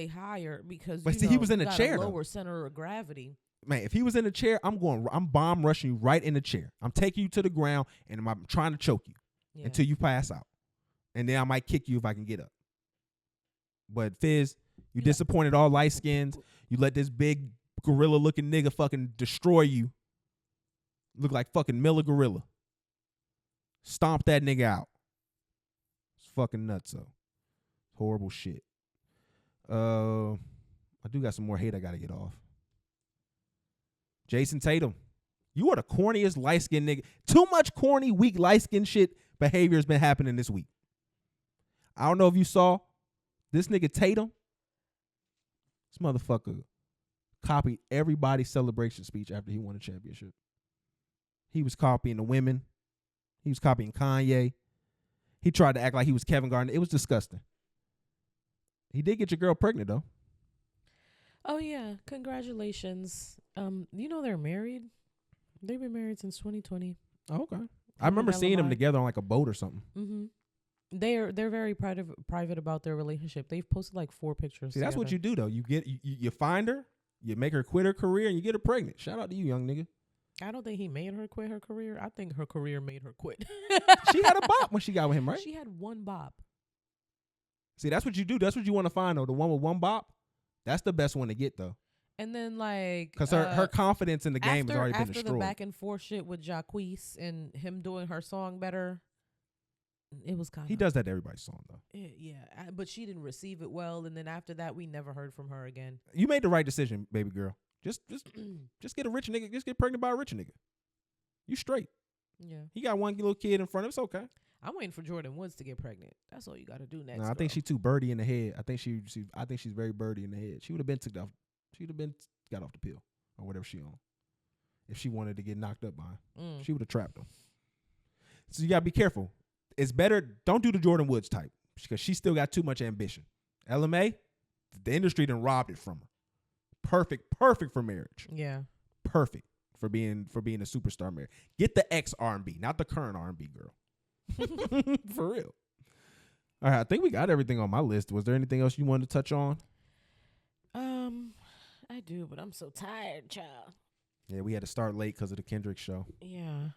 hire, because he was in a chair. Lower center of gravity. Man, if he was in a chair, I'm bomb rushing you right in the chair. I'm taking you to the ground and I'm trying to choke you until you pass out. And then I might kick you if I can get up. But Fizz, You disappointed all light skins. You let this big gorilla looking nigga fucking destroy you. Look like fucking Miller Gorilla. Stomp that nigga out. It's fucking nuts, though. Horrible shit. I do got some more hate I gotta get off. Jason Tatum. You are the corniest light-skinned nigga. Too much corny, weak, light-skinned shit behavior has been happening this week. I don't know if you saw this nigga Tatum. This motherfucker copied everybody's celebration speech after he won a championship. He was copying the women. He was copying Kanye. He tried to act like he was Kevin Garnett. It was disgusting. He did get your girl pregnant, though. Oh, yeah. Congratulations. You know they're married. They've been married since 2020. Oh, okay. I remember seeing them together on like a boat or something. Mm-hmm. They're very private about their relationship. They've posted like 4 pictures. See, that's what you do though. You find her, you make her quit her career, and you get her pregnant. Shout out to you, young nigga. I don't think he made her quit her career. I think her career made her quit. She had a bop when she got with him, right? She had 1 bop. See, that's what you do. That's what you want to find though. The one with 1 bop, that's the best one to get though. And then like, because her confidence in the game has already been destroyed. After the back and forth shit with Jacquees and him doing her song better, it was kind of. He does that to everybody's song though. Yeah, but she didn't receive it well, and then after that, we never heard from her again. You made the right decision, baby girl. Just get a rich nigga. Just get pregnant by a rich nigga. You straight. Yeah. He got 1 little kid in front of him. It's okay. I'm waiting for Jordan Woods to get pregnant. That's all you got to do next. No, I think she's too birdie in the head. I think she's very birdie in the head. She would have been took off. She would have been got off the pill or whatever she on. If she wanted to get knocked up by him, she would have trapped him. So you gotta be careful. It's better. Don't do the Jordan Woods type because she still got too much ambition. LMA, the industry done robbed it from her. Perfect for marriage. Yeah. Perfect for being a superstar marriage. Get the ex R&B, not the current R&B girl. For real. All right, I think we got everything on my list. Was there anything else you wanted to touch on? I do, but I'm so tired, child. Yeah, we had to start late because of the Kendrick show. Yeah.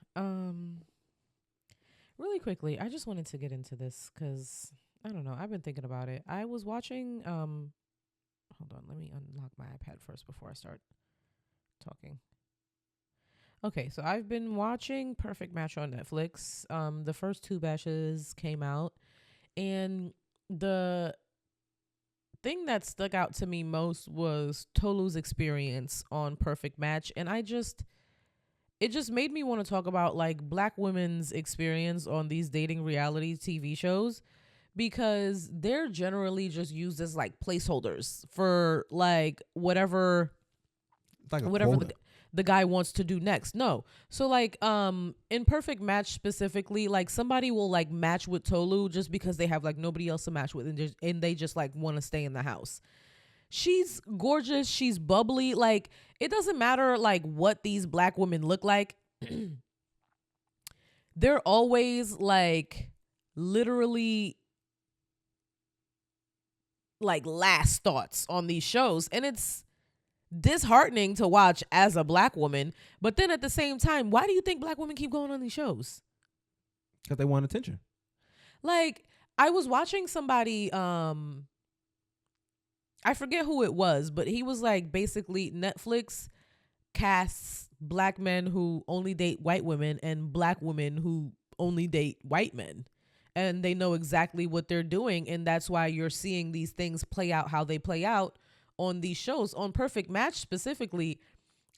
Really quickly, I just wanted to get into this because I don't know. I've been thinking about it. I was watching. Hold on, let me unlock my iPad first before I start talking. Okay, so I've been watching Perfect Match on Netflix. The first 2 batches came out, and the thing that stuck out to me most was Tolu's experience on Perfect Match, and it just made me want to talk about like Black women's experience on these dating reality TV shows, because they're generally just used as like placeholders for like whatever the guy wants to do next. No. So like in Perfect Match specifically, like somebody will like match with Tolu just because they have like nobody else to match with, and they just like want to stay in the house. She's gorgeous, she's bubbly, like it doesn't matter like what these Black women look like. They're always like literally like last thoughts on these shows, and it's disheartening to watch as a Black woman. But then at the same time, why do you think Black women keep going on these shows? Because they want attention. Like I was watching somebody, I forget who it was, but he was like, basically Netflix casts Black men who only date white women and Black women who only date white men, and they know exactly what they're doing, and that's why you're seeing these things play out how they play out on these shows. On Perfect Match specifically,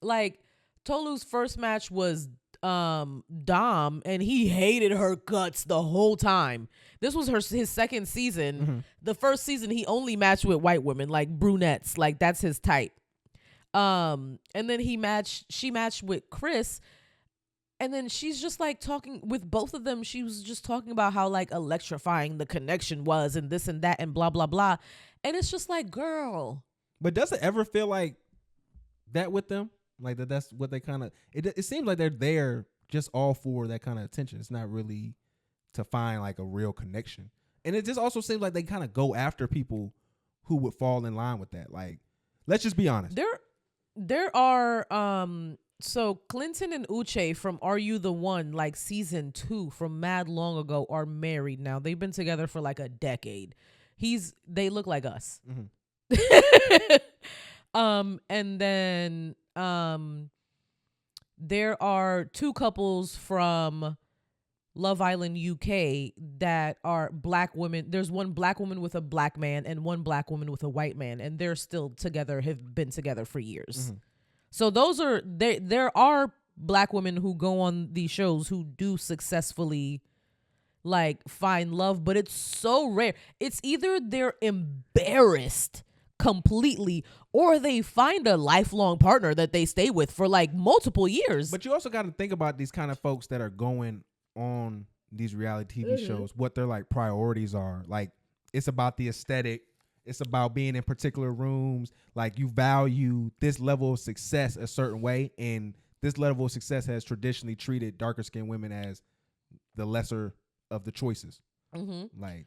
like Tolu's first match was Dom, and he hated her guts the whole time. This was his second season. Mm-hmm. The first season he only matched with white women, like brunettes, like that's his type. And then she matched with Chris, and then she's just like talking with both of them. She was just talking about how like electrifying the connection was and this and that and blah blah blah. And it's just like, girl. But does it ever feel like that with them? Like that's what they kind of, it seems like they're there just all for that kind of attention. It's not really to find like a real connection. And it just also seems like they kind of go after people who would fall in line with that. Like, let's just be honest. There are, so Clinton and Uche from Are You the One, like season 2 from mad long ago, are married now. They've been together for like a decade. They look like us. Mm-hmm. And then there are two couples from Love Island UK that are black women. There's one black woman with a black man and one black woman with a white man, and they're still together, have been together for years. Mm-hmm. So those are there are black women who go on these shows who do successfully like find love, but it's so rare. It's either they're embarrassed completely or they find a lifelong partner that they stay with for like multiple years. But you also got to think about these kind of folks that are going on these reality TV shows, what their like priorities are. Like, it's about the aesthetic. It's about being in particular rooms. Like, you value this level of success a certain way, and this level of success has traditionally treated darker skinned women as the lesser of the choices. Like,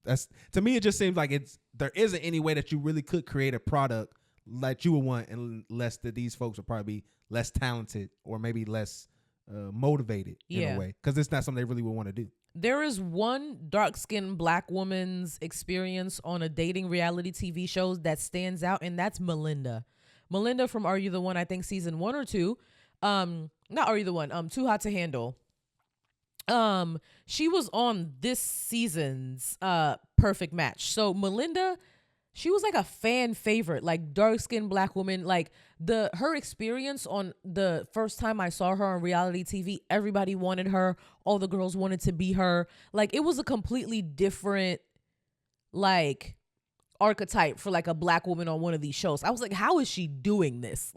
that's to me, it just seems like there isn't any way that you really could create a product that you would want unless that these folks would probably be less talented or maybe less motivated in a way, because it's not something they really would want to do. There is one dark-skinned black woman's experience on a dating reality TV show that stands out, and that's Melinda. Melinda from Are You the One? I think season 1 or 2. Not Are You the One? Too Hot to Handle. She was on this season's Perfect Match. So Melinda, she was like a fan favorite, like dark-skinned black woman. Like her experience on the first time I saw her on reality TV, everybody wanted her. All the girls wanted to be her. Like, it was a completely different like archetype for like a black woman on one of these shows. I was like, how is she doing this?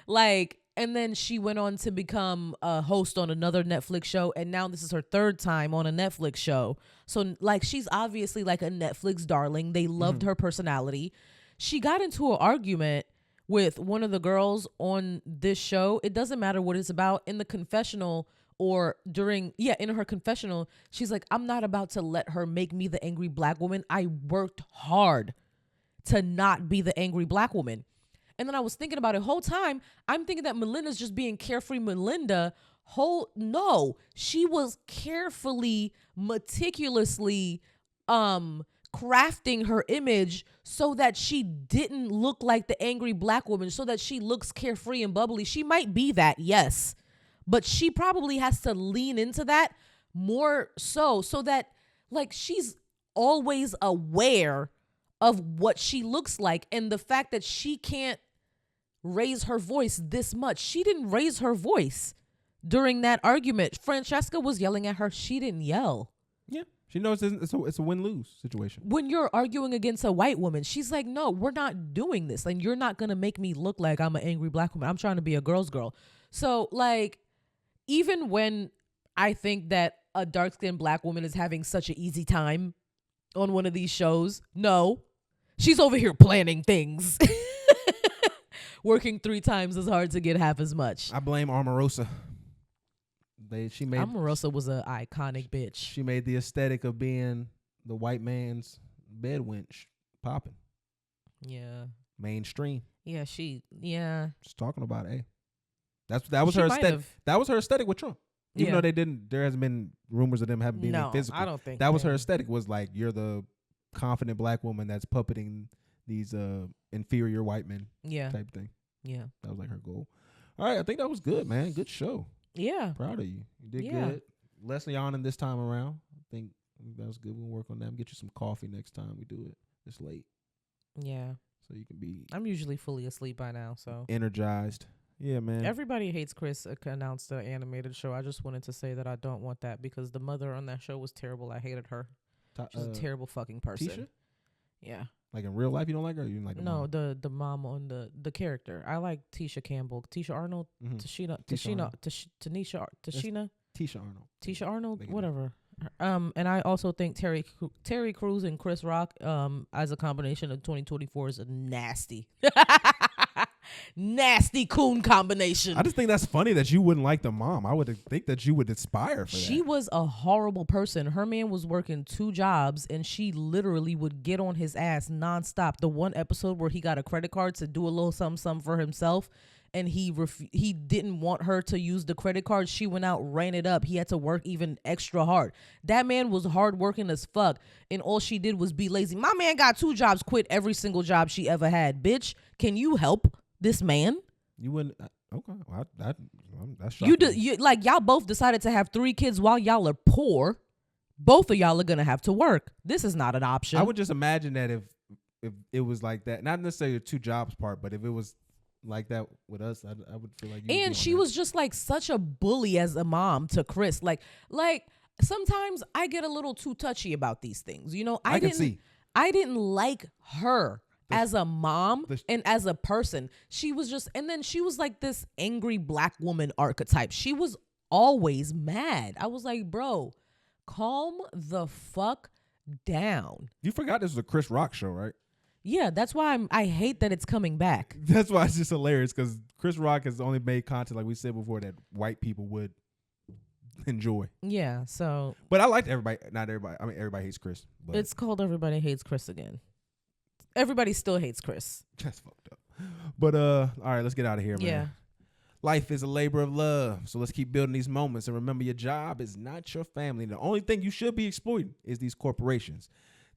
Like, and then she went on to become a host on another Netflix show. And now this is her third time on a Netflix show. So like, she's obviously like a Netflix darling. They loved her personality. She got into an argument with one of the girls on this show. It doesn't matter what it's about. In the confessional or in her confessional, she's like, I'm not about to let her make me the angry black woman. I worked hard to not be the angry black woman. And then I was thinking about it whole time. I'm thinking that Melinda's just being carefree Melinda. No, she was carefully, meticulously crafting her image so that she didn't look like the angry black woman, so that she looks carefree and bubbly. She might be that, yes, but she probably has to lean into that more so that like she's always aware of what she looks like. And the fact that she can't raise her voice this much. She didn't raise her voice during that argument. Francesca was yelling at her. She didn't yell. Yeah. She knows it's a win-lose situation. When you're arguing against a white woman, she's like, no, we're not doing this. And you're not going to make me look like I'm an angry black woman. I'm trying to be a girl's girl. So like, even when I think that a dark-skinned black woman is having such an easy time on one of these shows, no, she's over here planning things. Working 3 times as hard to get half as much. I blame Omarosa. Omarosa was an iconic bitch. She made the aesthetic of being the white man's bed wench popping. Yeah. Mainstream. Yeah, Just talking about it. That was her aesthetic. That was her aesthetic with Trump. Even though there hasn't been rumors of them having been physical. I don't think that was her aesthetic, was like, you're the confident black woman that's puppeting these inferior white men type thing. Yeah. That was like her goal. All right, I think that was good, man. Good show. Yeah. Proud of you. You did good. Leslie on this time around. I think that was good. We'll work on that. Get you some coffee next time we do it. It's late. Yeah. So you can be... I'm usually fully asleep by now, so... energized. Yeah, man. Everybody hates Chris announced the animated show. I just wanted to say that I don't want that because the mother on that show was terrible. I hated her. She's a terrible fucking person. Tisha? Yeah. Like in real life, you don't like her? Or you like mom? The mom on the character. I like Tisha Campbell, Tisha Arnold, Tashina, Tisha Arnold, whatever. And I also think Terry Crews and Chris Rock as a combination of 2024 is a nasty coon combination. I just think that's funny that you wouldn't like the mom. I would think that you would aspire for that. She was a horrible person. Her man was working 2 jobs and she literally would get on his ass nonstop. The one episode where he got a credit card to do a little something for himself and he didn't want her to use the credit card. She went out, ran it up. He had to work even extra hard. That man was hardworking as fuck, and all she did was be lazy. My man got 2 jobs, quit every single job she ever had. Bitch, can you help this man? You wouldn't. Okay, well, that's You like y'all both decided to have 3 kids while y'all are poor. Both of y'all are gonna have to work. This is not an option. I would just imagine that if it was like that, not necessarily the 2 jobs part, but if it was like that with us, I would feel like. And she was just like such a bully as a mom to Chris. Like sometimes I get a little too touchy about these things. You know, I didn't like her as a mom and as a person. She was just, and then she was like this angry black woman archetype. She was always mad. I was like, bro, calm the fuck down. You forgot this was a Chris Rock show, right? Yeah, that's why I hate that it's coming back. That's why it's just hilarious, because Chris Rock has only made content, like we said before, that white people would enjoy. Yeah, so. But I liked everybody. Not everybody. I mean, everybody hates Chris. But it's called Everybody Hates Chris again. Everybody still hates Chris. That's fucked up. But all right, let's get out of here, man. Yeah. Life is a labor of love, so let's keep building these moments. And remember, your job is not your family. The only thing you should be exploiting is these corporations.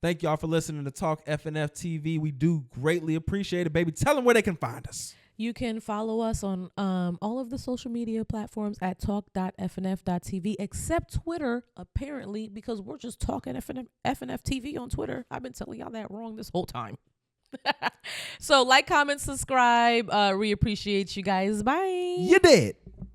Thank y'all for listening to Talk FNF TV. We do greatly appreciate it, baby. Tell them where they can find us. You can follow us on all of the social media platforms at talk.fnf.tv, except Twitter, apparently, because we're just talking FNF TV on Twitter. I've been telling y'all that wrong this whole time. So like, comment, subscribe. We appreciate you guys. Bye. You did.